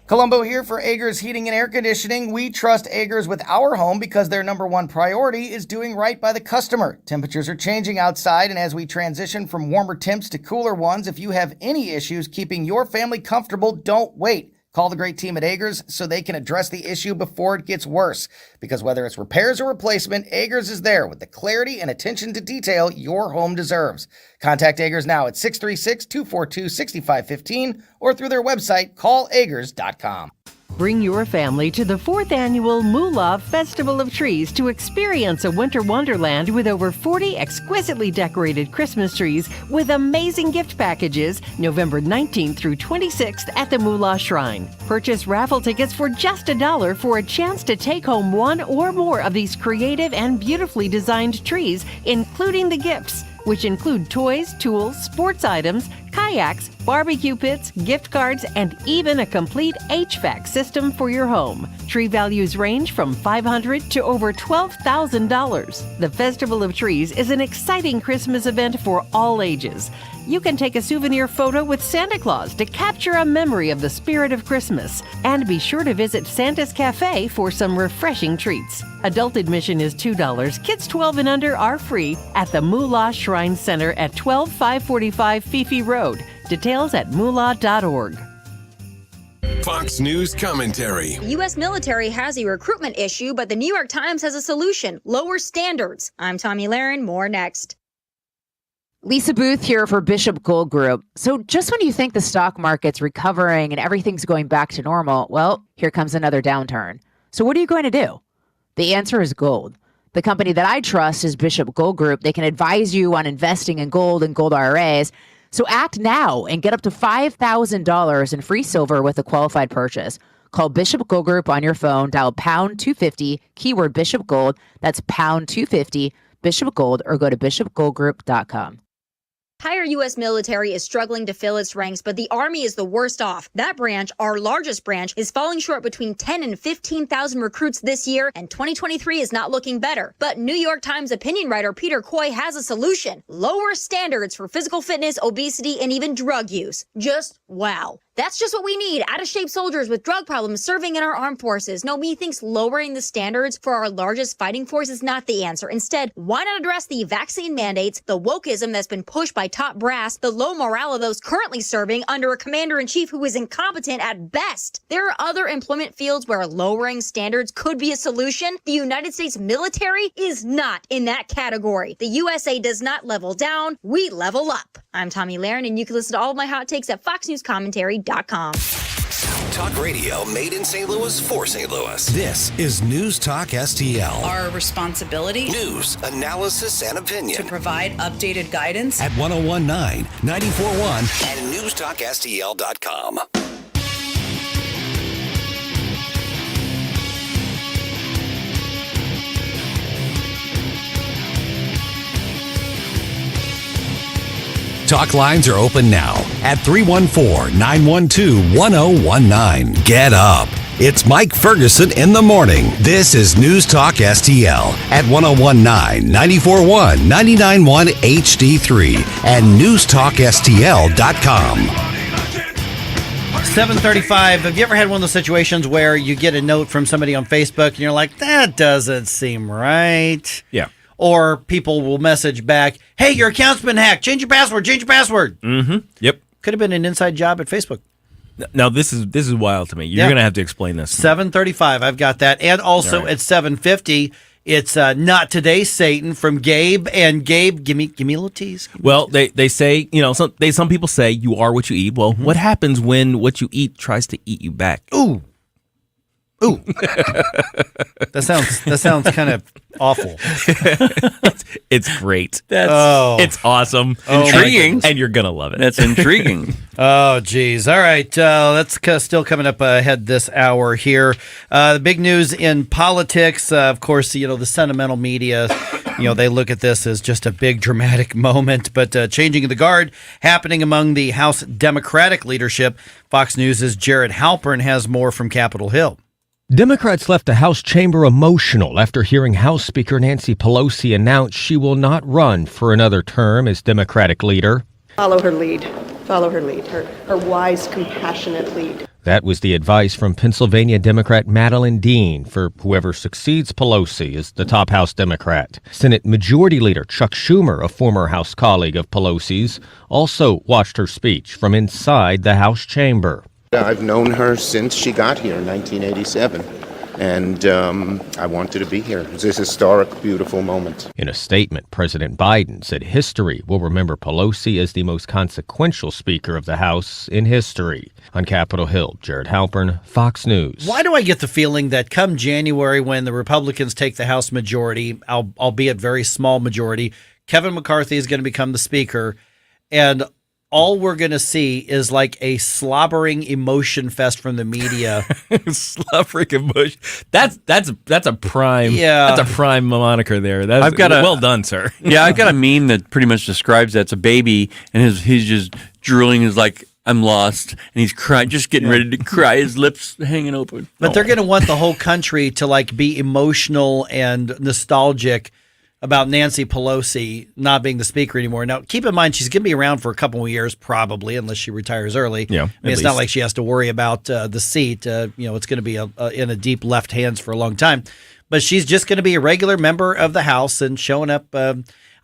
Columbo here for Agers Heating and Air Conditioning. We trust Agers with our home because their number one priority is doing right by the customer. Temperatures are changing outside, and as we transition from warmer temps to cooler ones, if you have any issues keeping your family comfortable, don't wait. Call the great team at Agers so they can address the issue before it gets worse. Because whether it's repairs or replacement, Agers is there with the clarity and attention to detail your home deserves. Contact Agers now at 636-242-6515 or through their website, callagers.com. Bring your family to the 4th annual Moolah Festival of Trees to experience a winter wonderland with over 40 exquisitely decorated Christmas trees with amazing gift packages November 19th through 26th at the Moolah Shrine. Purchase raffle tickets for just $1 for a chance to take home one or more of these creative and beautifully designed trees, including the gifts, which include toys, tools, sports items, kayaks, barbecue pits, gift cards, and even a complete HVAC system for your home. Tree values range from $500 to over $12,000. The Festival of Trees is an exciting Christmas event for all ages. You can take a souvenir photo with Santa Claus to capture a memory of the spirit of Christmas. And be sure to visit Santa's Cafe for some refreshing treats. Adult admission is $2. Kids 12 and under are free at the Moolah Shrine Center at 12545 Fifi Road. Details at moolah.org. Fox News commentary. The U.S. military has a recruitment issue, but the New York Times has a solution: lower standards. I'm Tommy Lahren. More next. Lisa Booth here for Bishop Gold Group. So just when you think the stock market's recovering and everything's going back to normal, well, here comes another downturn. So what are you going to do? The answer is gold. The company that I trust is Bishop Gold Group. They can advise you on investing in gold and gold IRAs. So act now and get up to $5,000 in free silver with a qualified purchase. Call Bishop Gold Group on your phone, dial pound 250, keyword Bishop Gold. That's pound 250, Bishop Gold, or go to bishopgoldgroup.com. Entire U.S. military is struggling to fill its ranks, but the Army is the worst off. That branch, our largest branch, is falling short between 10 and 15,000 recruits this year, and 2023 is not looking better. But New York Times opinion writer Peter Coy has a solution: lower standards for physical fitness, obesity, and even drug use. Just wow. That's just what we need: out-of-shape soldiers with drug problems serving in our armed forces. No, methinks lowering the standards for our largest fighting force is not the answer. Instead, why not address the vaccine mandates, the wokeism that's been pushed by top brass, the low morale of those currently serving under a commander-in-chief who is incompetent at best? There are other employment fields where lowering standards could be a solution. The United States military is not in that category. The USA does not level down, we level up. I'm Tommy Lahren, and you can listen to all of my hot takes at foxnewscommentary.com. Talk radio made in St. Louis for St. Louis. This is News Talk STL. Our responsibility. News, analysis, and opinion. To provide updated guidance. At 1019, 94.1, and NewstalkSTL.com. Talk lines are open now at 314-912-1019. Get up. It's Mike Ferguson in the morning. This is News Talk STL at 1019, 94.1, 99.1 HD3 and NewstalkSTL.com. 7:35. Have you ever had one of those situations where you get a note from somebody on Facebook and you're like, that doesn't seem right? Yeah. Or people will message back, hey, your account's been hacked. Change your password. Change your password. Mm-hmm. Yep. Could have been an inside job at Facebook. Now, this is wild to me. You're going to have to explain this. 7:35. I've got that. And also at 7:50, it's Not Today, Satan from Gabe. And Gabe, give me a little tease. Well, they say, some people say you are what you eat. Well, what happens when what you eat tries to eat you back? Ooh. That sounds kind of awful. It's great. It's awesome. Intriguing. And you're going to love it. That's intriguing. Oh, geez. All right. That's still coming up ahead this hour here. The big news in politics, of course, the sentimental media, they look at this as just a big dramatic moment. But changing of the guard happening among the House Democratic leadership. Fox News' Jared Halpern has more from Capitol Hill. Democrats left the House chamber emotional after hearing House Speaker Nancy Pelosi announce she will not run for another term as Democratic leader. Follow her lead. Follow her lead. Her wise, compassionate lead. That was the advice from Pennsylvania Democrat Madeline Dean for whoever succeeds Pelosi as the top House Democrat. Senate Majority Leader Chuck Schumer, a former House colleague of Pelosi's, also watched her speech from inside the House chamber. I've known her since she got here in 1987. and I wanted to be here. It was a historic, beautiful moment. In a statement, President Biden said history will remember Pelosi as the most consequential Speaker of the House in history. On Capitol Hill, Jared Halpern, Fox News. Why do I get the feeling that come January, when the Republicans take the House majority, albeit very small majority, Kevin McCarthy is going to become the Speaker, and all we're going to see is like a slobbering emotion fest from the media. Slobbering emotion. That's a prime. Yeah. That's a prime moniker there. Well done, sir. Yeah, I've got a meme that pretty much describes that. It's a baby, and he's just drooling. He's like, I'm lost, and he's crying, just getting ready to cry. His lips hanging open. But they're going to want the whole country to like be emotional and nostalgic about Nancy Pelosi not being the Speaker anymore. Now, keep in mind, she's going to be around for a couple more years, probably, unless she retires early. Yeah, I mean, it's not like she has to worry about the seat. It's going to be in a deep left hands for a long time. But she's just going to be a regular member of the House and showing up.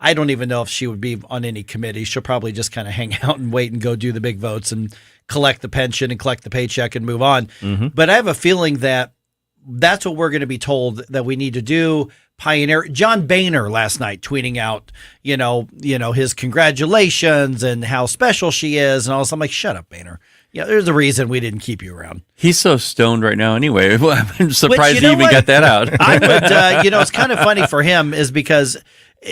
I don't even know if she would be on any committee. She'll probably just kind of hang out and wait and go do the big votes and collect the pension and collect the paycheck and move on. Mm-hmm. But I have a feeling that that's what we're going to be told that we need to do. Pioneer John Boehner last night tweeting out, his congratulations and how special she is and all this. I'm like, shut up, Boehner. Yeah, there's a reason we didn't keep you around. He's so stoned right now anyway. I'm surprised Which, he even got that out. I would, it's kind of funny for him is because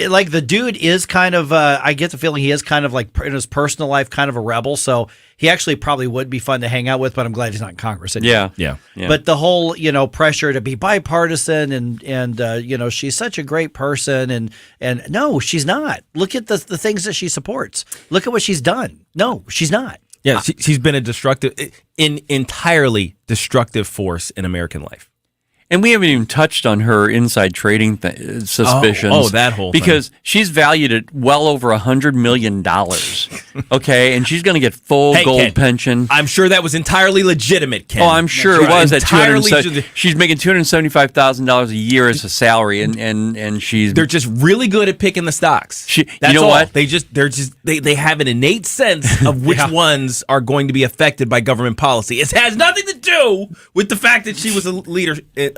like the dude is kind of, I get the feeling he is kind of like in his personal life, kind of a rebel. So he actually probably would be fun to hang out with, but I'm glad he's not in Congress anymore. Yeah. But the whole, pressure to be bipartisan and she's such a great person and no, she's not. Look at the things that she supports. Look at what she's done. No, she's not. Yeah, she's been entirely destructive force in American life. And we haven't even touched on her inside trading suspicions. Oh, that whole thing. Because she's valued at well over $100 million. Okay, and she's going to get full gold Ken, pension. I'm sure that was entirely legitimate, Ken. Oh, I'm sure it was. Entirely She's making $275,000 a year as a salary, and she's. They're just really good at picking the stocks. That's you know all. what? They have an innate sense of which ones are going to be affected by government policy. It has nothing to do with the fact that she was a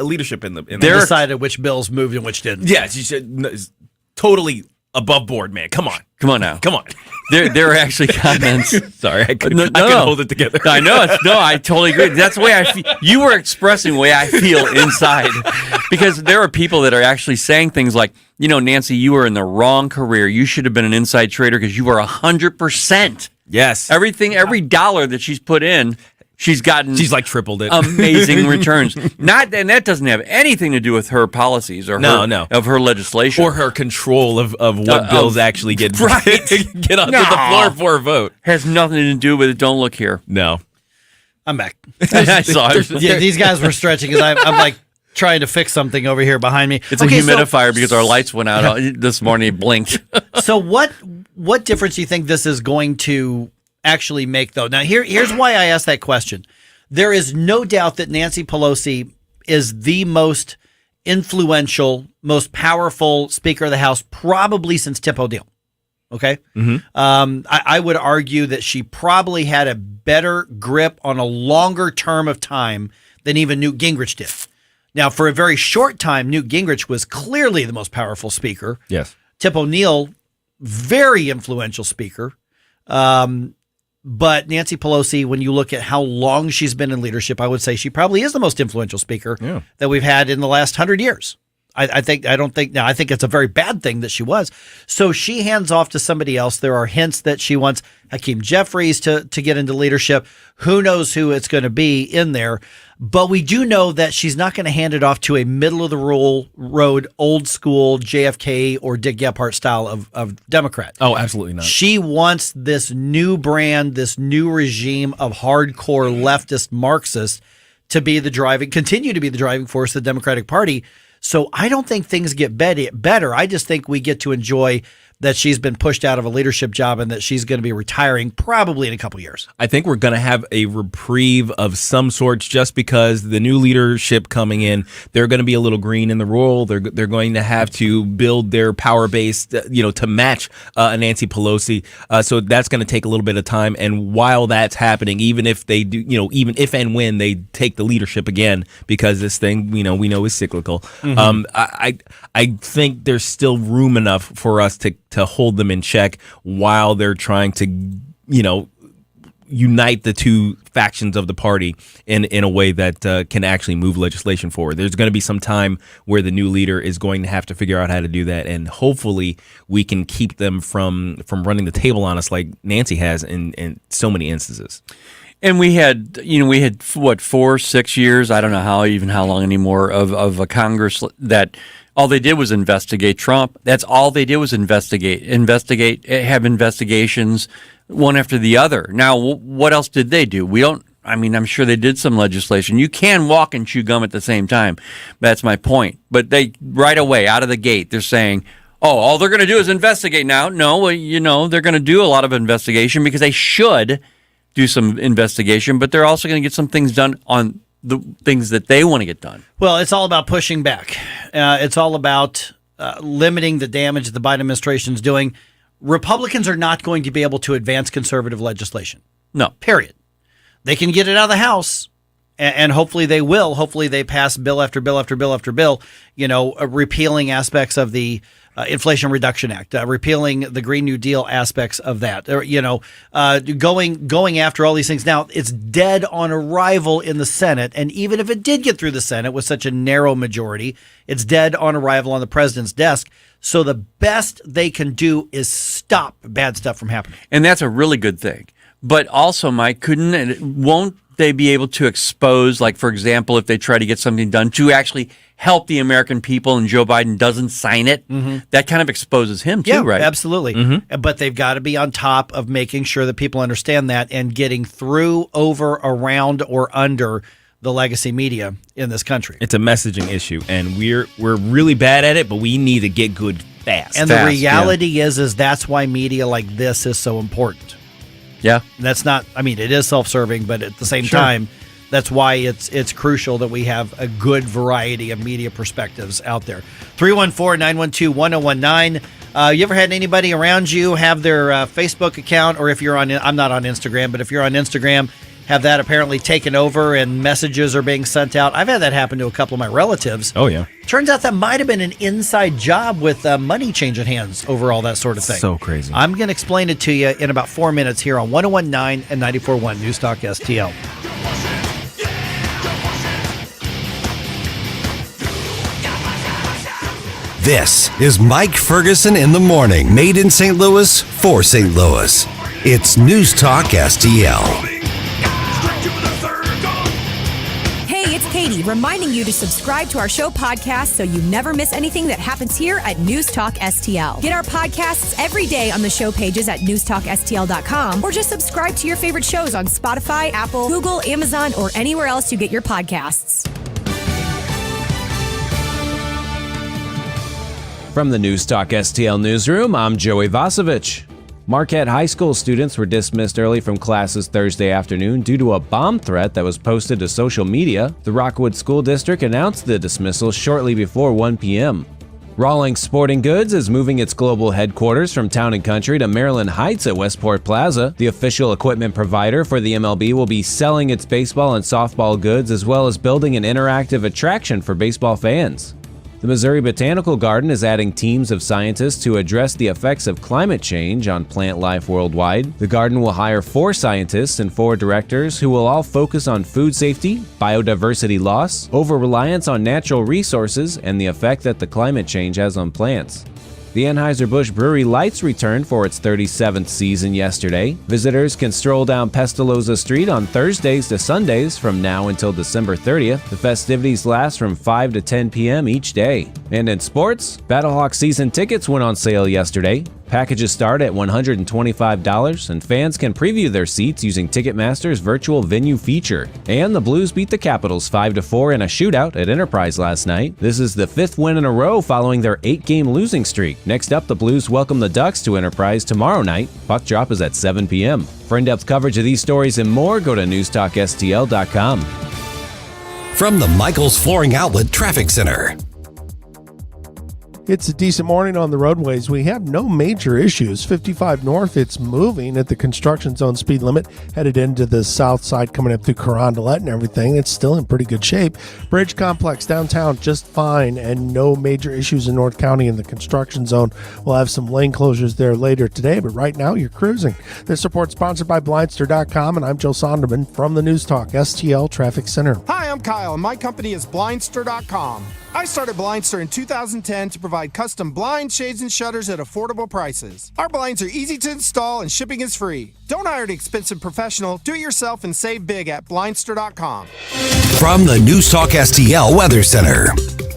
leadership in the. They decided which bills moved and which didn't. Yeah, she should totally above board, man. Come on now. Come on. There are actually comments. Sorry, I couldn't hold it together. I know. I totally agree. That's the way I feel. You were expressing the way I feel inside. Because there are people that are actually saying things like, Nancy, you were in the wrong career. You should have been an inside trader because you were 100%. Yes. Every dollar that she's put in, she's like tripled it. Amazing returns. And that doesn't have anything to do with her policies or of her legislation or her control of what bills actually get onto the floor for a vote. Has nothing to do with it. Don't look here. No, I'm back. I saw it. Yeah, these guys were stretching because I'm like trying to fix something over here behind me. It's a humidifier because our lights went out this morning. It blinked. So what difference do you think this is going to actually make, though? Now, here's why I asked that question. There is no doubt that Nancy Pelosi is the most influential, most powerful Speaker of the House probably since Tip O'Neill. Okay? Mm-hmm. I would argue that she probably had a better grip on a longer term of time than even Newt Gingrich did. Now, for a very short time, Newt Gingrich was clearly the most powerful speaker. Yes. Tip O'Neill, very influential speaker. But Nancy Pelosi, when you look at how long she's been in leadership, I would say she probably is the most influential speaker that we've had in the last 100 years. I think it's a very bad thing that she was. So she hands off to somebody else. There are hints that she wants Hakeem Jeffries to get into leadership. Who knows who it's going to be in there. But we do know that she's not going to hand it off to a middle-of-the-road, old-school JFK or Dick Gephardt style of Democrat. Oh, absolutely not. She wants this new brand, this new regime of hardcore leftist Marxists to be continue to be the driving force of the Democratic Party. So I don't think things get better. I just think we get to enjoy that she's been pushed out of a leadership job and that she's going to be retiring probably in a couple years. I think we're going to have a reprieve of some sorts just because the new leadership coming in, they're going to be a little green in the role. They're going to have to build their power base, to match Nancy Pelosi. So that's going to take a little bit of time. And while that's happening, even if they do, even if and when they take the leadership again, because this thing, we know is cyclical. Mm-hmm. I think there's still room enough for us to hold them in check while they're trying to, unite the two factions of the party in a way that can actually move legislation forward. There's going to be some time where the new leader is going to have to figure out how to do that, and hopefully we can keep them from running the table on us like Nancy has in so many instances. And we had 4-6 years, I don't know how long anymore, of a Congress that all they did was investigate Trump. That's all they did was investigate, have investigations one after the other. Now, what else did they do? I'm sure they did some legislation. You can walk and chew gum at the same time. That's my point. But they, right away, out of the gate, they're saying, all they're going to do is investigate now. No, they're going to do a lot of investigation because they should do some investigation, but they're also going to get some things done on the things that they want to get done. Well, it's all about pushing back. It's all about limiting the damage that the Biden administration is doing. Republicans are not going to be able to advance conservative legislation. No. Period. They can get it out of the House, and hopefully they will. Hopefully they pass bill after bill after bill after bill, repealing aspects of the Inflation Reduction Act, repealing the Green New Deal aspects of that, going after all these things. Now, it's dead on arrival in the Senate, and even if it did get through the Senate with such a narrow majority, it's dead on arrival on the president's desk. So the best they can do is stop bad stuff from happening. And that's a really good thing. But also, Mike, won't they be able to expose, like, for example, if they try to get something done to actually help the American people and Joe Biden doesn't sign it, that kind of exposes him too, right? Absolutely. Mm-hmm. But they've got to be on top of making sure that people understand that and getting through, over, around, or under the legacy media in this country. It's a messaging issue, and we're really bad at it, but we need to get good fast. And the reality is that's why media like this is so important. Yeah. That's not, it is self-serving, but at the same time, that's why it's crucial that we have a good variety of media perspectives out there. 314-912-1019. You ever had anybody around you have their Facebook account, or if you're I'm not on Instagram, but if you're on Instagram, have that apparently taken over and messages are being sent out? I've had that happen to a couple of my relatives. Oh, yeah. Turns out that might have been an inside job with money changing hands over all that sort of thing. So crazy. I'm going to explain it to you in about 4 minutes here on 101.9 and 94.1 Newstalk STL. This is Mike Ferguson in the morning, made in St. Louis for St. Louis. It's Newstalk STL. Hey, it's Katie, reminding you to subscribe to our show podcast so you never miss anything that happens here at Newstalk STL. Get our podcasts every day on the show pages at newstalkstl.com, or just subscribe to your favorite shows on Spotify, Apple, Google, Amazon, or anywhere else you get your podcasts. From the Newstalk STL newsroom, I'm Joey Vasovich. Marquette High School students were dismissed early from classes Thursday afternoon due to a bomb threat that was posted to social media. The Rockwood School District announced the dismissal shortly before 1 p.m. Rawlings Sporting Goods is moving its global headquarters from Town & Country to Maryland Heights at Westport Plaza. The official equipment provider for the MLB will be selling its baseball and softball goods, as well as building an interactive attraction for baseball fans. The Missouri Botanical Garden is adding teams of scientists to address the effects of climate change on plant life worldwide. The garden will hire 4 scientists and 4 directors who will all focus on food safety, biodiversity loss, over-reliance on natural resources, and the effect that the climate change has on plants. The Anheuser-Busch Brewery Lights returned for its 37th season yesterday. Visitors can stroll down Pestalozza Street on Thursdays to Sundays from now until December 30th. The festivities last from 5 to 10 p.m. each day. And in sports, Battlehawks season tickets went on sale yesterday. Packages start at $125, and fans can preview their seats using Ticketmaster's virtual venue feature. And the Blues beat the Capitals 5-4 in a shootout at Enterprise last night. This is the 5th win in a row following their 8-game losing streak. Next up, the Blues welcome the Ducks to Enterprise tomorrow night. Puck drop is at 7 p.m. For in-depth coverage of these stories and more, go to NewstalkSTL.com. From the Michaels Flooring Outlet Traffic Center. It's a decent morning on the roadways. We have no major issues. 55 north, it's moving at the construction zone speed limit, headed into the south side, coming up through Carondelet and everything. It's still in pretty good shape. Bridge complex downtown, just fine, and no major issues in North County in the construction zone. We'll have some lane closures there later today, but right now you're cruising. This report sponsored by Blindster.com, and I'm Joe Sonderman from the News Talk STL Traffic Center. Hi, I'm Kyle, and my company is Blindster.com. I started Blindster in 2010 to provide custom blinds, shades, and shutters at affordable prices. Our blinds are easy to install and shipping is free. Don't hire an expensive professional. Do it yourself and save big at Blindster.com. From the News Talk STL Weather Center.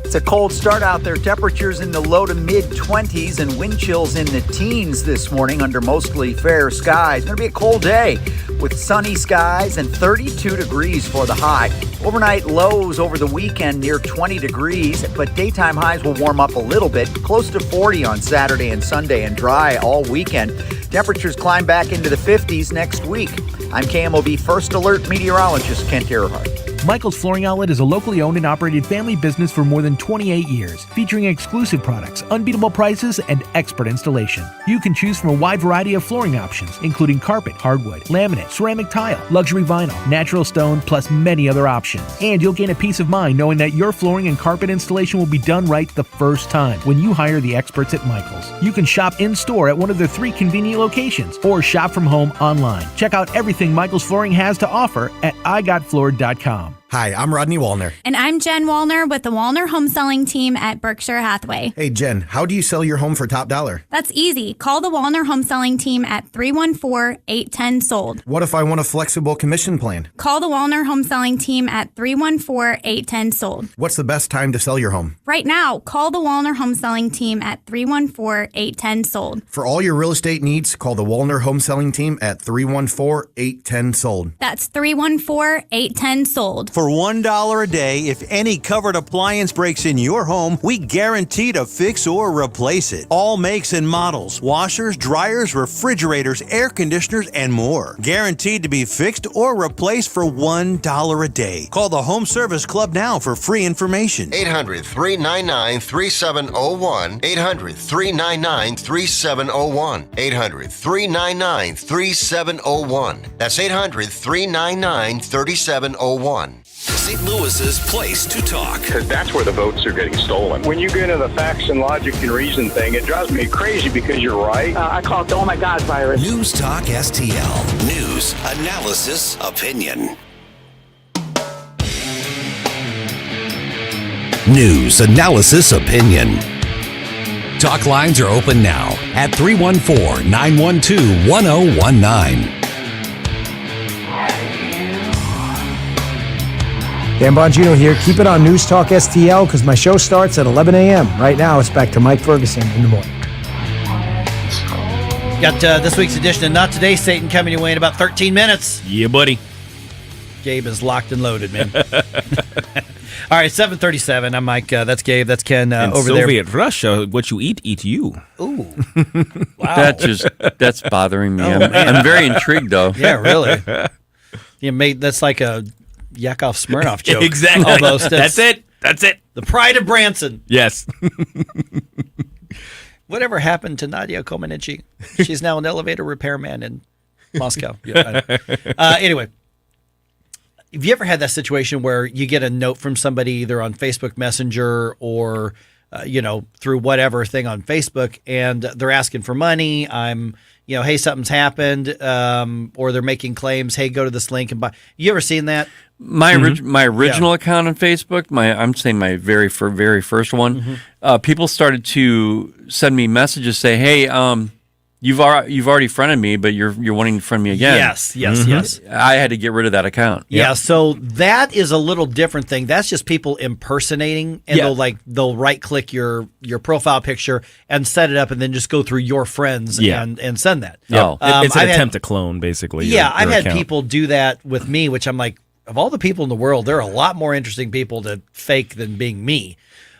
It's a cold start out there. Temperatures in the low to mid 20s and wind chills in the teens this morning under mostly fair skies. Going to be a cold day with sunny skies and 32 degrees for the high. Overnight lows over the weekend near 20 degrees, but daytime highs will warm up a little bit, close to 40 on Saturday and Sunday, and dry all weekend. Temperatures climb back into the 50s next week. I'm KMOV First Alert meteorologist Kent Earhart. Michaels Flooring Outlet is a locally owned and operated family business for more than 28 years, featuring exclusive products, unbeatable prices, and expert installation. You can choose from a wide variety of flooring options, including carpet, hardwood, laminate, ceramic tile, luxury vinyl, natural stone, plus many other options. And you'll gain a peace of mind knowing that your flooring and carpet installation will be done right the first time when you hire the experts at Michaels. You can shop in-store at one of their 3 convenient locations or shop from home online. Check out everything Michaels Flooring has to offer at igotfloored.com. Hi, I'm Rodney Wallner. And I'm Jen Wallner with the Wallner Home Selling Team at Berkshire Hathaway. Hey, Jen, how do you sell your home for top dollar? That's easy. Call the Wallner Home Selling Team at 314-810-SOLD. What if I want a flexible commission plan? Call the Wallner Home Selling Team at 314-810-SOLD. What's the best time to sell your home? Right now, call the Wallner Home Selling Team at 314-810-SOLD. For all your real estate needs, call the Wallner Home Selling Team at 314-810-SOLD. That's 314-810-SOLD. For $1 a day, if any covered appliance breaks in your home, we guarantee to fix or replace it. All makes and models, washers, dryers, refrigerators, air conditioners, and more. Guaranteed to be fixed or replaced for $1 a day. Call the Home Service Club now for free information. 800-399-3701. 800-399-3701. 800-399-3701. That's 800-399-3701. St. Louis's place to talk. Because that's where the votes are getting stolen. When you get into the facts and logic and reason thing, it drives me crazy because you're right. I call it the oh my God virus. News Talk STL. News, analysis, opinion. News, analysis, opinion. Talk lines are open now at 314-912-1019. Dan Bongino here. Keep it on News Talk STL because my show starts at 11 a.m. Right now, it's back to Mike Ferguson in the morning. Got this week's edition of Not Today, Satan, coming your way in about 13 minutes. Yeah, buddy. Gabe is locked and loaded, man. All right, 7:37. I'm Mike. That's Gabe. That's Ken over there. Soviet Russia, what you eat you. Ooh. Wow. That's bothering me. Oh, I'm very intrigued, though. Yeah, really. That's like a Yakov Smirnoff joke. Exactly. Almost. That's it. The pride of Branson. Yes. Whatever happened to Nadia Comaneci? She's now an elevator repairman in Moscow. Yeah, anyway, have you ever had that situation where you get a note from somebody either on Facebook Messenger or through whatever thing on Facebook, and they're asking for money? Hey, something's happened, or they're making claims. Hey, go to this link and buy. You ever seen that? My original account on Facebook, I'm saying my very first one, people started to send me messages say, hey, You've already friended me, but you're wanting to friend me again. Yes, yes. I had to get rid of that account. Yeah, so that is a little different thing. That's just people impersonating, and they'll right click your profile picture and set it up, and then just go through your friends and send that. Yeah, it's an attempt to clone, basically. Yeah, your I've had account. people do that with me, which I'm like, of all the people in the world, there are a lot more interesting people to fake than being me.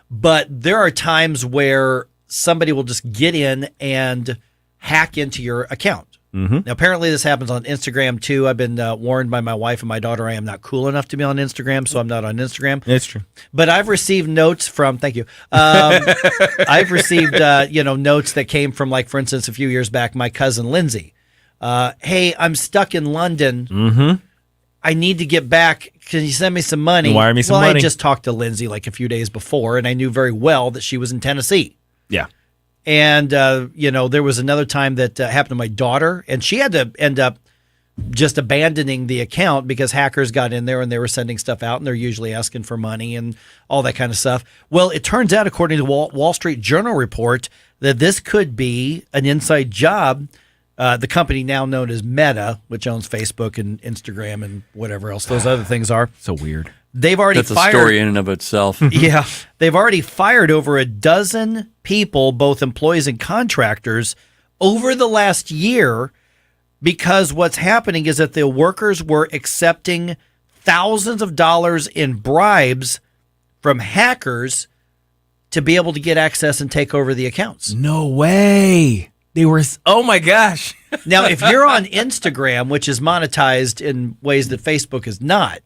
But there are times where somebody will just get in and hack into your account. Mm-hmm. Now, apparently this happens on Instagram too. I've been warned by my wife and my daughter I am not cool enough to be on Instagram, so I'm not on Instagram. It's true. But I've received notes from, thank you. I've received, notes that came from, like, for instance, a few years back, my cousin Lindsay. Hey, I'm stuck in London. Mm-hmm. I need to get back. Can you send me some money? Wire me some money. I just talked to Lindsay like a few days before, and I knew very well that she was in Tennessee. Yeah. And, there was another time that happened to my daughter, and she had to end up just abandoning the account because hackers got in there and they were sending stuff out, and they're usually asking for money and all that kind of stuff. Well, it turns out, according to Wall Street Journal report, that this could be an inside job. The company now known as Meta, which owns Facebook and Instagram and whatever else those other things are. So weird. They've already That's fired. a story in and of itself. Yeah. They've already fired over a dozen people, both employees and contractors, over the last year because what's happening is that the workers were accepting thousands of dollars in bribes from hackers to be able to get access and take over the accounts. No way. They were, oh my gosh. Now, if you're on Instagram, which is monetized in ways that Facebook is not,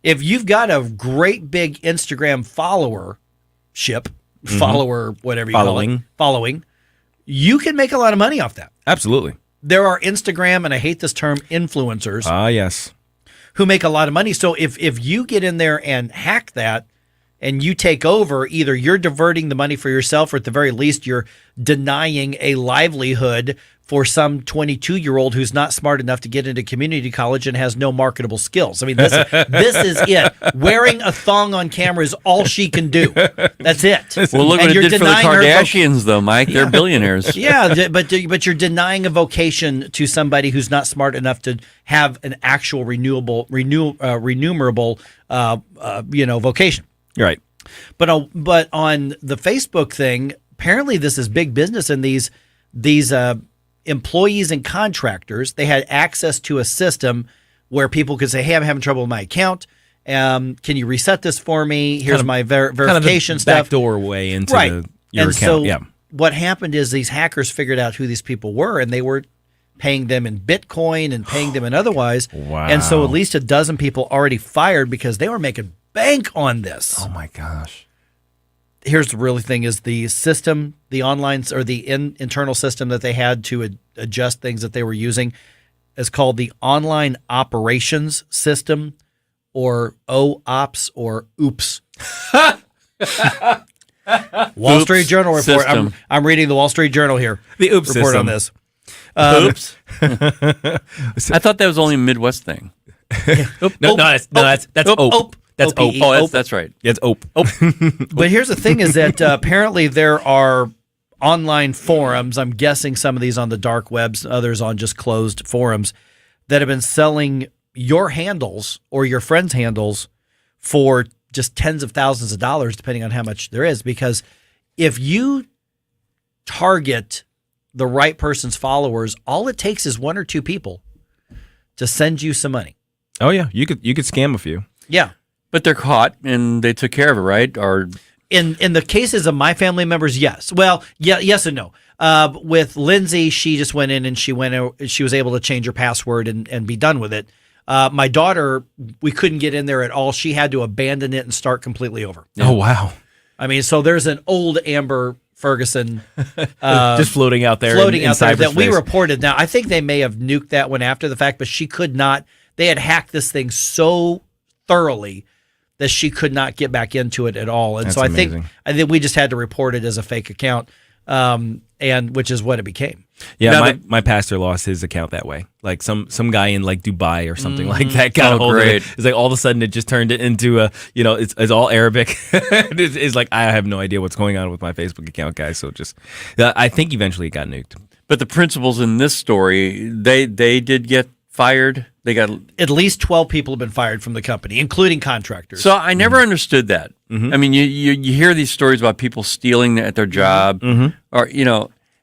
if you've got a great big Instagram followership, whatever you call it, following, you can make a lot of money off that. Absolutely. There are Instagram, and I hate this term, influencers. Yes. Who make a lot of money. So if you get in there and hack that and you take over, either you're diverting the money for yourself or at the very least you're denying a livelihood for some 22-year-old who's not smart enough to get into community college and has no marketable skills. I mean, this is it. Wearing a thong on camera is all she can do. That's it. Well, look what it did for the Kardashians, though, Mike. They're billionaires. Yeah, but you're denying a vocation to somebody who's not smart enough to have an actual remunerable vocation. Right. But on the Facebook thing, apparently this is big business, and these employees and contractors, they had access to a system where people could say, hey, I'm having trouble with my account. Can you reset this for me? Here's my verification stuff. Backdoor way into and your account. So what happened is these hackers figured out who these people were, and they were paying them in Bitcoin and paying them in otherwise. Wow. And so at least a dozen people already fired because they were making bank on this. Oh my gosh. Here's the really thing is the system, the online or the internal system that they had to adjust things that they were using is called the Online Operations System, or OOPS, or OOPS. Wall Street Journal report. I'm reading the Wall Street Journal here. The OOPS report system. on this. Oops. I thought that was only a Midwest thing. No, that's OOP. That's OOP. Oh, that's right. It's OOP. But here's the thing is that apparently there are online forums, I'm guessing some of these on the dark webs, others on just closed forums, that have been selling your handles or your friends' handles for just tens of thousands of dollars, depending on how much there is. Because if you target the right person's followers, all it takes is one or two people to send you some money. Oh yeah, you could scam a few. Yeah. But they're caught and they took care of it, right? Or in the cases of my family members, yes. Well, yeah, yes and no. With Lindsay, she just went in and she was able to change her password and be done with it. My daughter, we couldn't get in there at all. She had to abandon it and start completely over. Oh wow. I mean, so there's an old Amber Ferguson just floating out there in that we reported. Now, I think they may have nuked that one after the fact, but she could not. They had hacked this thing so thoroughly that she could not get back into it at all. And That's so I amazing. think we just had to report it as a fake account, and which is what it became. Yeah, my pastor lost his account that way. Like some guy in like Dubai or something like that got a hold of it. It's like all of a sudden it just turned it into a, it's all Arabic. It's like I have no idea what's going on with my Facebook account, guys. So just I think eventually it got nuked. But the principals in this story, they did get fired. They got at least 12 people have been fired from the company, including contractors. So I never understood that. I mean, you hear these stories about people stealing at their job, or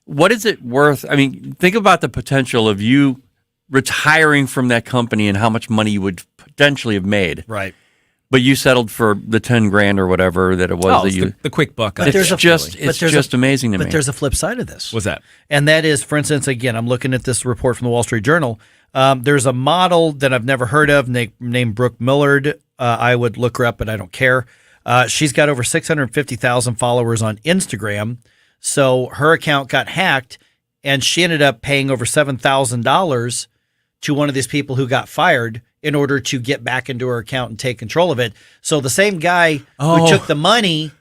what is it worth? I mean, think about the potential of you retiring from that company and how much money you would potentially have made. Right. But you settled for the $10,000 or whatever that it was that you. The quick buck. It's just amazing to me. But there's a flip side of this. What's that? And that is, for instance, again, I'm looking at this report from the Wall Street Journal. There's a model that I've never heard of named Brooke Millard. I would look her up, but I don't care. She's got over 650,000 followers on Instagram. So her account got hacked, and she ended up paying over $7,000 to one of these people who got fired in order to get back into her account and take control of it. So the same guy who took the money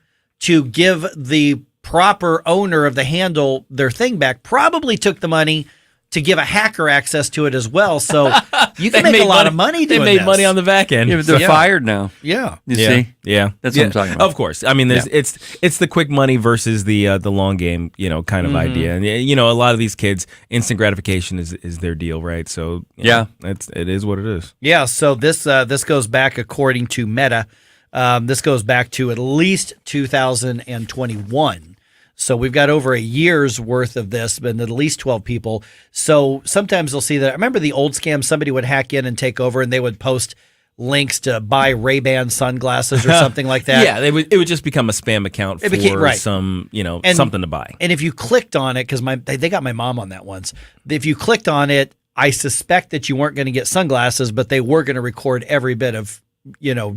to give the proper owner of the handle their thing back probably took the money to give a hacker access to it as well. So you can make a lot of money doing They made this. money on the back end. Yeah, but they're fired now. Yeah. You see? Yeah. That's what I'm talking about. Of course. I mean, it's the quick money versus the long game, kind of idea. And a lot of these kids, instant gratification is their deal, right? So it is what it is. Yeah. So this goes back, according to Meta, this goes back to at least 2021. So we've got over a year's worth of this, but at least 12 people. So sometimes they'll see that. I remember the old scam, somebody would hack in and take over, and they would post links to buy Ray-Ban sunglasses or something like that. Yeah, it would just become a spam account for some, something to buy. And if you clicked on it, because they got my mom on that once. If you clicked on it, I suspect that you weren't going to get sunglasses, but they were going to record every bit of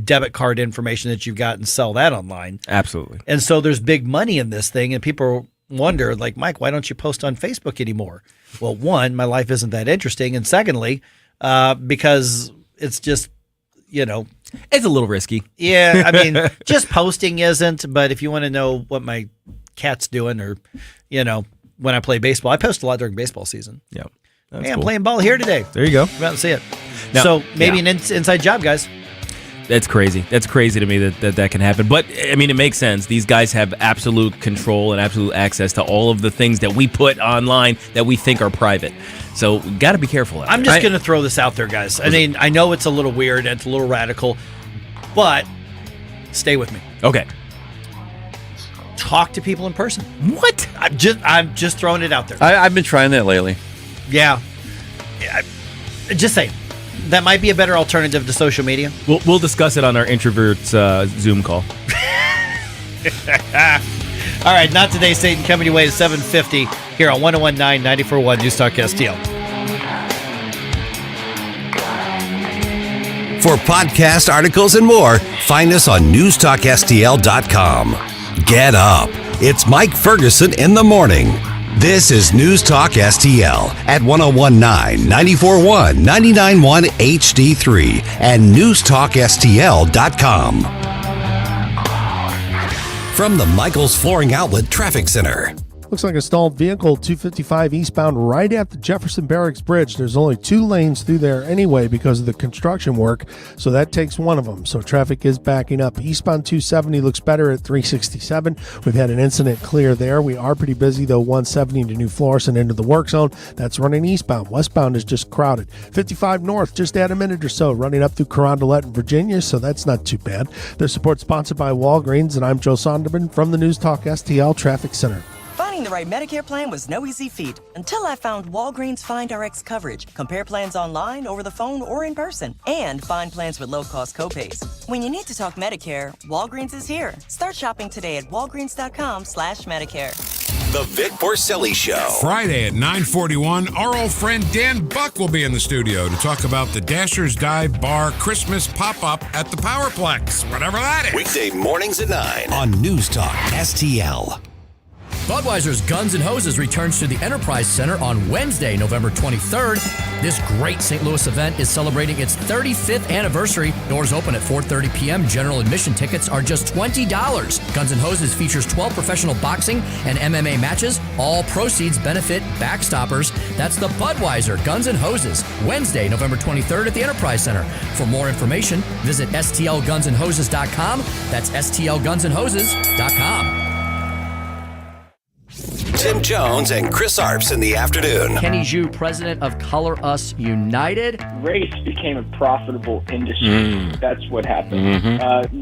debit card information that you've got and sell that online. Absolutely. And so there's big money in this thing, and people wonder, like, Mike, why don't you post on Facebook anymore? Well, one, my life isn't that interesting, and secondly, because it's just, it's a little risky. Yeah, I mean, just posting isn't, but if you want to know what my cat's doing or, when I play baseball, I post a lot during baseball season. Yeah. Hey, I'm playing ball here today. There you go. Come out and see it. Now, so maybe an inside job, guys. That's crazy. That's crazy to me that can happen. But, I mean, it makes sense. These guys have absolute control and absolute access to all of the things that we put online that we think are private. So, got to be careful. I'm just going to throw this out there, guys. I mean, I know it's a little weird and it's a little radical, but stay with me. Okay. Talk to people in person. What? I'm just throwing it out there. I've been trying that lately. Yeah. Just saying. That might be a better alternative to social media. We'll discuss it on our introverts Zoom call. All right, Not Today, Satan, coming your way at 7:50 here on 101.9 94.1 Newstalk STL. For podcast articles and more, find us on NewstalkSTL.com. Get up. It's Mike Ferguson in the morning. This is News Talk STL at 101.9, 94.1, 99.1 HD3 and NewstalkSTL.com. From the Michaels Flooring Outlet Traffic Center. Looks like a stalled vehicle, 255 eastbound, right at the Jefferson Barracks Bridge. There's only 2 lanes through there anyway because of the construction work, so that takes one of them. So traffic is backing up. Eastbound 270 looks better at 367. We've had an incident clear there. We are pretty busy, though, 170 to New Florissant into the work zone. That's running eastbound. Westbound is just crowded. 55 north, just add a minute or so, running up through Carondelet in Virginia, so that's not too bad. Their support sponsored by Walgreens, and I'm Joe Sonderman from the News Talk STL Traffic Center. Finding the right Medicare plan was no easy feat until I found Walgreens Find Rx coverage. Compare plans online, over the phone, or in person, and find plans with low-cost copays. When you need to talk Medicare, Walgreens is here. Start shopping today at walgreens.com/Medicare. The Vic Porcelli Show. Friday at 9:41, our old friend Dan Buck will be in the studio to talk about the Dashers Dive Bar Christmas pop-up at the Powerplex, whatever that is. Weekday mornings at 9 on News Talk STL. Budweiser's Guns N' Hoses returns to the Enterprise Center on Wednesday, November 23rd. This great St. Louis event is celebrating its 35th anniversary. Doors open at 4:30 p.m. General admission tickets are just $20. Guns N' Hoses features 12 professional boxing and MMA matches. All proceeds benefit Backstoppers. That's the Budweiser Guns N' Hoses, Wednesday, November 23rd at the Enterprise Center. For more information, visit stlgunsandhoses.com. That's stlgunsandhoses.com. Tim Jones and Chris Arps in the afternoon. Kenny Zhu, president of Color Us United. Race became a profitable industry. That's what happened.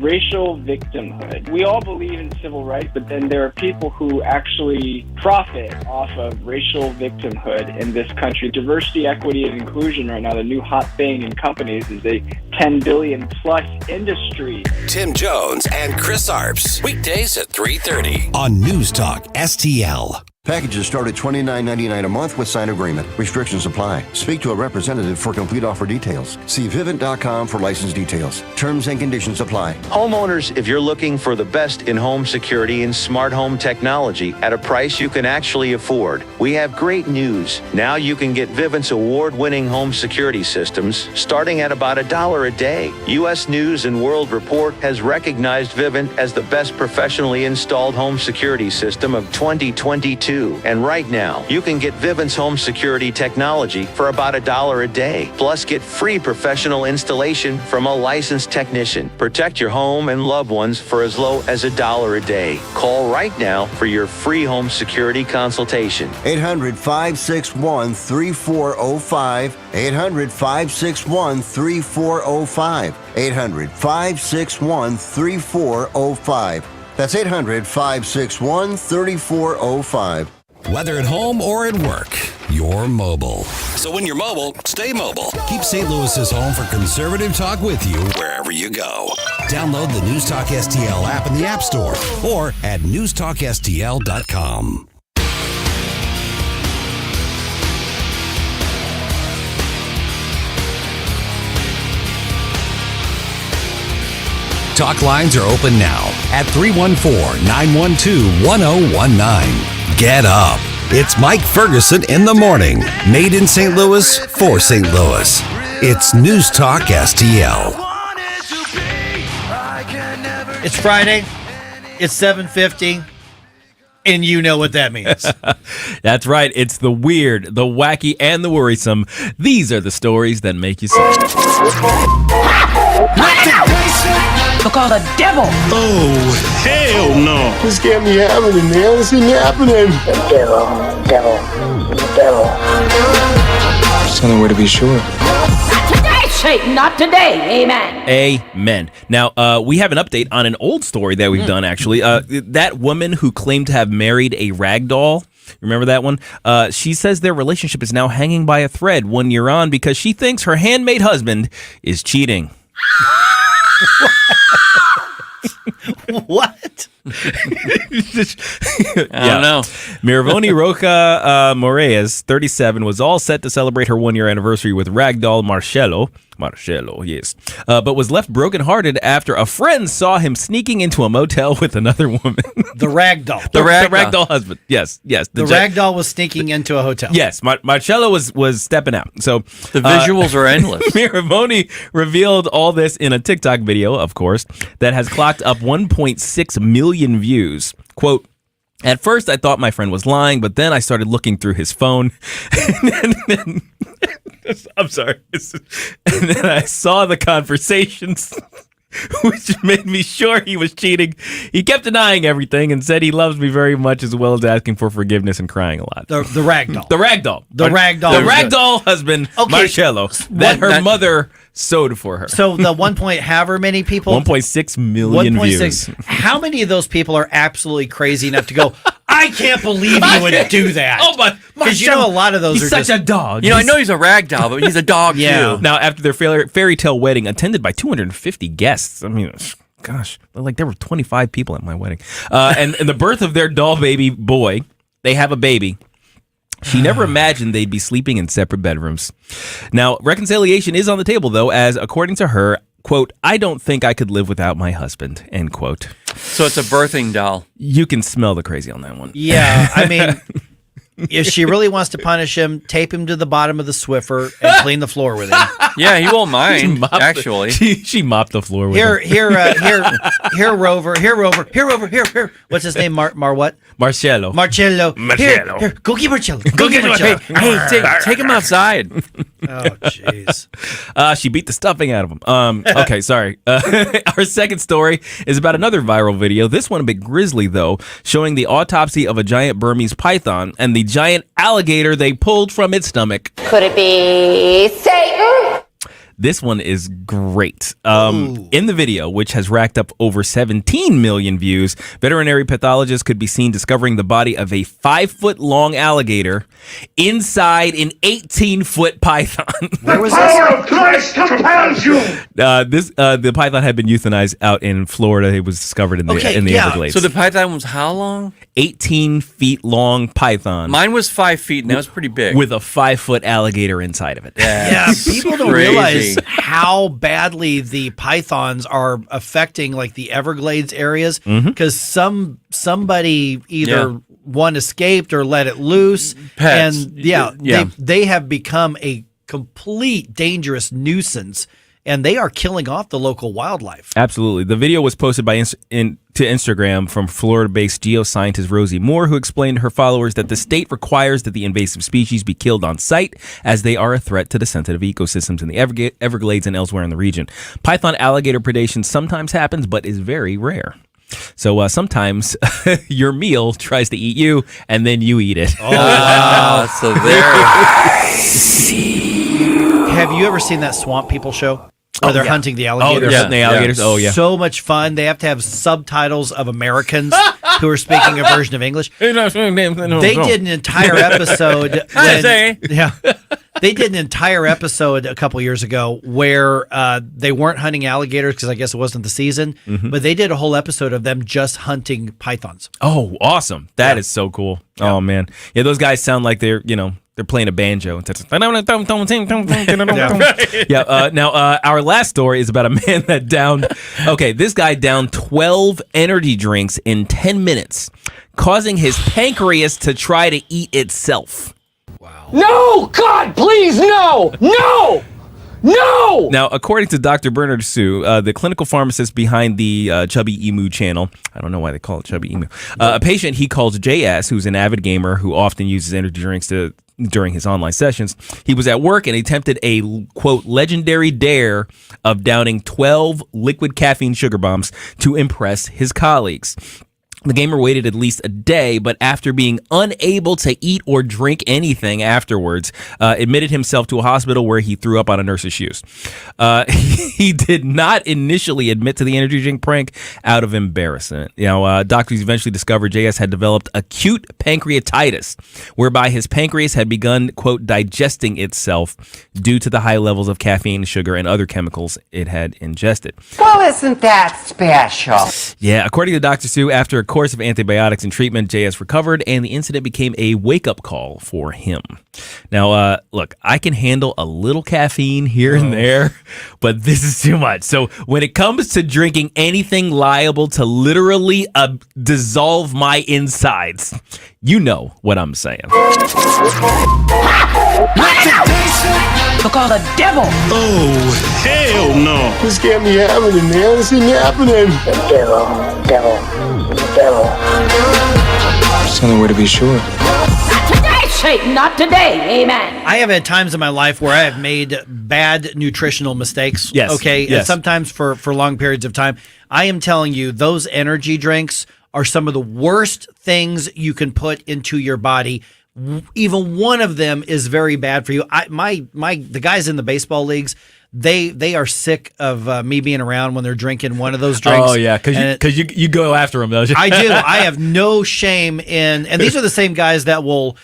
Racial victimhood. We all believe in civil rights, but then there are people who actually profit off of racial victimhood in this country. Diversity, equity, and inclusion right now, the new hot thing in companies is a $10 billion plus industry. Tim Jones and Chris Arps. Weekdays at 3:30 on News Talk STL. Packages start at $29.99 a month with signed agreement. Restrictions apply. Speak to a representative for complete offer details. See Vivint.com for license details. Terms and conditions apply. Homeowners, if you're looking for the best in home security and smart home technology at a price you can actually afford, we have great news. Now you can get Vivint's award-winning home security systems starting at about $1 a day. U.S. News and World Report has recognized Vivint as the best professionally installed home security system of 2022. And right now, you can get Vivint's home security technology for about $1 a day. Plus, get free professional installation from a licensed technician. Protect your home and loved ones for as low as $1 a day. Call right now for your free home security consultation. 800-561-3405. 800-561-3405. 800-561-3405. That's 800-561-3405. Whether at home or at work, you're mobile. So when you're mobile, stay mobile. Keep St. Louis's home for conservative talk with you wherever you go. Download the News Talk STL app in the App Store or at newstalkstl.com. Talk lines are open now at 314-912-1019. Get up. It's Mike Ferguson in the morning. Made in St. Louis for St. Louis. It's News Talk STL. It's Friday. It's 7:50. And you know what that means. That's right. It's the weird, the wacky, and the worrisome. These are the stories that make you sick. Because the devil. Oh, hell no. This can't be happening, man. This isn't happening. The devil. There's the only way to be sure. Not today, Satan. Not today. Amen. Amen. Now, we have an update on an old story that we've done, actually. That woman who claimed to have married a rag doll. Remember that one? She says their relationship is now hanging by a thread 1 year on because she thinks her handmade husband is cheating. What? I don't know. Miravoni Roca Moraes, 37, was all set to celebrate her 1 year anniversary with ragdoll Marcelo, yes, but was left brokenhearted after a friend saw him sneaking into a motel with another woman. The ragdoll. The ragdoll husband. Yes. The ragdoll was sneaking into a hotel. Yes, Marcello was stepping out. So the visuals are endless. Miravoni revealed all this in a TikTok video, of course, that has clocked up 1.6 million views. Quote, "At first I thought my friend was lying, but then I started looking through his phone. and then I'm sorry. And then I saw the conversations, which made me sure he was cheating. He kept denying everything and said he loves me very much, as well as asking for forgiveness and crying a lot." The ragdoll. The ragdoll. The ragdoll. The ragdoll husband, Marcello, that her mother sewed for her. So the 1. However many people? 1.6 million views. How many of those people are absolutely crazy enough to go, I can't believe you would do that? Oh, my. Because you know a lot of those he's are such just a dog. You know, I know he's a rag doll, but he's a dog too. Now, after their fairy tale wedding, attended by 250 guests. I mean, gosh, like there were 25 people at my wedding. And the birth of their doll baby boy, they have a baby. She never imagined they'd be sleeping in separate bedrooms. Now, reconciliation is on the table, though, as according to her, quote, "I don't think I could live without my husband," end quote. So it's a birthing doll. You can smell the crazy on that one. Yeah, I mean, if she really wants to punish him, tape him to the bottom of the Swiffer and clean the floor with him. Yeah, he won't mind. Actually, she mopped the floor with Here, him. Rover. What's his name? What? Marcello. Here, go get Marcello. Go get Marcello. Hey, take him outside. Oh, jeez. She beat the stuffing out of him. Okay, sorry. Our second story is about another viral video. This one a bit grisly, though, showing the autopsy of a giant Burmese python and the giant alligator they pulled from its stomach. Could it be Satan? This one is great. In the video, which has racked up over 17 million views, veterinary pathologists could be seen discovering the body of a 5-foot-long alligator inside an 18-foot python. Where was this? The power of Christ compels you! The python had been euthanized out in Florida. It was discovered in the Everglades. So the python was how long? 18 feet long python. Mine was 5 feet, and that was pretty big. With a 5-foot alligator inside of it. Yeah, people don't realize how badly the pythons are affecting like the Everglades areas because somebody either one escaped or let it loose. Pets. And they have become a complete dangerous nuisance. And they are killing off the local wildlife. Absolutely. The video was posted to Instagram from Florida-based geoscientist Rosie Moore, who explained to her followers that the state requires that the invasive species be killed on site, as they are a threat to the sensitive ecosystems in the Everglades and elsewhere in the region. Python alligator predation sometimes happens, but is very rare. So sometimes your meal tries to eat you, and then you eat it. Oh, wow. So there. Have you ever seen that Swamp People show? Where they're hunting the alligators. Oh, they're hunting the alligators. Oh, yeah. So much fun. They have to have subtitles of Americans who are speaking a version of English. They did an entire episode. They did an entire episode a couple years ago where they weren't hunting alligators because I guess it wasn't the season, but they did a whole episode of them just hunting pythons. Oh, awesome. That is so cool. Yeah. Oh, man. Yeah, those guys sound like they're playing a banjo. Now, our last story is about a man that downed. Okay, this guy downed 12 energy drinks in 10 minutes, causing his pancreas to try to eat itself. No! God, please, no! No! No! Now, according to Dr. Bernard Sue, the clinical pharmacist behind the Chubby Emu channel, I don't know why they call it Chubby Emu, a patient he calls JS, who's an avid gamer who often uses energy drinks during his online sessions, he was at work and attempted a, quote, legendary dare of downing 12 liquid caffeine sugar bombs to impress his colleagues. The gamer waited at least a day, but after being unable to eat or drink anything afterwards, admitted himself to a hospital where he threw up on a nurse's shoes. He did not initially admit to the energy drink prank out of embarrassment. Doctors eventually discovered JS had developed acute pancreatitis, whereby his pancreas had begun, quote, digesting itself due to the high levels of caffeine, sugar, and other chemicals it had ingested. Well, isn't that special? Yeah, according to Dr. Sue, after a course of antibiotics and treatment, JS recovered, and the incident became a wake-up call for him. Now, look, I can handle a little caffeine here and there, but this is too much. So when it comes to drinking anything liable to literally dissolve my insides, you know what I'm saying. Look, all the devil! Oh, hell no! This can't be happening, man. This isn't happening. Devil. It's the only way to be sure. Not today, Satan, not today. Amen. I have had times in my life where I have made bad nutritional mistakes. Yes. Okay. Yes. And sometimes for long periods of time. I am telling you, those energy drinks are some of the worst things you can put into your body. Even one of them is very bad for you. The guys in the baseball leagues, they are sick of me being around when they're drinking one of those drinks. Oh yeah, because you go after them, don't you? I do. I have no shame in, and these are the same guys that will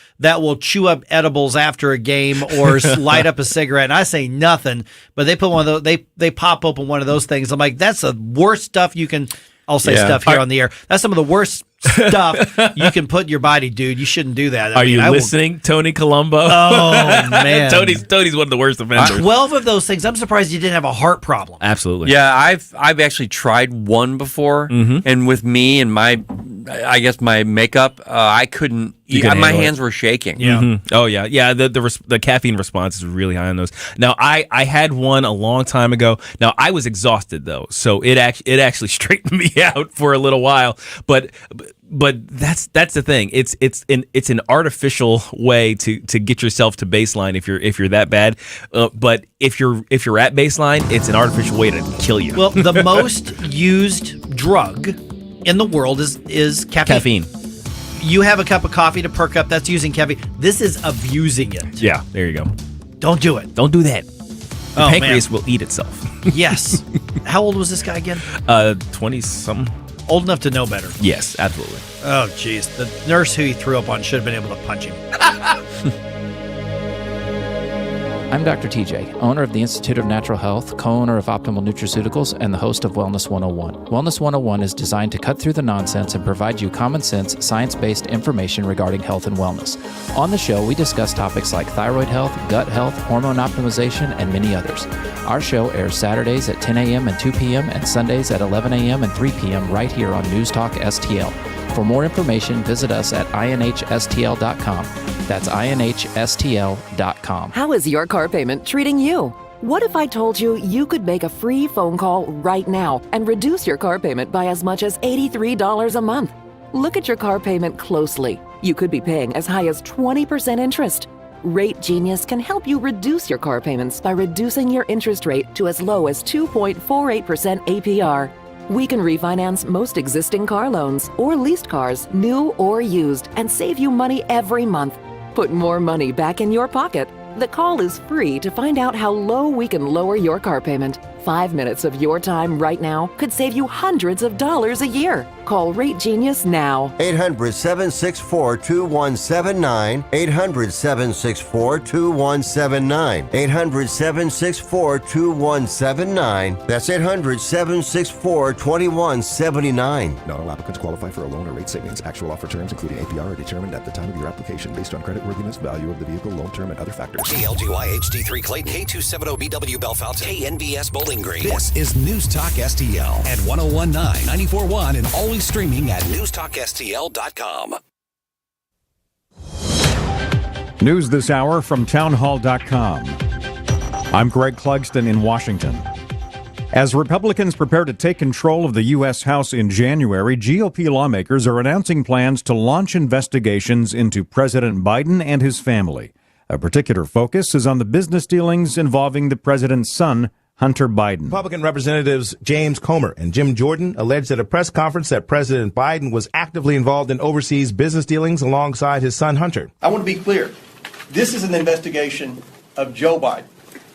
chew up edibles after a game or light up a cigarette. And I say nothing, but they put one of those. They pop open one of those things. I'm like, that's the worst stuff you can. I'll say stuff here on the air. That's some of the worst stuff you can put in your body, dude. You shouldn't do that. Are you listening, Tony Colombo? Oh, man. Tony's one of the worst offenders. 12 of those things. I'm surprised you didn't have a heart problem. Absolutely. Yeah, I've actually tried one before, and with me and my I guess my makeup, I couldn't. My hands were shaking. Yeah. Mm-hmm. Oh yeah, yeah. The caffeine response is really high on those. Now I had one a long time ago. Now I was exhausted though, so it actually straightened me out for a little while. But that's the thing. It's an artificial way to get yourself to baseline if you're that bad. But if you're at baseline, it's an artificial way to kill you. Well, the most used drug in the world is caffeine. You have a cup of coffee to perk up, that's using caffeine. This is abusing it. Yeah, there you go. Don't do it. Don't do that. The pancreas will eat itself. Yes. How old was this guy again? 20-something. Old enough to know better. Yes, absolutely. Oh, jeez. The nurse who he threw up on should have been able to punch him. I'm Dr. TJ, owner of the Institute of Natural Health, co-owner of Optimal Nutraceuticals, and the host of Wellness 101. Wellness 101 is designed to cut through the nonsense and provide you common sense, science-based information regarding health and wellness. On the show, we discuss topics like thyroid health, gut health, hormone optimization, and many others. Our show airs Saturdays at 10 a.m. and 2 p.m. and Sundays at 11 a.m. and 3 p.m. right here on NewstalkSTL. For more information, visit us at inhstl.com. That's inhstl.com. How is your car payment treating you? What if I told you you could make a free phone call right now and reduce your car payment by as much as $83 a month? Look at your car payment closely. You could be paying as high as 20% interest. Rate Genius can help you reduce your car payments by reducing your interest rate to as low as 2.48% APR. We can refinance most existing car loans or leased cars, new or used, and save you money every month. Put more money back in your pocket. The call is free to find out how low we can lower your car payment. 5 minutes of your time right now could save you hundreds of dollars a year. Call Rate Genius now. 800-764-2179. 800-764-2179. 800-764-2179. That's 800-764-2179. Not all applicants qualify for a loan or rate savings. Actual offer terms, including APR, are determined at the time of your application based on creditworthiness, value of the vehicle, loan term, and other factors. KLGY HD3 Clayton, K270BW Bellefonte, KNBS Bowling Green. This is News Talk STL at 1019, 94.1, and always streaming at NewstalkSTL.com. News this hour from townhall.com. I'm Greg Clugston in Washington. As Republicans prepare to take control of the U.S. House in January, GOP lawmakers are announcing plans to launch investigations into President Biden and his family. A particular focus is on the business dealings involving the president's son, Hunter Biden. Republican Representatives James Comer and Jim Jordan alleged at a press conference that President Biden was actively involved in overseas business dealings alongside his son Hunter. I want to be clear. This is an investigation of Joe Biden,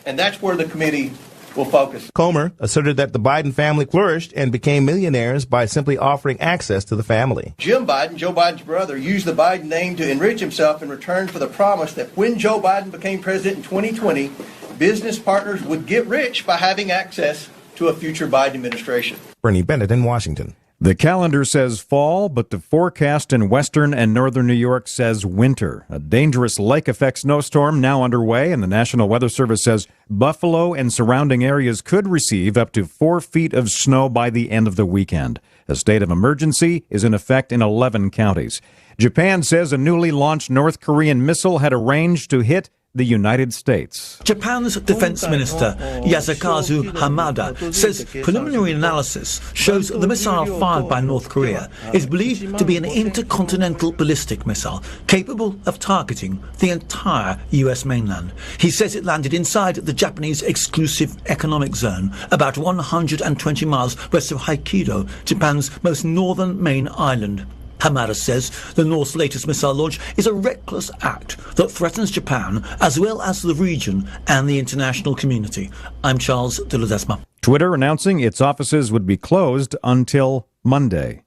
and that's where the committee will focus. Comer asserted that the Biden family flourished and became millionaires by simply offering access to the family. Jim Biden, Joe Biden's brother, used the Biden name to enrich himself in return for the promise that when Joe Biden became president in 2020, business partners would get rich by having access to a future Biden administration. Bernie Bennett in Washington. The calendar says fall, but the forecast in western and northern New York says winter. A dangerous lake effect snowstorm now underway, and the National Weather Service says Buffalo and surrounding areas could receive up to 4 feet of snow by the end of the weekend. A state of emergency is in effect in 11 counties. Japan says a newly launched North Korean missile had arranged to hit the United States. Japan's Defense Minister Yasukazu Hamada says preliminary analysis shows the missile fired by North Korea is believed to be an intercontinental ballistic missile capable of targeting the entire U.S. mainland. He says it landed inside the Japanese exclusive economic zone, about 120 miles west of Hokkaido, Japan's most northern main island. Hamada says the North's latest missile launch is a reckless act that threatens Japan as well as the region and the international community. I'm Charles de Ledesma. Twitter announcing its offices would be closed until Monday.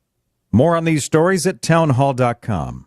More on these stories at townhall.com.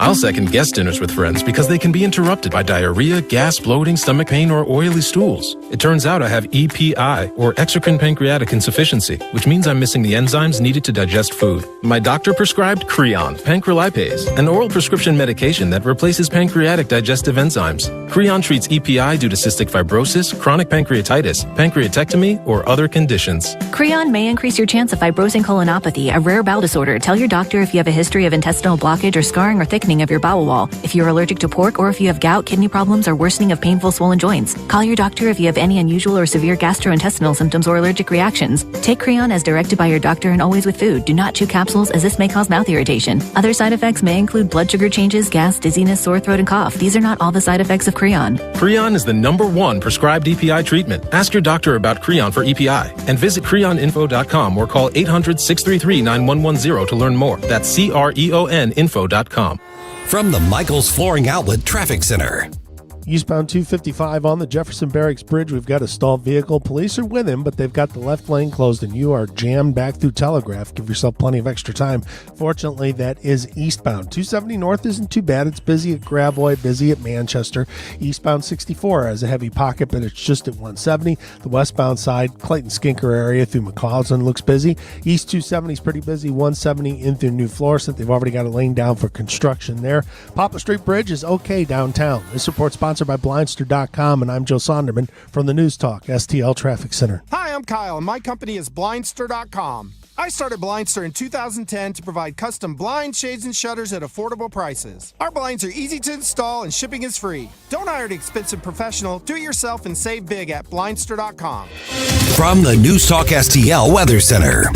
I'll second guest dinners with friends because they can be interrupted by diarrhea, gas, bloating, stomach pain, or oily stools. It turns out I have EPI, or exocrine pancreatic insufficiency, which means I'm missing the enzymes needed to digest food. My doctor prescribed Creon, pancrelipase, an oral prescription medication that replaces pancreatic digestive enzymes. Creon treats EPI due to cystic fibrosis, chronic pancreatitis, pancreatectomy, or other conditions. Creon may increase your chance of fibrosing colonopathy, a rare bowel disorder. Tell your doctor if you have a history of intestinal blockage or scarring or thickening of your bowel wall, if you're allergic to pork, or if you have gout, kidney problems, or worsening of painful swollen joints. Call your doctor if you have any unusual or severe gastrointestinal symptoms or allergic reactions. Take Creon as directed by your doctor and always with food. Do not chew capsules, as this may cause mouth irritation. Other side effects may include blood sugar changes, gas, dizziness, sore throat, and cough. These are not all the side effects of Creon. Creon is the #1 prescribed EPI treatment. Ask your doctor about Creon for EPI and visit creoninfo.com or call 800-633-9110 to learn more. That's CREONinfo.com. From the Michaels Flooring Outlet Traffic Center. Eastbound 255 on the Jefferson Barracks Bridge. We've got a stalled vehicle. Police are with him, but they've got the left lane closed, and you are jammed back through Telegraph. Give yourself plenty of extra time. Fortunately, that is eastbound. 270 north isn't too bad. It's busy at Gravois, busy at Manchester. Eastbound 64 has a heavy pocket, but it's just at 170. The westbound side, Clayton-Skinker area through McCausland looks busy. East 270 is pretty busy. 170 in through New Florissant. They've already got a lane down for construction there. Poplar Street Bridge is okay downtown. This report's sponsored by Blindster.com, and I'm Joe Sonderman from the News Talk STL Traffic Center. Hi, I'm Kyle, and my company is Blindster.com. I started Blindster in 2010 to provide custom blinds, shades, and shutters at affordable prices. Our blinds are easy to install, and shipping is free. Don't hire an expensive professional. Do it yourself and save big at Blindster.com. From the News Talk STL Weather Center.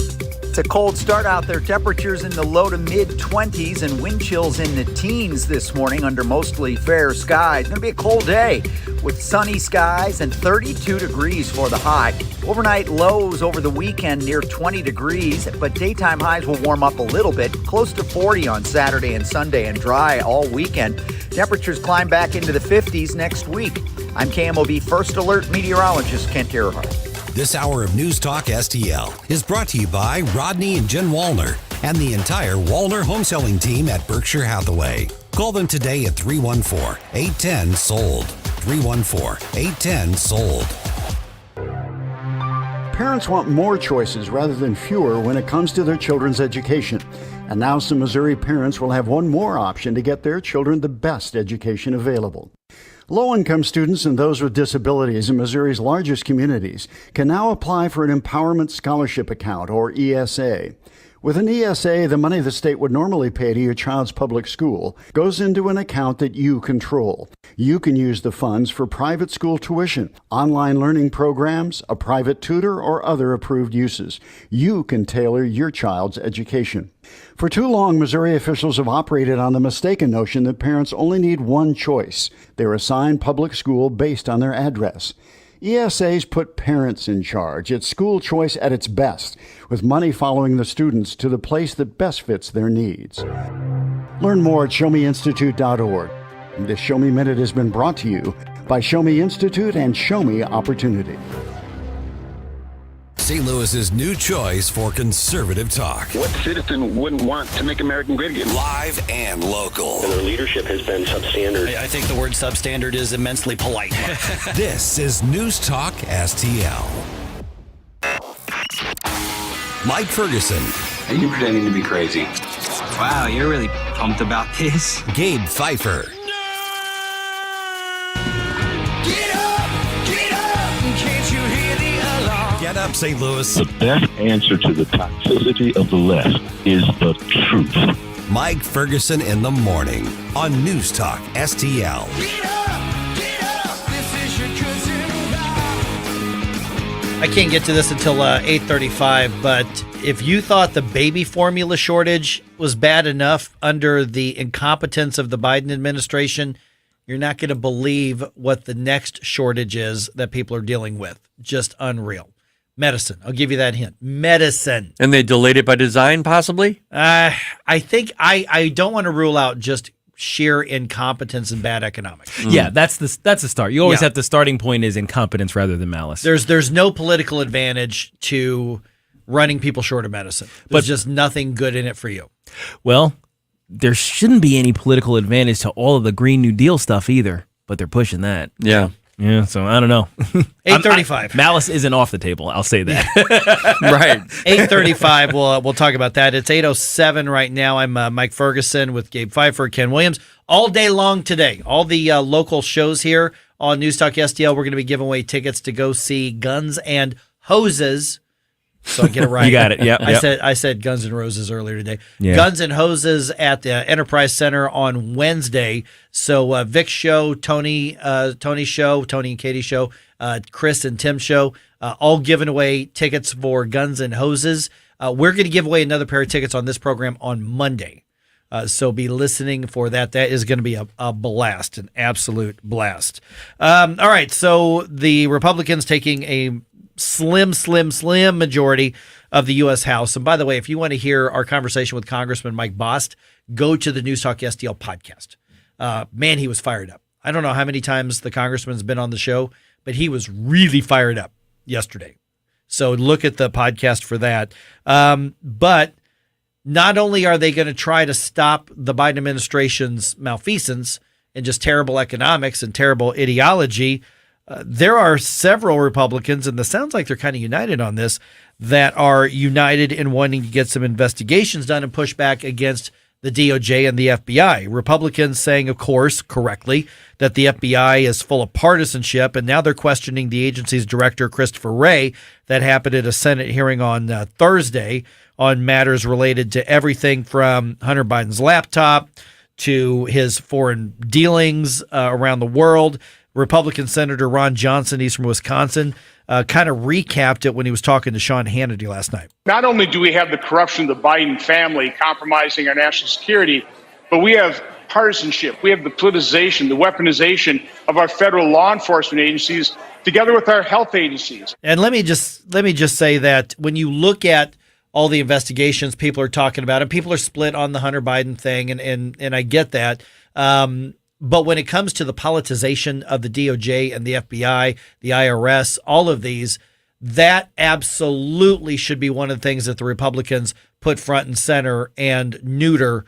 It's a cold start out there. Temperatures in the low to mid-20s and wind chills in the teens this morning under mostly fair skies. It's going to be a cold day with sunny skies and 32 degrees for the high. Overnight lows over the weekend near 20 degrees, but daytime highs will warm up a little bit, close to 40 on Saturday and Sunday, and dry all weekend. Temperatures climb back into the 50s next week. I'm KMOV First Alert meteorologist Kent Earhart. This hour of News Talk STL is brought to you by Rodney and Jen Wallner and the entire Wallner home selling team at Berkshire Hathaway. Call them today at 314-810-SOLD. 314-810-SOLD. Parents want more choices rather than fewer when it comes to their children's education. And now some Missouri parents will have one more option to get their children the best education available. Low-income students and those with disabilities in Missouri's largest communities can now apply for an Empowerment Scholarship Account, or ESA. With an ESA, the money the state would normally pay to your child's public school goes into an account that you control. You can use the funds for private school tuition, online learning programs, a private tutor, or other approved uses. You can tailor your child's education. For too long, Missouri officials have operated on the mistaken notion that parents only need one choice. They're assigned public school based on their address. ESAs put parents in charge. It's school choice at its best, with money following the students to the place that best fits their needs. Learn more at showmeinstitute.org. This Show Me Minute has been brought to you by Show Me Institute and Show Me Opportunity. St. Louis's new choice for conservative talk. What citizen wouldn't want to make America great again? Live and local. And their leadership has been substandard. I think the word substandard is immensely polite. This is News Talk STL. Mike Ferguson. Are you pretending to be crazy? Wow, you're really pumped about this. Gabe Pfeiffer. Get up, St. Louis. The best answer to the toxicity of the left is the truth. Mike Ferguson in the morning on News Talk STL. I can't get to this until 8:35, but if you thought the baby formula shortage was bad enough under the incompetence of the Biden administration, you're not going to believe what the next shortage is that people are dealing with. Just unreal. Medicine. I'll give you that hint. Medicine. And they delayed it by design, possibly? I think I don't want to rule out just sheer incompetence and bad economics. Yeah, that's the start. You always have the starting point is incompetence rather than malice. There's no political advantage to running people short of medicine. There's just nothing good in it for you. Well, there shouldn't be any political advantage to all of the Green New Deal stuff either, but they're pushing that. Yeah. Yeah, so I don't know. 8:35. Malice isn't off the table. I'll say that. Right. 8:35. We'll talk about that. It's 8:07 right now. I'm Mike Ferguson with Gabe Pfeiffer, Ken Williams, all day long today. All the local shows here on News Talk STL. We're going to be giving away tickets to go see Guns and Hoses. So I get it right. You got it. Yeah. I said Guns N' Roses earlier today. Yeah. Guns and Hoses at the Enterprise Center on Wednesday. So Vic's show, Tony's show, Tony and Katie's show, Chris and Tim's show, all giving away tickets for Guns and Hoses. We're going to give away another pair of tickets on this program on Monday. So be listening for that. That is going to be a blast, an absolute blast. All right. So the Republicans taking a slim majority of the U.S. House. And by the way, if you want to hear our conversation with Congressman Mike Bost, go to the News Talk STL podcast. Man, he was fired up. I don't know how many times the congressman's been on the show, but he was really fired up yesterday. So look at the podcast for that. But not only are they going to try to stop the Biden administration's malfeasance and just terrible economics and terrible ideology, there are several Republicans, and it sounds like they're kind of united on this, that are united in wanting to get some investigations done and push back against the DOJ and the FBI. Republicans saying, of course, correctly, that the FBI is full of partisanship, and now they're questioning the agency's director, Christopher Wray. That happened at a Senate hearing on Thursday on matters related to everything from Hunter Biden's laptop to his foreign dealings around the world. Republican Senator Ron Johnson, he's from Wisconsin, kind of recapped it when he was talking to Sean Hannity last night. Not only do we have the corruption of the Biden family compromising our national security, but we have partisanship. We have the politicization, the weaponization of our federal law enforcement agencies together with our health agencies. And let me just say that when you look at all the investigations people are talking about, and people are split on the Hunter Biden thing, and I get that. But when it comes to the politicization of the DOJ and the FBI, the IRS, all of these, that absolutely should be one of the things that the Republicans put front and center and neuter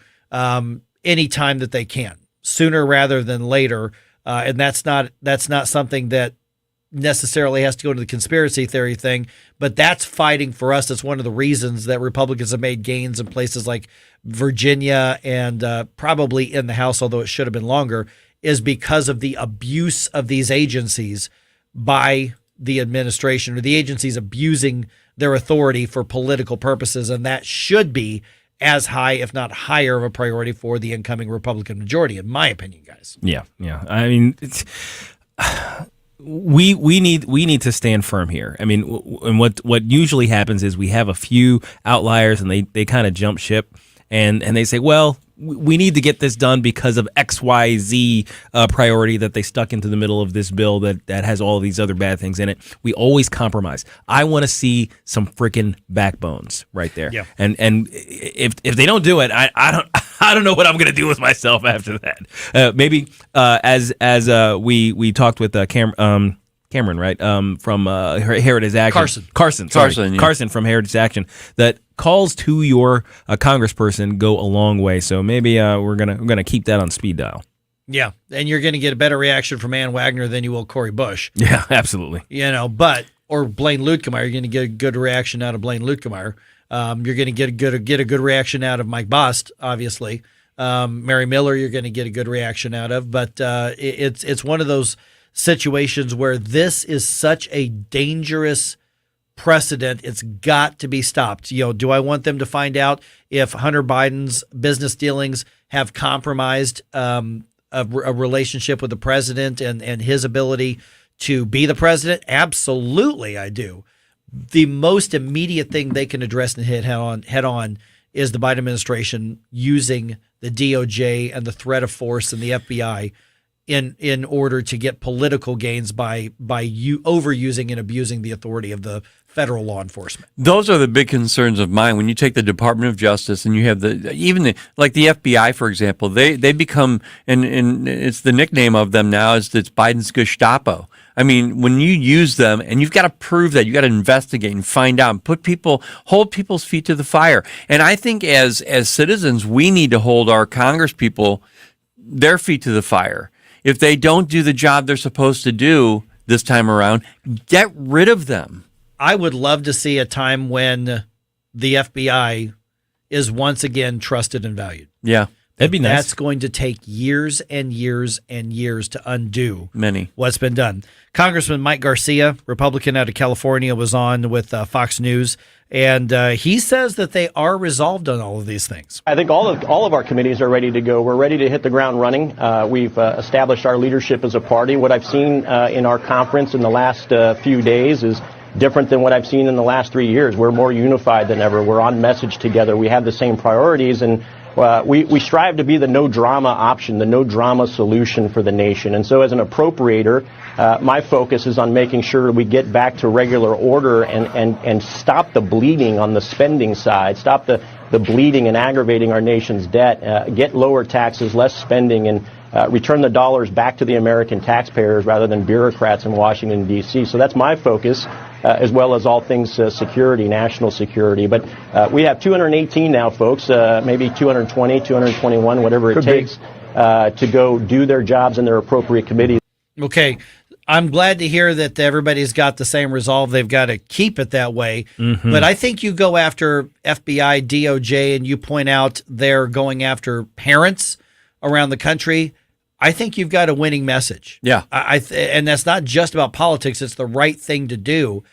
anytime that they can, sooner rather than later. And that's not something that necessarily has to go to the conspiracy theory thing, but that's fighting for us. That's one of the reasons that Republicans have made gains in places like Virginia and probably in the House, although it should have been longer, is because of the abuse of these agencies by the administration, or the agencies abusing their authority for political purposes. And that should be as high, if not higher, of a priority for the incoming Republican majority, in my opinion, guys. Yeah. I mean, we need to stand firm here. I mean, and what usually happens is we have a few outliers, and they kind of jump ship, and they say, well, we need to get this done because of XYZ priority that they stuck into the middle of this bill that has all these other bad things in it. We always compromise. I want to see some freaking backbones right there. Yeah. And if they don't do it, I don't know what I'm going to do with myself after that. Maybe as we talked with Cameron, right? From Heritage Action. Carson from Heritage Action. That calls to your congressperson go a long way. So maybe we're gonna keep that on speed dial. Yeah, and you're going to get a better reaction from Ann Wagner than you will Cori Bush. Yeah, absolutely. Or Blaine Luetkemeyer. You're going to get a good reaction out of Blaine Luetkemeyer. You're going to get a good reaction out of Mike Bost, obviously. Mary Miller, you're going to get a good reaction out of. But it's one of those situations where this is such a dangerous precedent. It's got to be stopped. Do I want them to find out if Hunter Biden's business dealings have compromised a relationship with the president and his ability to be the president? Absolutely, I do. The most immediate thing they can address and hit head on is the Biden administration using the DOJ and the threat of force and the FBI in order to get political gains by you overusing and abusing the authority of the federal law enforcement. Those are the big concerns of mine. When you take the Department of Justice and you have the FBI, for example, they become, and it's the nickname of them now is it's Biden's Gestapo. I mean, when you use them, and you've got to prove that, you got to investigate and find out, and hold people's feet to the fire. And I think as citizens, we need to hold our Congress people their feet to the fire. If they don't do the job they're supposed to do this time around, get rid of them. I would love to see a time when the FBI is once again trusted and valued. Yeah, that'd be nice. That's going to take years and years and years to undo what's been done. Congressman Mike Garcia, Republican out of California, was on with Fox News, and he says that they are resolved on all of these things. I think all of our committees are ready to go. We're ready to hit the ground running. We've established our leadership as a party. What I've seen in our conference in the last few days is different than what I've seen in the last 3 years. We're more unified than ever. We're on message together. We have the same priorities, and we strive to be the no drama option, the no drama solution for the nation. And so as an appropriator, my focus is on making sure we get back to regular order and stop the bleeding on the spending side, stop the bleeding and aggravating our nation's debt, get lower taxes, less spending, and return the dollars back to the American taxpayers rather than bureaucrats in Washington, D.C. So that's my focus, as well as all things security, national security. But we have 218 now, folks, maybe 220, 221, whatever it takes to go do their jobs in their appropriate committees. Okay. I'm glad to hear that everybody's got the same resolve. They've got to keep it that way. Mm-hmm. But I think you go after FBI, DOJ, and you point out they're going after parents around the country. I think you've got a winning message. Yeah. And that's not just about politics. It's the right thing to do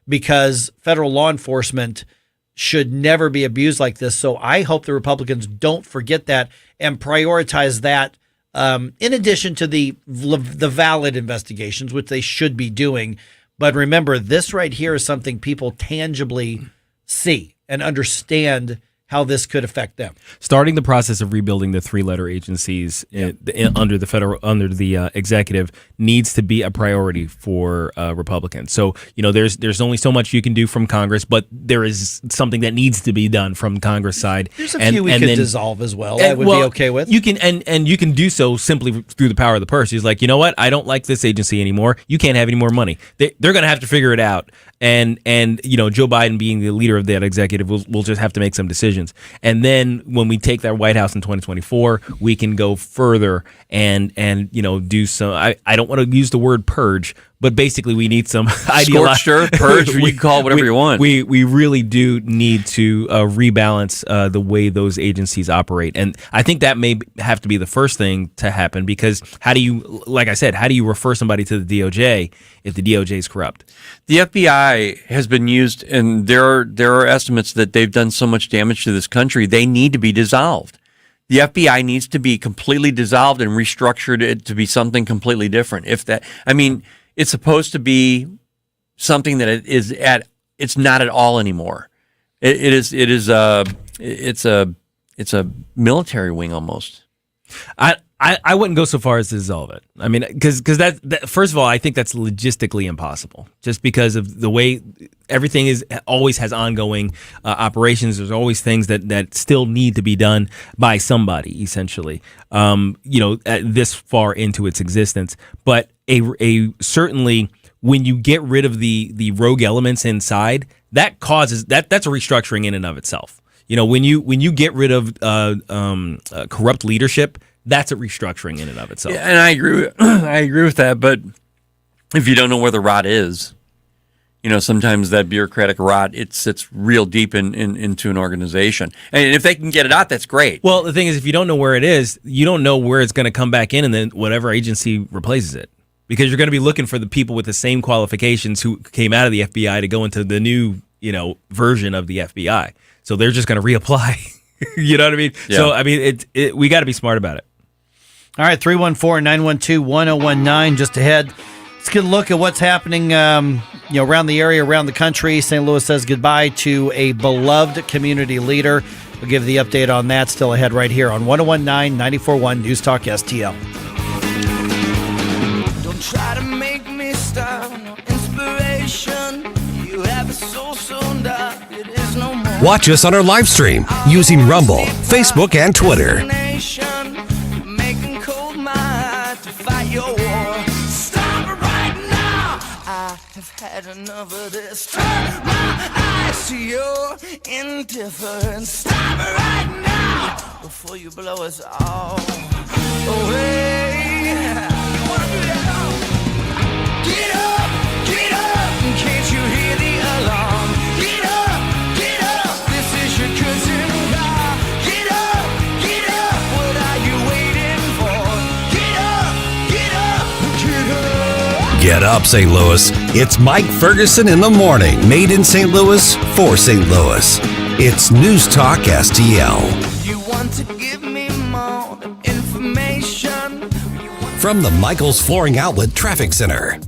because federal law enforcement should never be abused like this. So I hope the Republicans don't forget that and prioritize that in addition to the valid investigations, which they should be doing. But remember, this right here is something people tangibly see and understand how this could affect them. Starting the process of rebuilding the three-letter agencies under the executive needs to be a priority for Republicans. So, there's only so much you can do from Congress, but there is something that needs to be done from Congress side. There's a few we could dissolve as well. I would be okay with. You can and you can do so simply through the power of the purse. He's like, you know what? I don't like this agency anymore. You can't have any more money. They're going to have to figure it out. And Joe Biden being the leader of that executive will just have to make some decisions. And then when we take that White House in 2024, we can go further and do some. I don't want to use the word purge, but basically we need some scorched earth purge. You can call it whatever you want. We really do need to rebalance the way those agencies operate, and I think that may have to be the first thing to happen because how do you refer somebody to the DOJ if the DOJ is corrupt? The FBI has been used, and there are estimates that they've done so much damage to this country, they need to be dissolved. The FBI needs to be completely dissolved and restructured to be something completely different. It's supposed to be something that it's not at all anymore. It's a military wing almost. I wouldn't go so far as to dissolve it. I mean, because that first of all, I think that's logistically impossible. Just because of the way everything always has ongoing operations. There's always things that still need to be done by somebody, essentially. This far into its existence, but a certainly when you get rid of the rogue elements inside, that causes that's a restructuring in and of itself. When you get rid of corrupt leadership, that's a restructuring in and of itself. Yeah, and I agree with that. But if you don't know where the rot is, sometimes that bureaucratic rot it sits real deep into an organization. And if they can get it out, that's great. Well, the thing is, if you don't know where it is, you don't know where it's going to come back in, and then whatever agency replaces it. Because you're going to be looking for the people with the same qualifications who came out of the FBI to go into the new, version of the FBI. So they're just going to reapply. You know what I mean? Yeah. So, we got to be smart about it. All right, 314-912-1019 just ahead. Let's get a look at what's happening around the area, around the country. St. Louis says goodbye to a beloved community leader. We'll give the update on that still ahead right here on 1019 94.1 News Talk STL. try to make me stop. No inspiration. You have a soul so dark. It is no more. Watch us on our live stream using Rumble, Facebook, and Twitter. Making cold my heart to fight your war. Stop it right now. I have had enough of this. Turn my eyes to your indifference. Stop it right now before you blow us all away. You wanna do that? Get up, can't you hear the alarm? Get up, this is your cousin car. Get up, what are you waiting for? Get up. Get up, St. Louis. It's Mike Ferguson in the morning. Made in St. Louis for St. Louis. It's News Talk STL. You want to give me more information? From the Michaels Flooring Outlet Traffic Center.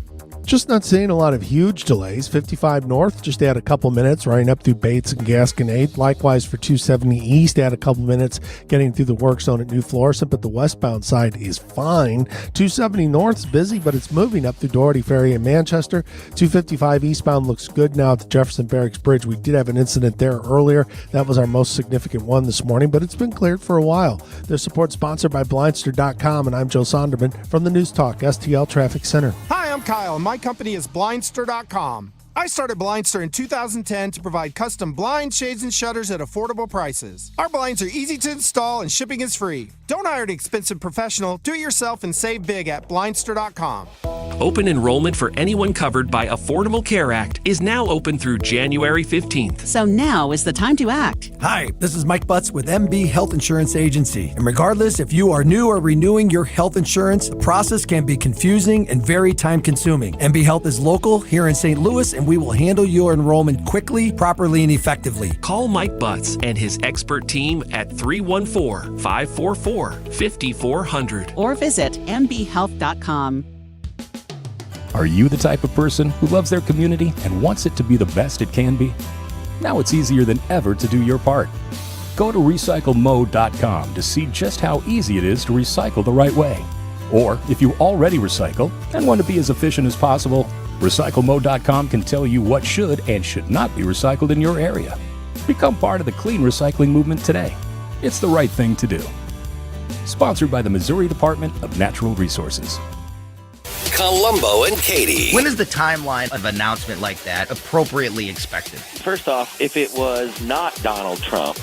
Just not seeing a lot of huge delays. 55 north, just add a couple minutes, right up through Bates and Gasconade. Likewise for 270 east, add a couple minutes getting through the work zone at New Florissant, but the westbound side is fine. 270 north's busy, but it's moving up through Doherty Ferry and Manchester. 255 eastbound looks good now at the Jefferson Barracks Bridge. We did have an incident there earlier. That was our most significant one this morning, but it's been cleared for a while. This support sponsored by Blindster.com, and I'm Joe Sonderman from the News Talk STL Traffic Center. Hi, I'm Kyle, and my company is Blindster.com. I started Blindster in 2010 to provide custom blinds, shades, and shutters at affordable prices. Our blinds are easy to install and shipping is free. Don't hire an expensive professional. Do it yourself and save big at Blindster.com. Open enrollment for anyone covered by Affordable Care Act is now open through January 15th. So now is the time to act. Hi, this is Mike Butts with MB Health Insurance Agency. And regardless if you are new or renewing your health insurance, the process can be confusing and very time-consuming. MB Health is local here in St. Louis, and we will handle your enrollment quickly, properly, and effectively. Call Mike Butts and his expert team at 314-544-5400 or visit mbhealth.com. Are you the type of person who loves their community and wants it to be the best it can be? Now it's easier than ever to do your part. Go to recyclemode.com to see just how easy it is to recycle the right way. Or if you already recycle and want to be as efficient as possible, recyclemode.com can tell you what should and should not be recycled in your area. Become part of the clean recycling movement today. It's the right thing to do. Sponsored by the Missouri Department of Natural Resources. Columbo and Katie. When is the timeline of an announcement like that appropriately expected? First off, if it was not Donald Trump,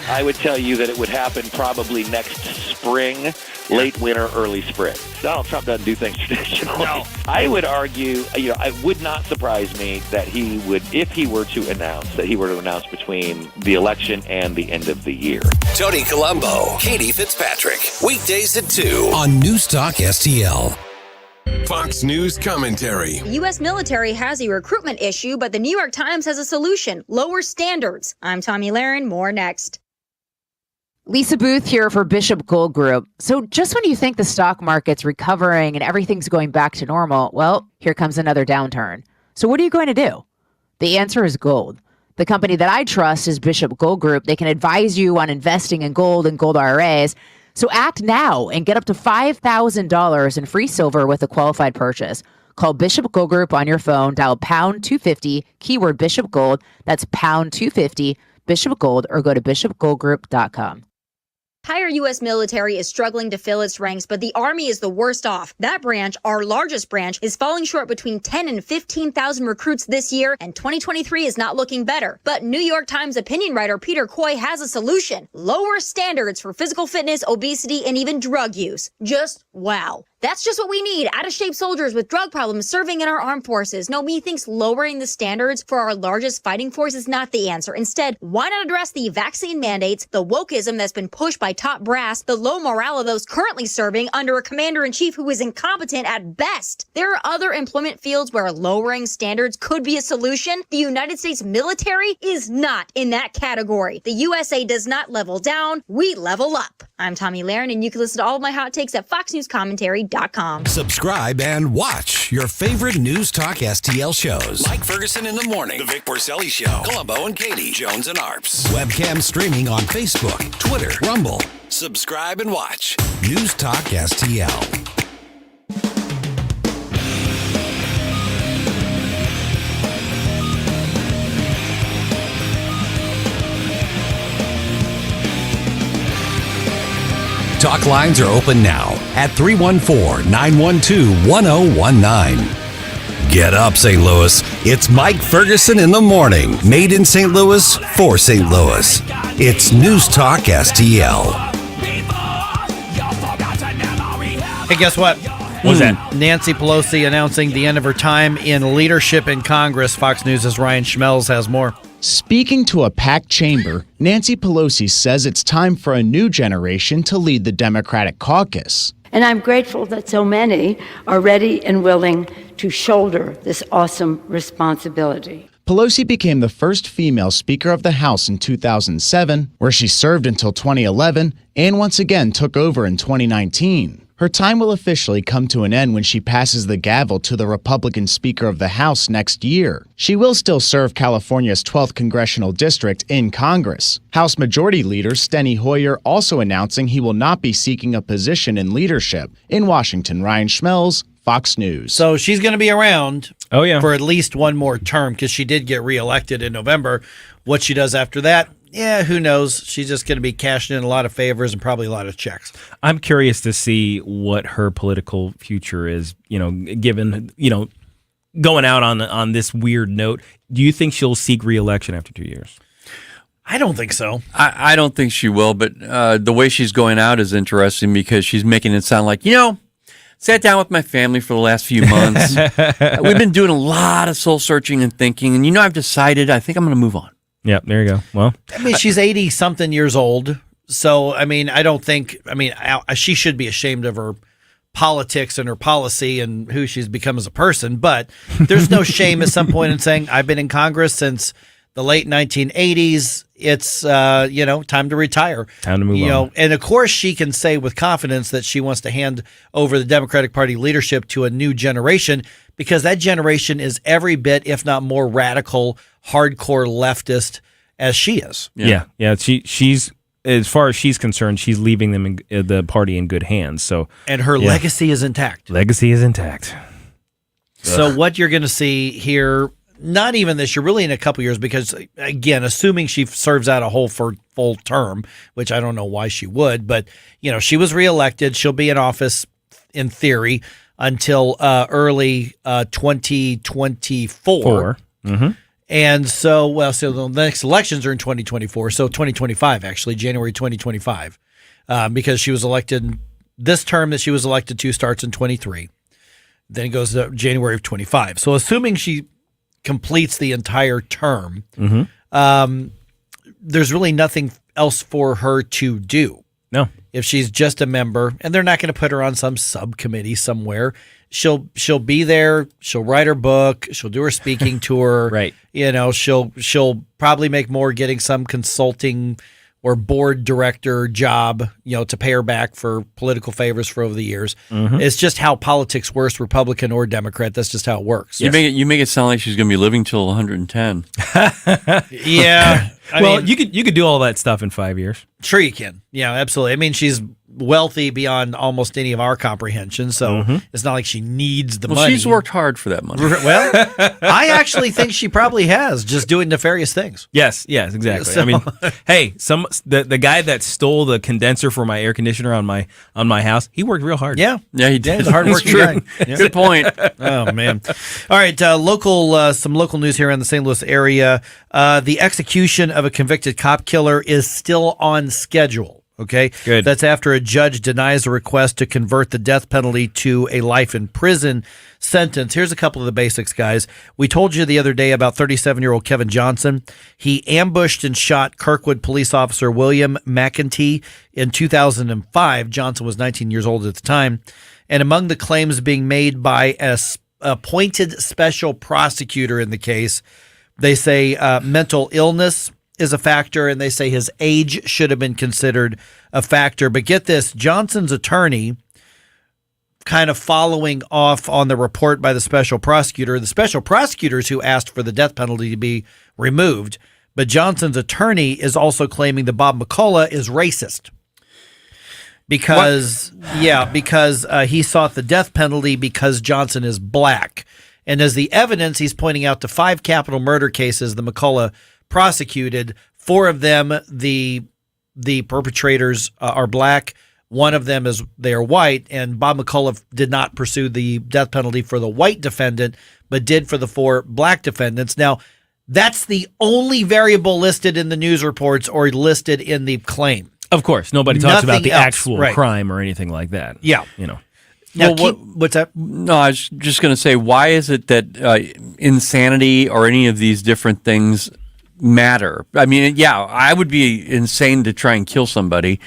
I would tell you that it would happen probably next spring, late winter, early spring. Donald Trump doesn't do things traditionally. No. I would argue, it would not surprise me that he would, if he were to announce, that he were to announce between the election and the end of the year. Tony Columbo, Katie Fitzpatrick. Weekdays at 2 on News Talk STL. Fox News commentary. The U.S. military has a recruitment issue, but the New York Times has a solution: lower standards. I'm Tommy Lahren. More next. Lisa Booth here for Bishop Gold Group. So just when you think the stock market's recovering and everything's going back to normal, well, here comes another downturn. So what are you going to do? The answer is gold. The company that I trust is Bishop Gold Group. They can advise you on investing in gold and gold IRAs. So act now and get up to $5,000 in free silver with a qualified purchase. Call Bishop Gold Group on your phone, dial pound 250, keyword Bishop Gold. That's pound 250, Bishop Gold, or go to bishopgoldgroup.com. Entire U.S. military is struggling to fill its ranks, but the Army is the worst off. That branch, our largest branch, is falling short between 10 and 15,000 recruits this year, and 2023 is not looking better. But New York Times opinion writer Peter Coy has a solution: lower standards for physical fitness, obesity, and even drug use. Just wow. That's just what we need: out-of-shape soldiers with drug problems serving in our armed forces. No, methinks lowering the standards for our largest fighting force is not the answer. Instead, why not address the vaccine mandates, the wokeism that's been pushed by top brass, the low morale of those currently serving under a commander-in-chief who is incompetent at best? There are other employment fields where lowering standards could be a solution. The United States military is not in that category. The USA does not level down. We level up. I'm Tommy Lahren, and you can listen to all of my hot takes at foxnewscommentary.com. Subscribe and watch your favorite News Talk STL shows. Mike Ferguson in the morning, The Vic Porcelli Show, Columbo and Katie, Jones and Arps. Webcam streaming on Facebook, Twitter, Rumble. Subscribe and watch News Talk STL. Talk lines are open now at 314-912-1019. Get up, St. Louis. It's Mike Ferguson in the morning. Made in St. Louis for St. Louis. It's News Talk STL. Hey, guess what? What's that? Nancy Pelosi announcing the end of her time in leadership in Congress. Fox News' Ryan Schmelz has more. Speaking to a packed chamber, Nancy Pelosi says it's time for a new generation to lead the Democratic caucus. And I'm grateful that so many are ready and willing to shoulder this awesome responsibility. Pelosi became the first female Speaker of the House in 2007, where she served until 2011 and once again took over in 2019. Her time will officially come to an end when she passes the gavel to the Republican Speaker of the House next year. She will still serve California's 12th congressional district in Congress. House Majority Leader Steny Hoyer also announcing he will not be seeking a position in leadership. In Washington, Ryan Schmelz, Fox News. So she's going to be around for at least one more term because she did get reelected in November. What she does after that, who knows? She's just going to be cashing in a lot of favors and probably a lot of checks. I'm curious to see what her political future is, given, going out on this weird note. Do you think she'll seek re-election after 2 years? I don't think so. I don't think she will, but the way she's going out is interesting because she's making it sound like, sat down with my family for the last few months. We've been doing a lot of soul searching and thinking, and I've decided I think I'm going to move on. Yep, there you go. Well, she's 80-something years old, so I don't think. She should be ashamed of her politics and her policy and who she's become as a person. But there's no shame at some point in saying I've been in Congress since the late 1980s. It's time to retire. Time to move on. And of course she can say with confidence that she wants to hand over the Democratic Party leadership to a new generation because that generation is every bit, if not more radical, hardcore leftist as she is. Yeah. She's as far as she's concerned, she's leaving them the party in good hands. So and her legacy is intact. So what you're going to see here. Not even this year, really in a couple years, because, again, assuming she serves out a whole full term, which I don't know why she would, but, she was reelected. She'll be in office, in theory, until early 2024. Mm-hmm. And so the next elections are in 2024. So 2025, actually, January 2025, because she was elected, this term that she was elected to starts in 23. Then it goes to January of 25. So assuming she completes the entire term, there's really nothing else for her to do. No. If she's just a member, and they're not going to put her on some subcommittee somewhere, she'll be there. She'll write her book. She'll do her speaking tour. Right. She'll probably make more getting some consulting or board director job, to pay her back for political favors for over the years. Mm-hmm. It's just how politics works, Republican or Democrat. That's just how it works. You make it sound like she's going to be living till 110. Yeah. You could do all that stuff in 5 years. Sure you can. Yeah, absolutely. She's wealthy beyond almost any of our comprehension, so it's not like she needs the money. She's worked hard for that money. Well, I actually think she probably has, just doing nefarious things. Yes, exactly. So- Hey, the guy that stole the condenser for my air conditioner on my house, he worked real hard. Yeah, he did. He's a hard-working guy. Yeah. Good point. Oh man! All right, some local news here in the St. Louis area. The execution of a convicted cop killer is still on schedule. Okay, good. That's after a judge denies a request to convert the death penalty to a life in prison sentence. Here's a couple of the basics, guys. We told you the other day about 37-year-old Kevin Johnson. He ambushed and shot Kirkwood police officer William McEntee in 2005. Johnson was 19 years old at the time. And among the claims being made by an appointed special prosecutor in the case, they say mental illness is a factor, and they say his age should have been considered a factor. But get this, Johnson's attorney, kind of following off on the report by the special prosecutors who asked for the death penalty to be removed, but Johnson's attorney is also claiming that Bob McCullough is racist. Because he sought the death penalty because Johnson is black. And as the evidence, he's pointing out to 5 capital murder cases the McCullough prosecuted. 4 of them, the perpetrators are black. One of them is they are white, and Bob McCullough did not pursue the death penalty for the white defendant, but did for the 4 black defendants. Now, that's the only variable listed in the news reports or listed in the claim. Of course, nobody talks about the else. actual crime or anything like that. Yeah. Now, what's that? No, I was just going to say, why is it that insanity or any of these different things matter? I mean, yeah, I would be insane to try and kill somebody.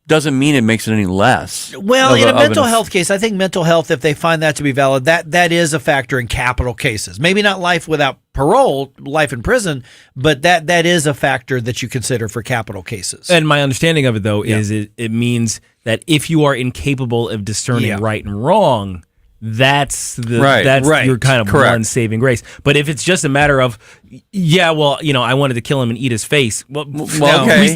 Doesn't mean it makes it any less. Well, in a mental health case, I think mental health, if they find that to be valid, that is a factor in capital cases. Maybe not life without parole, life in prison, but that is a factor that you consider for capital cases. And my understanding of it, though, is it means that if you are incapable of discerning right and wrong, that's your kind of one saving grace. But if it's just a matter of, I wanted to kill him and eat his face. You're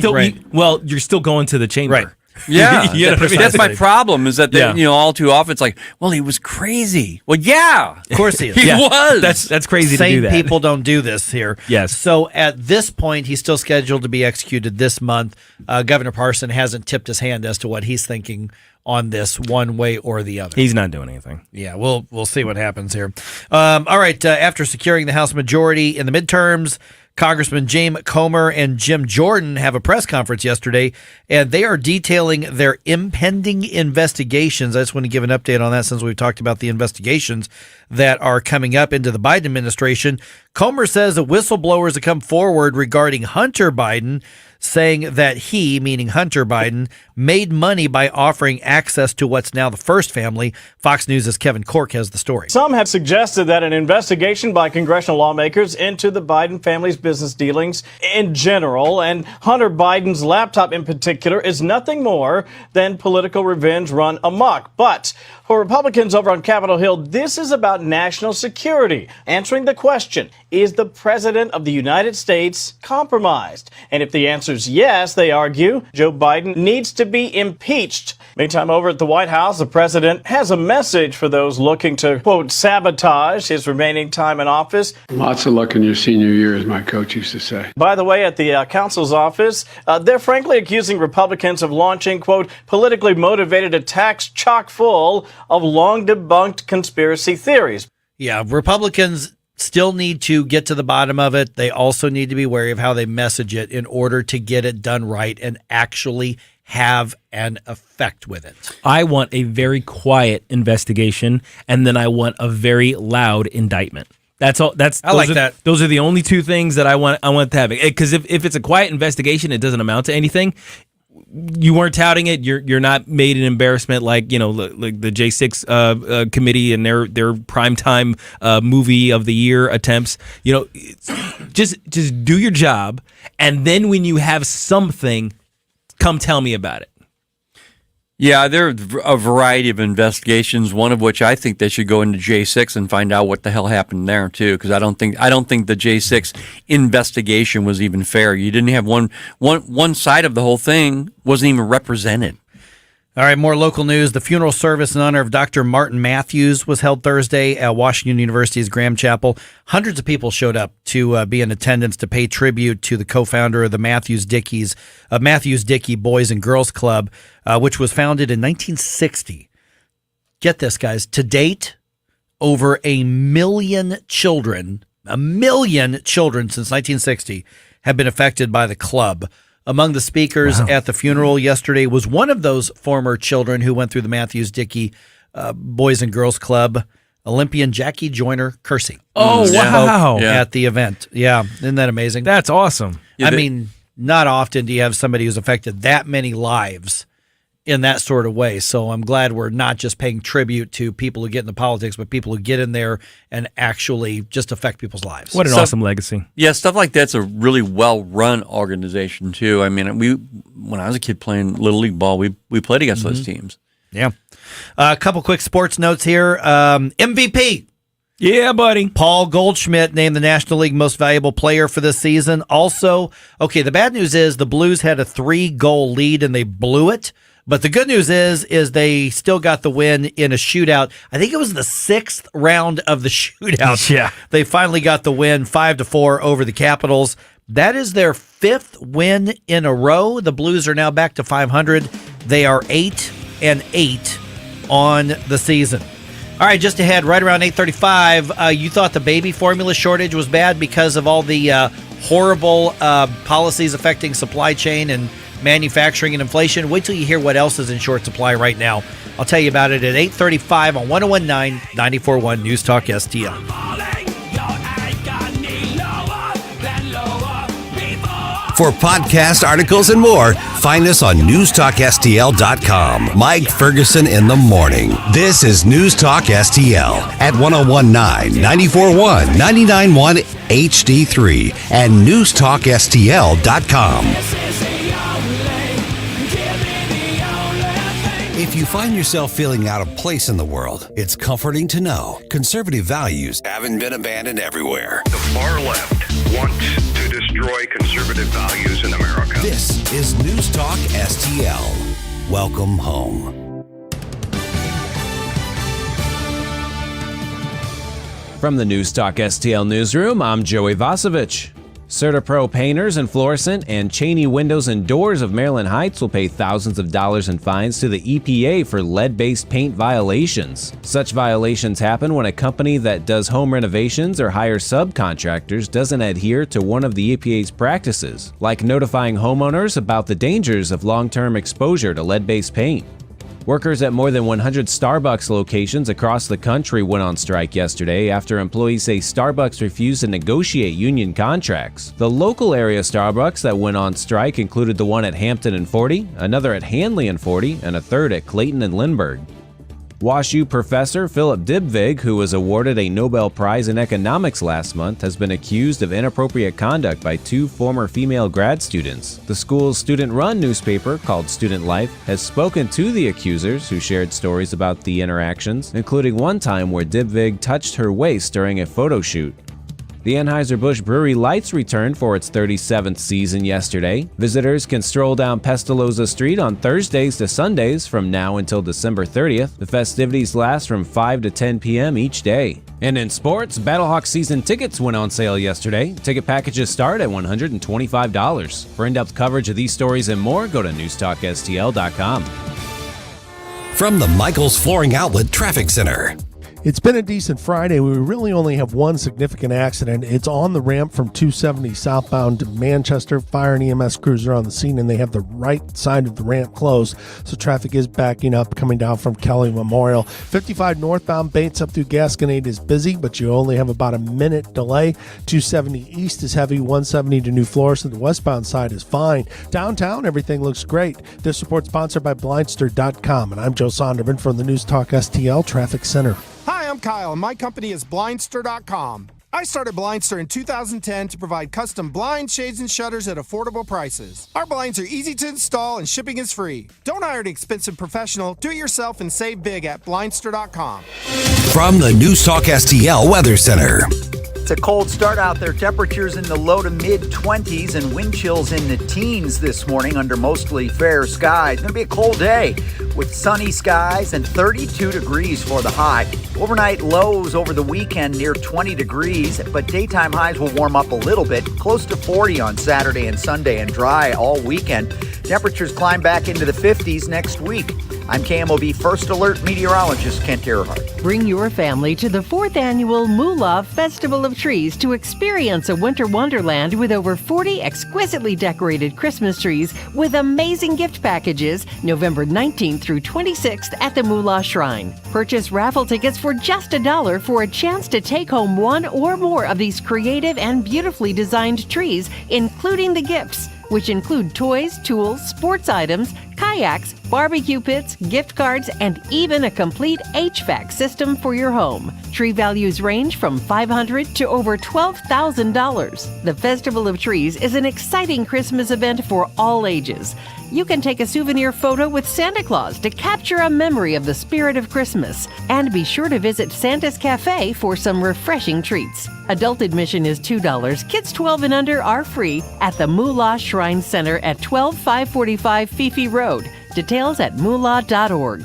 still going to the chamber. Right. Yeah, You know what I mean? That's my problem. Is that all too often it's like, well, he was crazy. Well, yeah, of course he is. He was. That's crazy to do Sane that. people don't do this here. Yes. So at this point, he's still scheduled to be executed this month. Governor Parson hasn't tipped his hand as to what he's thinking on this one way or the other. He's not doing anything. Yeah, we'll see what happens here. All right, after securing the House majority in the midterms, Congressman James Comer and Jim Jordan have a press conference yesterday, and they are detailing their impending investigations. I just want to give an update on that since we've talked about the investigations that are coming up into the Biden administration. Comer says that whistleblowers have come forward regarding Hunter Biden, saying that he, meaning Hunter Biden, made money by offering access to what's now the First Family. Fox News' Kevin Cork has the story. Some have suggested that an investigation by congressional lawmakers into the Biden family's business dealings in general, and Hunter Biden's laptop in particular, is nothing more than political revenge run amok. But for Republicans over on Capitol Hill, this is about national security, answering the question, is the President of the United States compromised? And if the answer is yes, they argue, Joe Biden needs to be impeached. Meantime, over at the White House, the president has a message for those looking to, quote, sabotage his remaining time in office. Lots of luck in your senior year, as my coach used to say. By the way, at the counsel's office, they're frankly accusing Republicans of launching, quote, politically motivated attacks chock full of long debunked conspiracy theories. Yeah, Republicans still need to get to the bottom of it. They also need to be wary of how they message it in order to get it done right and actually have an effect with it. I want a very quiet investigation, and then I want a very loud indictment. That's all. That. Those are the only two things that I want to have. Because if it's a quiet investigation, it doesn't amount to anything. You weren't touting it. You're not made an embarrassment like the J6 committee and their primetime movie of the year attempts. Just do your job, and then when you have something, come tell me about it. Yeah, there are a variety of investigations. One of which I think they should go into J6 and find out what the hell happened there too. Because I don't think the J6 investigation was even fair. You didn't have one side of the whole thing wasn't even represented. All right, more local news. The funeral service in honor of Dr. Martin Matthews was held Thursday at Washington University's Graham Chapel. Hundreds of people showed up to be in attendance to pay tribute to the co-founder of the Matthews Dickey Boys and Girls Club, which was founded in 1960. Get this, guys. To date, over 1 million children since 1960 have been affected by the club. Among the speakers at the funeral yesterday was one of those former children who went through the Matthews Dickey Boys and Girls Club, Olympian Jackie Joyner Kersey. Oh, wow. At the event. Yeah. Isn't that amazing? That's awesome. I mean, not often do you have somebody who's affected that many lives in that sort of way. So I'm glad we're not just paying tribute to people who get into politics, but people who get in there and actually just affect people's lives. What an awesome legacy. Yeah, stuff like that's a really well-run organization, too. I mean, when I was a kid playing Little League ball, we played against those teams. Yeah. A couple quick sports notes here. MVP. Yeah, buddy. Paul Goldschmidt named the National League Most Valuable Player for this season. Also, the bad news is the Blues had a 3-goal lead and they blew it. But the good news is they still got the win in a shootout. I think it was the 6th round of the shootout. Yeah. They finally got the win 5-4 over the Capitals. That is their 5th win in a row. The Blues are now back to 500. They are 8 8 on the season. All right, just ahead, right around 8:35, you thought the baby formula shortage was bad because of all the horrible policies affecting supply chain and manufacturing and inflation. Wait till you hear what else is in short supply right now. I'll tell you about it at 8:35 on 101.9 94.1 News Talk STL. For podcast articles and more, find us on NewstalkSTL.com. Mike Ferguson in the morning. This is News Talk STL at 101.9 94.1 99.1 HD3 and NewstalkSTL.com. If you find yourself feeling out of place in the world, it's comforting to know conservative values haven't been abandoned everywhere. The far left wants to destroy conservative values in America. This is News Talk STL. Welcome home. From the News Talk STL newsroom, I'm Joey Vasovich. CertaPro painters in Florissant and Cheney Windows and Doors of Maryland Heights will pay thousands of dollars in fines to the EPA for lead-based paint violations. Such violations happen when a company that does home renovations or hires subcontractors doesn't adhere to one of the EPA's practices, like notifying homeowners about the dangers of long-term exposure to lead-based paint. Workers at more than 100 Starbucks locations across the country went on strike yesterday after employees say Starbucks refused to negotiate union contracts. The local area Starbucks that went on strike included the one at Hampton and 40, another at Hanley and 40, and a third at Clayton and Lindbergh. WashU professor Philip Dybvig, who was awarded a Nobel Prize in Economics last month, has been accused of inappropriate conduct by 2 former female grad students. The school's student-run newspaper, called Student Life, has spoken to the accusers, who shared stories about the interactions, including one time where Dybvig touched her waist during a photo shoot. The Anheuser-Busch Brewery Lights returned for its 37th season yesterday. Visitors can stroll down Pestalozza Street on Thursdays to Sundays from now until December 30th. The festivities last from 5 to 10 p.m. each day. And in sports, Battlehawks season tickets went on sale yesterday. Ticket packages start at $125. For in-depth coverage of these stories and more, go to NewstalkSTL.com. From the Michaels Flooring Outlet Traffic Center. It's been a decent Friday. We really only have one significant accident. It's on the ramp from 270 southbound to Manchester. Fire and EMS crews are on the scene, and they have the right side of the ramp closed, so traffic is backing up coming down from Kelly Memorial. 55 northbound Bates up through Gasconade is busy, but you only have about a minute delay. 270 east is heavy. 170 to New Florissant. The westbound side is fine. Downtown, everything looks great. This report sponsored by Blindster.com, and I'm Joe Sonderman from the News Talk STL Traffic Center. Hi, I'm Kyle, and my company is Blindster.com. I started Blindster in 2010 to provide custom blinds, shades, and shutters at affordable prices. Our blinds are easy to install and shipping is free. Don't hire an expensive professional. Do it yourself and save big at Blindster.com. From the News Talk STL Weather Center. It's a cold start out there. Temperatures in the low to mid-20s and wind chills in the teens this morning under mostly fair skies. It's going to be a cold day with sunny skies and 32 degrees for the high. Overnight lows over the weekend near 20 degrees, but daytime highs will warm up a little bit, close to 40 on Saturday and Sunday, and dry all weekend. Temperatures climb back into the 50s next week. I'm KMOV First Alert meteorologist Kent Earhart. Bring your family to the 4th annual Moolah Festival of Trees to experience a winter wonderland with over 40 exquisitely decorated Christmas trees with amazing gift packages November 19th through 26th at the Moolah Shrine. Purchase raffle tickets for just $1 for a chance to take home one or more of these creative and beautifully designed trees, including the gifts, which include toys, tools, sports items, kayaks, barbecue pits, gift cards, and even a complete HVAC system for your home. Tree values range from $500 to over $12,000. The Festival of Trees is an exciting Christmas event for all ages. You can take a souvenir photo with Santa Claus to capture a memory of the spirit of Christmas. And be sure to visit Santa's Cafe for some refreshing treats. Adult admission is $2. Kids 12 and under are free at the Moolah Shrine Center at 12545 Fifi Road. Details at moolah.org.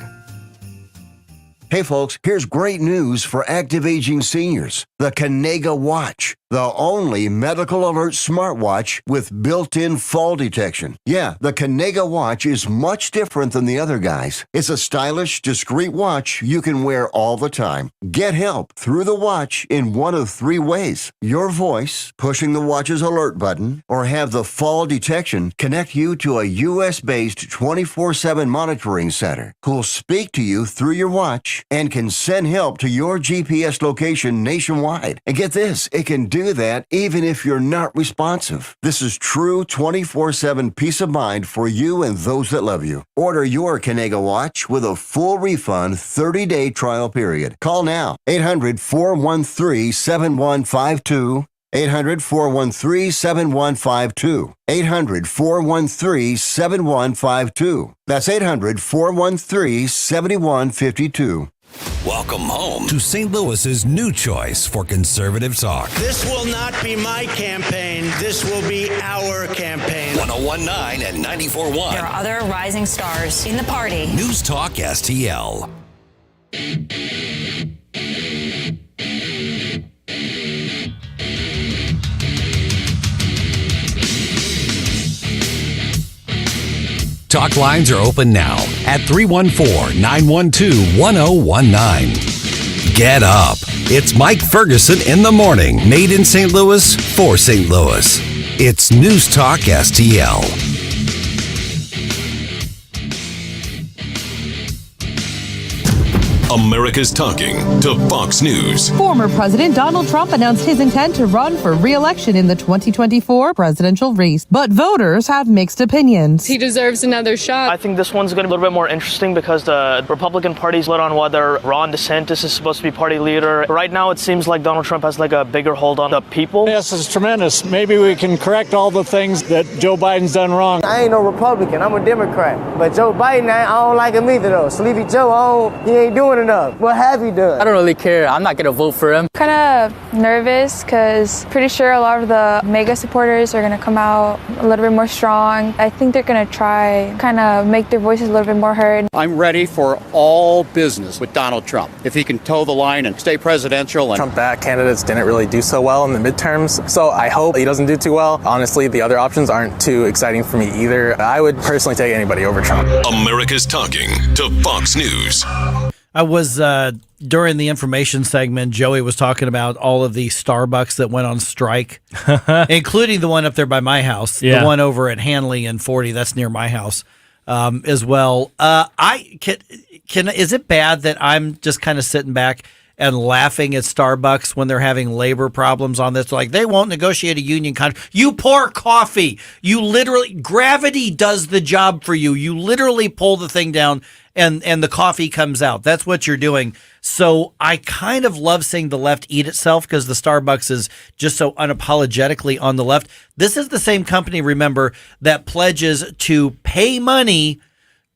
Hey folks, here's great news for active aging seniors. The Kanega Watch, the only medical alert smartwatch with built-in fall detection. Yeah, the Kanega Watch is much different than the other guys. It's a stylish, discreet watch you can wear all the time. Get help through the watch in one of 3 ways. Your voice, pushing the watch's alert button, or have the fall detection connect you to a U.S.-based 24/7 monitoring center who'll speak to you through your watch and can send help to your GPS location nationwide. And get this, it can do that even if you're not responsive. This is true 24/7 peace of mind for you and those that love you. Order your Kanega Watch with a full refund 30-day trial period. Call now, 800-413-7152. 800-413-7152. 800-413-7152. That's 800-413-7152. Welcome home to St. Louis's new choice for conservative talk. This will not be my campaign. This will be our campaign. 101.9 and 94.1. There are other rising stars in the party. News Talk STL. Talk lines are open now at 314-912-1019. Get up. It's Mike Ferguson in the morning. Made in St. Louis for St. Louis. It's News Talk STL. America's talking to Fox News. Former President Donald Trump announced his intent to run for re-election in the 2024 presidential race, but voters have mixed opinions. He deserves another shot. I think this one's going to be a little bit more interesting because the Republican Party's lit on whether Ron DeSantis is supposed to be party leader. Right now, it seems like Donald Trump has like a bigger hold on the people. Yes, it's tremendous. Maybe we can correct all the things that Joe Biden's done wrong. I ain't no Republican. I'm a Democrat. But Joe Biden, I don't like him either, though. Sleepy Joe, he ain't doing enough. What have you done? I don't really care. I'm not going to vote for him. Kind of nervous because pretty sure a lot of the MAGA supporters are going to come out a little bit more strong. I think they're going to try kind of make their voices a little bit more heard. I'm ready for all business with Donald Trump. If he can toe the line and stay presidential. Trump-backed candidates didn't really do so well in the midterms, so I hope he doesn't do too well. Honestly, the other options aren't too exciting for me either. I would personally take anybody over Trump. America's talking to Fox News. I was, during the information segment, Joey was talking about all of the Starbucks that went on strike, including the one up there by my house, the one over at Hanley and 40, that's near my house as well. Is it bad that I'm just kind of sitting back and laughing at Starbucks when they're having labor problems on this? Like, they won't negotiate a union contract. You pour coffee. You literally, gravity does the job for you. You literally pull the thing down and the coffee comes out. That's what you're doing. So I kind of love seeing the left eat itself because the Starbucks is just so unapologetically on the left. This is the same company, remember, that pledges to pay money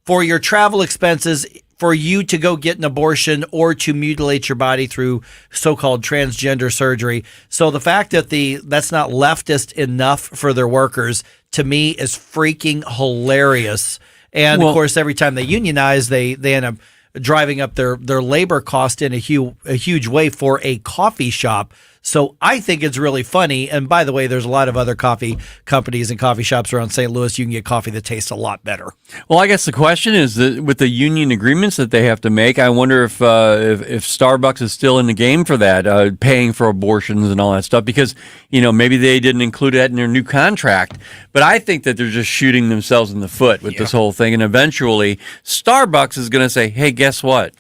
for your travel expenses for you to go get an abortion or to mutilate your body through so-called transgender surgery. So the fact that that's not leftist enough for their workers, to me, is freaking hilarious. And, of course, every time they unionize, they end up driving up their labor cost in a huge way for a coffee shop. So I think it's really funny. And by the way, there's a lot of other coffee companies and coffee shops around St. Louis. You can get coffee that tastes a lot better. Well, I guess the question is that with the union agreements that they have to make, I wonder if Starbucks is still in the game for that, paying for abortions and all that stuff, because, maybe they didn't include that in their new contract. But I think that they're just shooting themselves in the foot with this whole thing. And eventually Starbucks is going to say, hey, guess what?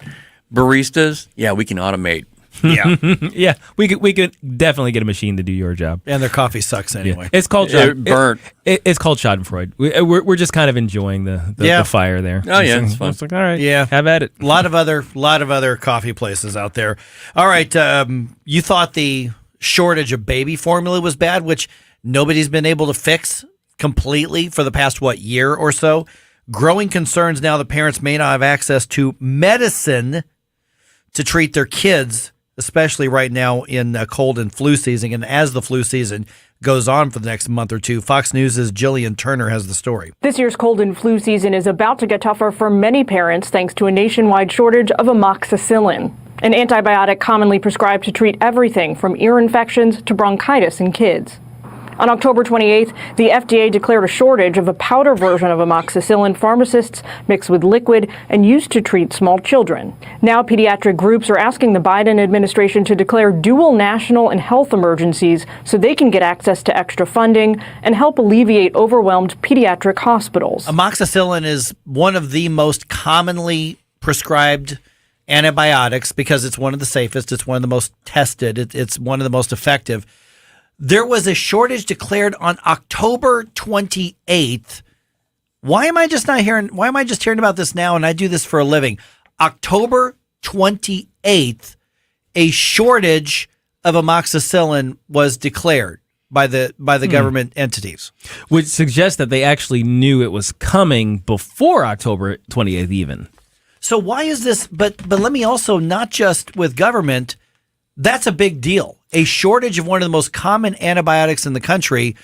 Baristas, we can automate. Yeah. Yeah, we could definitely get a machine to do your job. And their coffee sucks anyway. Yeah. It's called burnt. It's called Schadenfreude. We're just kind of enjoying the fire there. Oh yeah, it's fun. It's like, all right, yeah, have at it. A lot of other coffee places out there. All right, you thought the shortage of baby formula was bad, which nobody's been able to fix completely for the past year or so. Growing concerns now that parents may not have access to medicine to treat their kids, especially right now in cold and flu season. And as the flu season goes on for the next month or two. Fox News' Jillian Turner has the story. This year's cold and flu season is about to get tougher for many parents thanks to a nationwide shortage of amoxicillin, an antibiotic commonly prescribed to treat everything from ear infections to bronchitis in kids. On October 28th, the FDA declared a shortage of a powder version of amoxicillin pharmacists mix with liquid and used to treat small children. Now, pediatric groups are asking the Biden administration to declare dual national and health emergencies so they can get access to extra funding and help alleviate overwhelmed pediatric hospitals. Amoxicillin is one of the most commonly prescribed antibiotics because it's one of the safest, it's one of the most tested, it's one of the most effective. There was a shortage declared on October 28th. Why am I just hearing about this now? And I do this for a living. October 28th, a shortage of amoxicillin was declared by the government entities, which suggests that they actually knew it was coming before October 28th even. So why is this? But let me also, not just with government, that's a big deal. A shortage of one of the most common antibiotics in the country.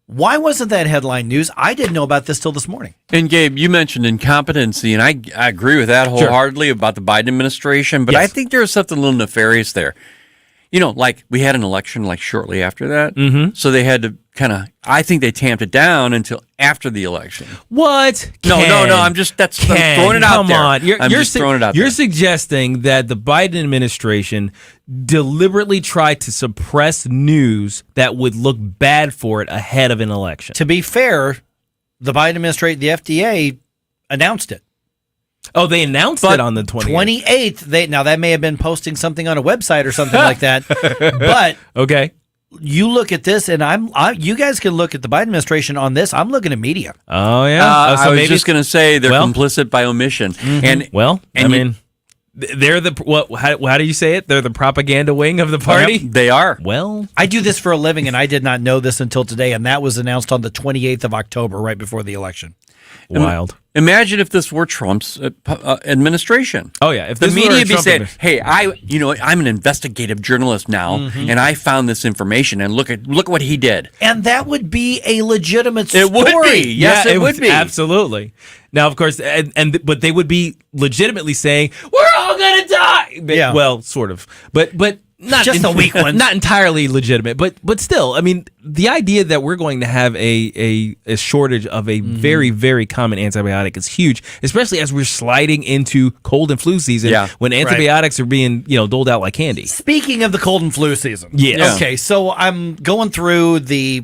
Why wasn't that headline news? I didn't know about this till this morning. And Gabe, you mentioned incompetency, and I agree with that wholeheartedly about the Biden administration, but I think there's something a little nefarious there. You know, like we had an election like shortly after that, so they had to I think they tamped it down until after the election. What? No, I'm throwing it out there. I'm just throwing it out there. You're suggesting that the Biden administration deliberately tried to suppress news that would look bad for it ahead of an election. To be fair, the Biden administration, the FDA announced it. Oh, they announced it on the 28th. 28th. Now, that may have been posting something on a website or something like that. But okay, you look at this, and you guys can look at the Biden administration on this. I'm looking at media. Oh, yeah. So I was just going to say they're complicit by omission. Mm-hmm. They're the how do you say it? They're the propaganda wing of the party? Yep, they are. Well, I do this for a living, and I did not know this until today, and that was announced on the 28th of October, right before the election. Wild. Imagine if this were Trump's administration. Oh yeah, if the this media were would be saying, "Hey, I'm an investigative journalist now, and I found this information, and look what he did." And that would be a legitimate story. It would be. Yes, it would be. Absolutely. Now, of course, but they would be legitimately saying, "We're all gonna die." Yeah. Well, sort of, but not just the weak ones. Not entirely legitimate, but still, I mean, the idea that we're going to have a shortage of a very, very common antibiotic is huge, especially as we're sliding into cold and flu season when antibiotics are being doled out like candy. Speaking of the cold and flu season, yes. Okay, so I'm going through the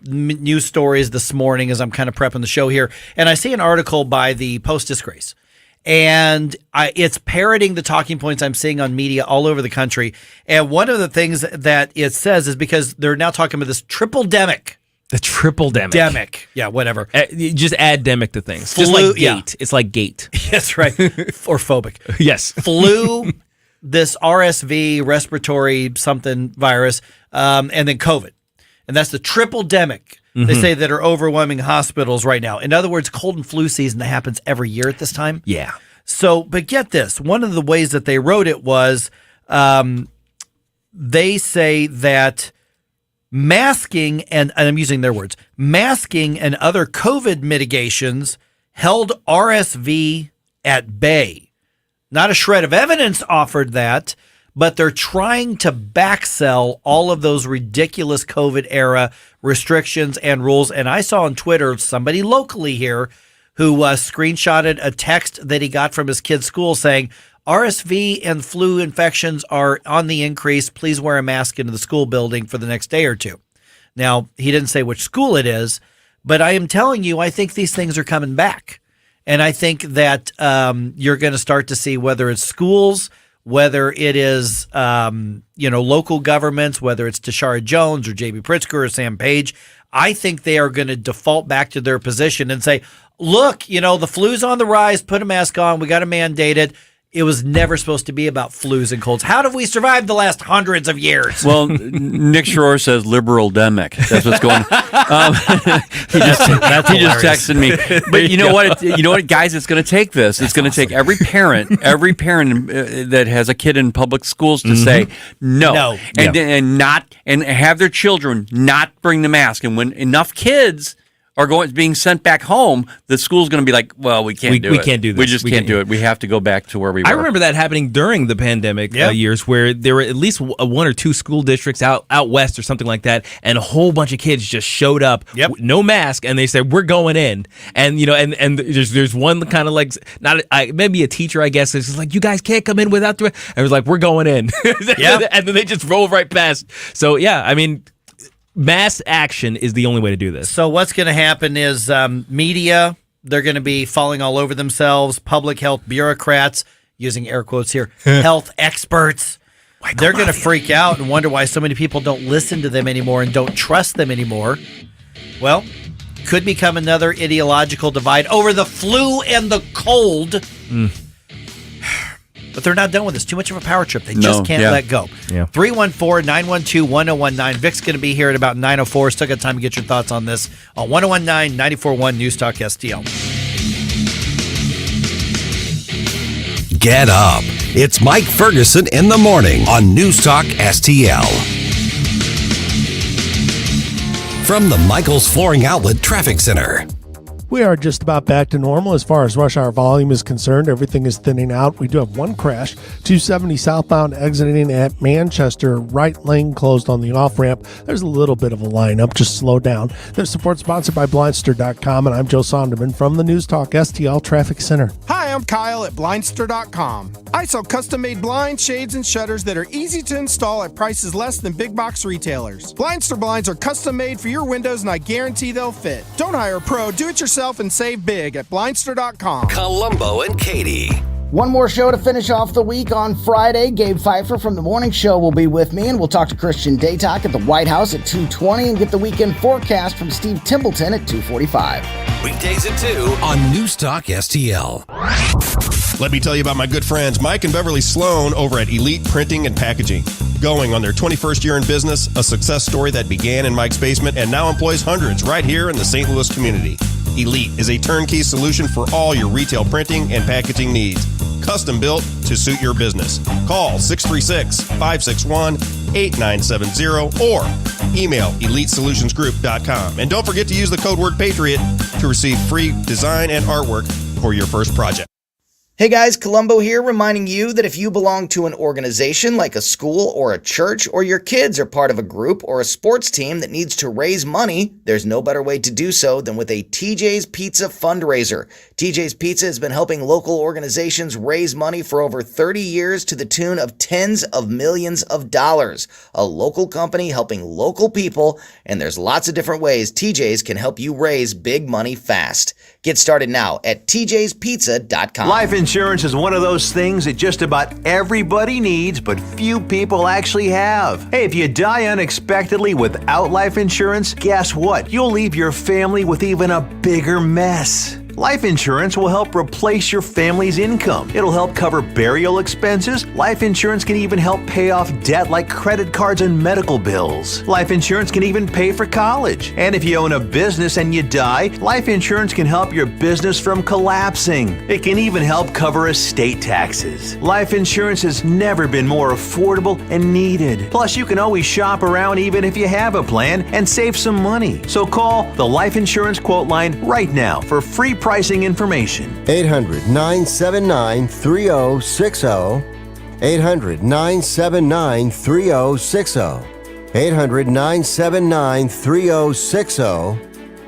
news stories this morning as I'm kind of prepping the show here, and I see an article by the Post-Disgrace. And it's parroting the talking points I'm seeing on media all over the country. And one of the things that it says is because they're now talking about this triple-demic. The triple-demic. Demic. Yeah, whatever. Just add demic to things. Flu, just like gate. It's like gate. That's right. Or phobic. Yes. Flu, this RSV, respiratory something virus, and then COVID. And that's the triple-demic. They say that are overwhelming hospitals right now. In other words, cold and flu season that happens every year at this time. Yeah. So, but get this. One of the ways that they wrote it was they say that masking, and I'm using their words, masking and other COVID mitigations held RSV at bay. Not a shred of evidence offered that, but they're trying to backsell all of those ridiculous COVID era restrictions and rules. And I saw on Twitter somebody locally here who screenshotted a text that he got from his kid's school saying, RSV and flu infections are on the increase. Please wear a mask into the school building for the next day or two. Now, he didn't say which school it is, but I am telling you, I think these things are coming back. And I think that you're going to start to see whether it's schools, whether it is, local governments, whether it's Tashara Jones or J.B. Pritzker or Sam Page, I think they are going to default back to their position and say, look, the flu's on the rise, put a mask on, we got to mandate it. it was never supposed to be about flus and colds. How have we survived the last hundreds of years? Well, Nick Schroer says liberal demic. That's what's going on. He just texted me. But you know what, guys, it's going to take this. It's going to take every parent that has a kid in public schools to say no. And not and have their children not bring the mask. And when enough kids are being sent back home, the school's going to be like, well, we can't do it. We can't do this. We just can't do it. We have to go back to where we were. I remember that happening during the pandemic years, where there were at least one or two school districts out west or something like that, and a whole bunch of kids just showed up, no mask, and they said, we're going in. And and there's one kind of like maybe a teacher, I guess, is like, you guys can't come in without and it was like, we're going in. And then they just roll right past. So mass action is the only way to do this. So what's going to happen is media, they're going to be falling all over themselves. Public health bureaucrats, using air quotes here, health experts, they're going to freak out and wonder why so many people don't listen to them anymore and don't trust them anymore. Well, could become another ideological divide over the flu and the cold. But they're not done with this. Too much of a power trip. They just can't let go. 314-912-1019. Vic's going to be here at about 9:04. Still got time to get your thoughts on this on 1019 94.1 News Talk STL. Get up. It's Mike Ferguson in the morning on News Talk STL. From the Michaels Flooring Outlet Traffic Center. We are just about back to normal as far as rush hour volume is concerned. Everything is thinning out. We do have one crash, 270 southbound exiting at Manchester, right lane closed on the off-ramp. There's a little bit of a lineup. Just slow down. This support sponsored by Blindster.com, and I'm Joe Sonderman from the News Talk STL Traffic Center. Hi, I'm Kyle at Blindster.com. I sell custom-made blinds, shades, and shutters that are easy to install at prices less than big box retailers. Blindster blinds are custom-made for your windows, and I guarantee they'll fit. Don't hire a pro. Do it yourself and save big at Blindster.com. Columbo and Katie. One more show to finish off the week on Friday. Gabe Pfeiffer from The Morning Show will be with me, and we'll talk to Christian Daytalk at the White House at 2:20 and get the weekend forecast from Steve Templeton at 2:45. Weekdays at 2 on News Talk STL. Let me tell you about my good friends Mike and Beverly Sloan over at Elite Printing and Packaging. Going on their 21st year in business, a success story that began in Mike's basement and now employs hundreds right here in the St. Louis community. Elite is a turnkey solution for all your retail printing and packaging needs. Custom built to suit your business. Call 636-561-8970 or email elitesolutionsgroup.com. And don't forget to use the code word Patriot to receive free design and artwork for your first project. Hey guys, Columbo here, reminding you that if you belong to an organization like a school or a church, or your kids are part of a group or a sports team that needs to raise money, there's no better way to do so than with a TJ's Pizza fundraiser. TJ's Pizza has been helping local organizations raise money for over 30 years to the tune of tens of millions of dollars. A local company helping local people, and there's lots of different ways TJ's can help you raise big money fast. Get started now at tjspizza.com. Life insurance is one of those things that just about everybody needs, but few people actually have. Hey, if you die unexpectedly without life insurance, guess what? You'll leave your family with even a bigger mess. Life insurance will help replace your family's income. It'll help cover burial expenses. Life insurance can even help pay off debt like credit cards and medical bills. Life insurance can even pay for college. And if you own a business and you die, life insurance can help your business from collapsing. It can even help cover estate taxes. Life insurance has never been more affordable and needed. Plus, you can always shop around even if you have a plan and save some money. So call the Life Insurance Quote Line right now for free pricing information. 800-979-3060. 800-979-3060. 800-979-3060.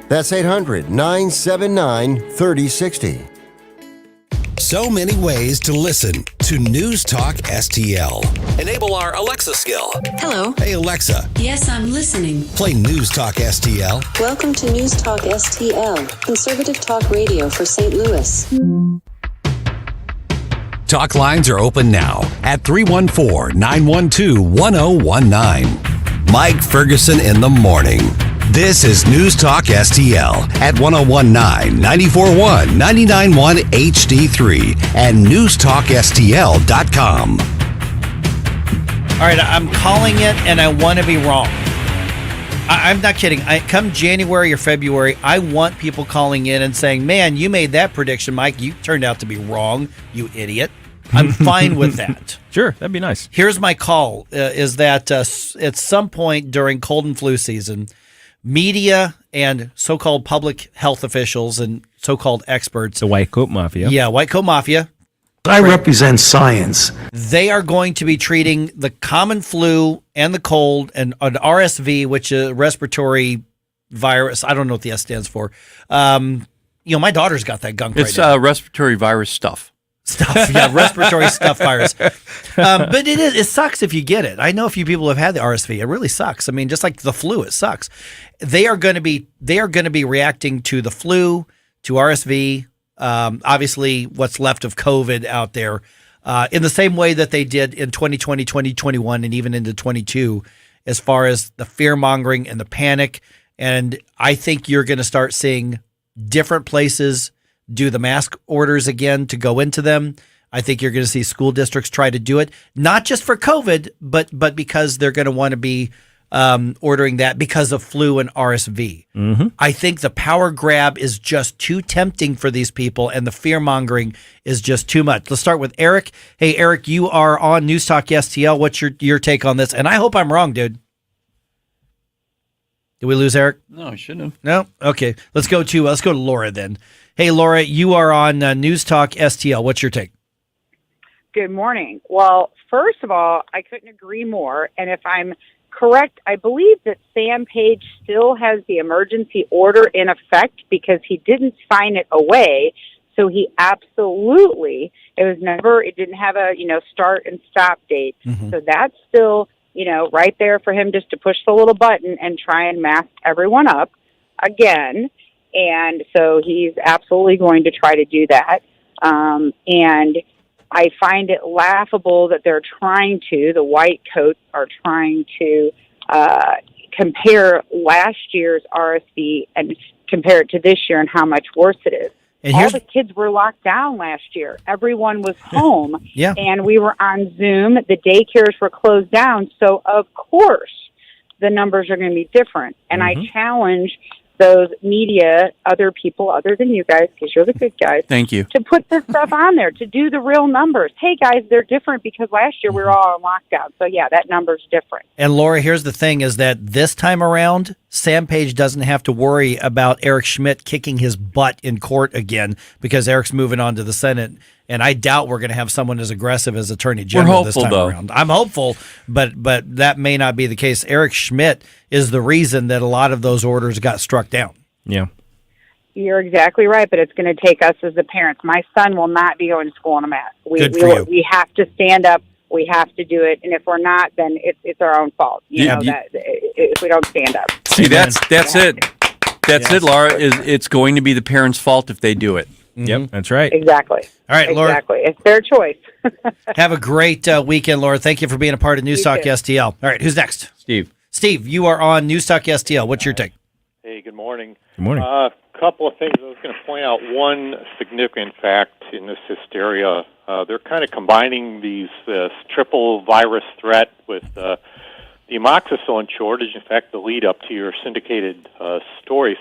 That's 800-979-3060. So many ways to listen to News Talk STL. Enable our Alexa skill. Hello. Hey, Alexa. Yes, I'm listening. Play News Talk STL. Welcome to News Talk STL, conservative talk radio for St. Louis. Talk lines are open now at 314-912-1019. Mike Ferguson in the morning. This is News Talk STL at 1019, 94.1, 99.1 HD3 and newstalkstl.com. All right, I'm calling it, and I want to be wrong. I'm not kidding. Come January or February, I want people calling in and saying, man, you made that prediction, Mike. You turned out to be wrong, you idiot. I'm fine with that. Sure, that'd be nice. Here's my call, is that at some point during cold and flu season, media and so-called public health officials and so-called experts. The White Coat Mafia. Yeah, White Coat Mafia. I represent science. They are going to be treating the common flu and the cold and an RSV, which is respiratory virus. I don't know what the S stands for. My daughter's got that gunk It's right now. respiratory virus stuff. Respiratory stuff virus. But it sucks if you get it. I know a few people have had the RSV. It really sucks. I mean, just like the flu, it sucks. They are going to be reacting to the flu, to RSV, obviously what's left of COVID out there, in the same way that they did in 2020, 2021, and even into 22, as far as the fear mongering and the panic. And I think you're going to start seeing different places do the mask orders again to go into them. I think you're going to see school districts try to do it, not just for COVID, but because they're going to want to be ordering that because of flu and RSV. Mm-hmm. I think the power grab is just too tempting for these people, and the fear mongering is just too much. Let's start with Eric. Hey, Eric, you are on News Talk STL. What's your take on this? And I hope I'm wrong, dude. Did we lose Eric? No, I shouldn't have. No? Okay. Let's go to Laura then. Hey, Laura, you are on News Talk STL. What's your take? Good morning. Well, first of all, I couldn't agree more. And if I'm correct, I believe that Sam Page still has the emergency order in effect because he didn't sign it away. So he absolutely, it didn't have a, start and stop date. Mm-hmm. So that's still, right there for him just to push the little button and try and mask everyone up again. And so he's absolutely going to try to do that. And I find it laughable that the white coats are trying to compare last year's RSV and compare it to this year and how much worse it is. And all the kids were locked down last year. Everyone was home. Yeah. And we were on Zoom. The daycares were closed down. So, of course, the numbers are going to be different. And I challenge those media, other people other than you guys, because you're the good guys. Thank you. To put this stuff on there, to do the real numbers. Hey, guys, they're different because last year we were all on lockdown. So, yeah, that number's different. And, Laura, here's the thing is that this time around, Sam Page doesn't have to worry about Eric Schmidt kicking his butt in court again because Eric's moving on to the Senate. And I doubt we're going to have someone as aggressive as Attorney General this time around. I'm hopeful, but that may not be the case. Eric Schmidt is the reason that a lot of those orders got struck down. Yeah. You're exactly right, but it's going to take us as the parents. My son will not be going to school in a mask. We have to stand up. We have to do it, and if we're not, then it's our own fault. That if we don't stand up. See, that's it. That's it, Laura. It's going to be the parents' fault if they do it. Yep, that's right. Exactly. All right, Laura. Exactly. It's their choice. Have a great weekend, Laura. Thank you for being a part of News Talk STL. All right, who's next? Steve. Steve, you are on News Talk STL. What's your take? Hey, good morning. Good morning. Couple of things. I was going to point out one significant fact in this hysteria. They're kind of combining this triple virus threat with the amoxicillin shortage. In fact, the lead up to your syndicated stories.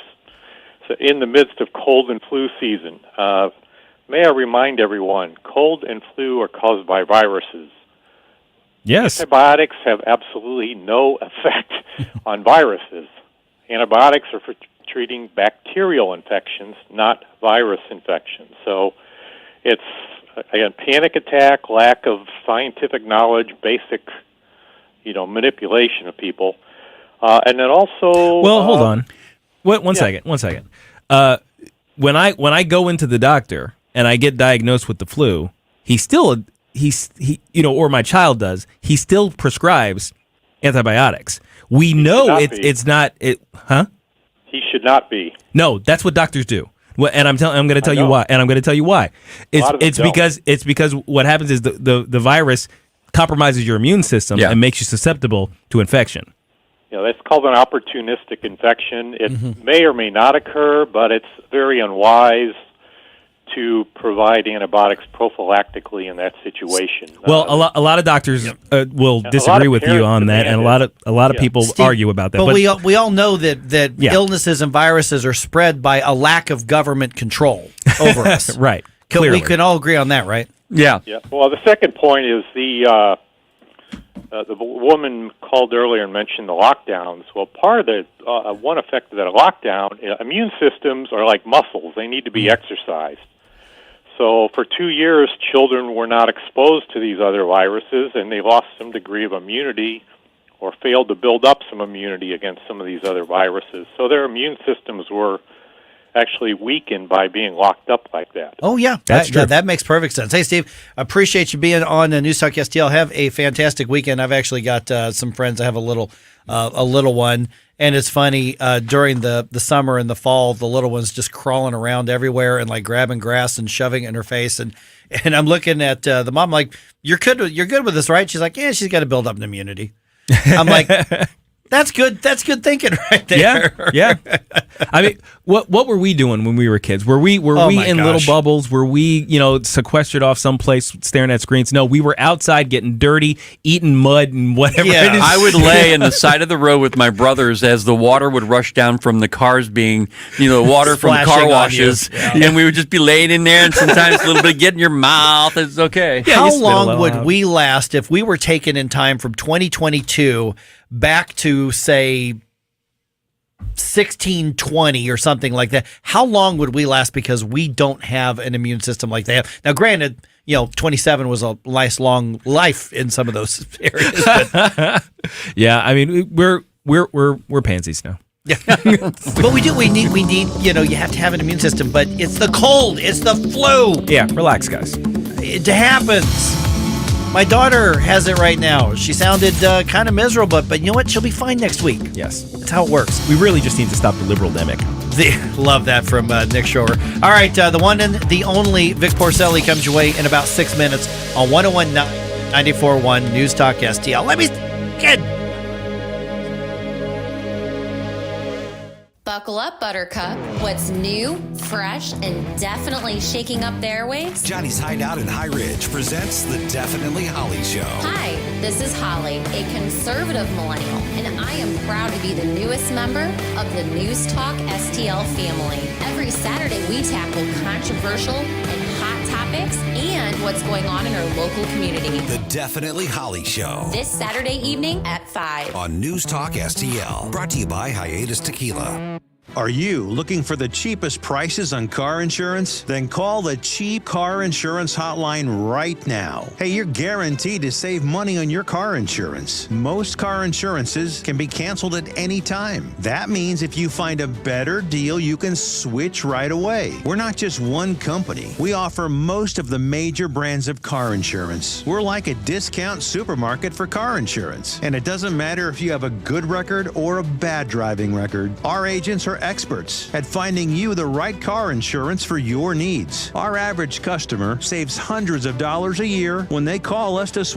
So in the midst of cold and flu season, may I remind everyone, cold and flu are caused by viruses. Yes. Antibiotics have absolutely no effect on viruses. Antibiotics are for treating bacterial infections, not virus infections. So it's, again, panic attack, lack of scientific knowledge, basic, manipulation of people. And then also... Well, hold on. One second. When I go into the doctor and I get diagnosed with the flu, or my child does, he still prescribes antibiotics. We know it's not. He should not be. No, that's what doctors do. And I'm going to tell you why. And I'm going to tell you why. It's because what happens is the virus compromises your immune system and makes you susceptible to infection. that's called an opportunistic infection. It may or may not occur, but it's very unwise to provide antibiotics prophylactically in that situation. Well, a lot of doctors will disagree with you on that, and a lot of people argue about that. But we all know that illnesses and viruses are spread by a lack of government control over us. Right. We can all agree on that, right? Yeah. Yeah. Well, the second point is the woman called earlier and mentioned the lockdowns. Well, part of the one effect of that lockdown, immune systems are like muscles; they need to be exercised. So for 2 years, children were not exposed to these other viruses, and they lost some degree of immunity or failed to build up some immunity against some of these other viruses. So their immune systems were actually weakened by being locked up like that. Oh, yeah. That's true. That makes perfect sense. Hey, Steve, appreciate you being on News Talk STL. Have a fantastic weekend. I've actually got some friends. I have a little one. And it's funny, during the summer and the fall, the little one's just crawling around everywhere and like grabbing grass and shoving it in her face. And I'm looking at the mom like, you're good with this, right? She's like, yeah, she's got to build up an immunity. I'm like, that's good thinking right there. Yeah. I mean, what were we doing when we were kids? Were we in little bubbles? Were we, sequestered off someplace staring at screens? No, we were outside getting dirty, eating mud and whatever. Yeah, I would lay in the side of the road with my brothers as the water would rush down from the cars being, water from car washes. And we would just be laying in there and sometimes a little bit get in your mouth. It's okay. Yeah, how long would we last if we were taken in time from 2022 back to, say, 1620 or something like that? How long would we last because we don't have an immune system like they have? Now, granted, 27 was a nice long life in some of those areas. But yeah, I mean, we're pansies now. But we need you have to have an immune system, but it's the cold, it's the flu. Yeah, relax, guys. It happens. My daughter has it right now. She sounded kind of miserable, but you know what? She'll be fine next week. Yes. That's how it works. We really just need to stop the liberal demic. Love that from Nick Shore. All right, the one and the only Vic Porcelli comes your way in about 6 minutes on 101.9 94.1 News Talk STL. Let me get. Buckle up, Buttercup. What's new, fresh, and definitely shaking up the airwaves? Johnny's Hideout in High Ridge presents the Definitely Holly Show. Hi, this is Holly, a conservative millennial, and I am proud to be the newest member of the News Talk STL family. Every Saturday, we tackle controversial and hot topics and what's going on in our local community. The Definitely Holly Show. This Saturday evening at 5 on News Talk STL. Brought to you by Hiatus Tequila. Are you looking for the cheapest prices on car insurance? Then call the Cheap Car Insurance Hotline right now. Hey, you're guaranteed to save money on your car insurance. Most car insurances can be canceled at any time. That means if you find a better deal, you can switch right away. We're not just one company. We offer most of the major brands of car insurance. We're like a discount supermarket for car insurance. And it doesn't matter if you have a good record or a bad driving record. Our agents are experts at finding you the right car insurance for your needs. Our average customer saves hundreds of dollars a year when they call us to switch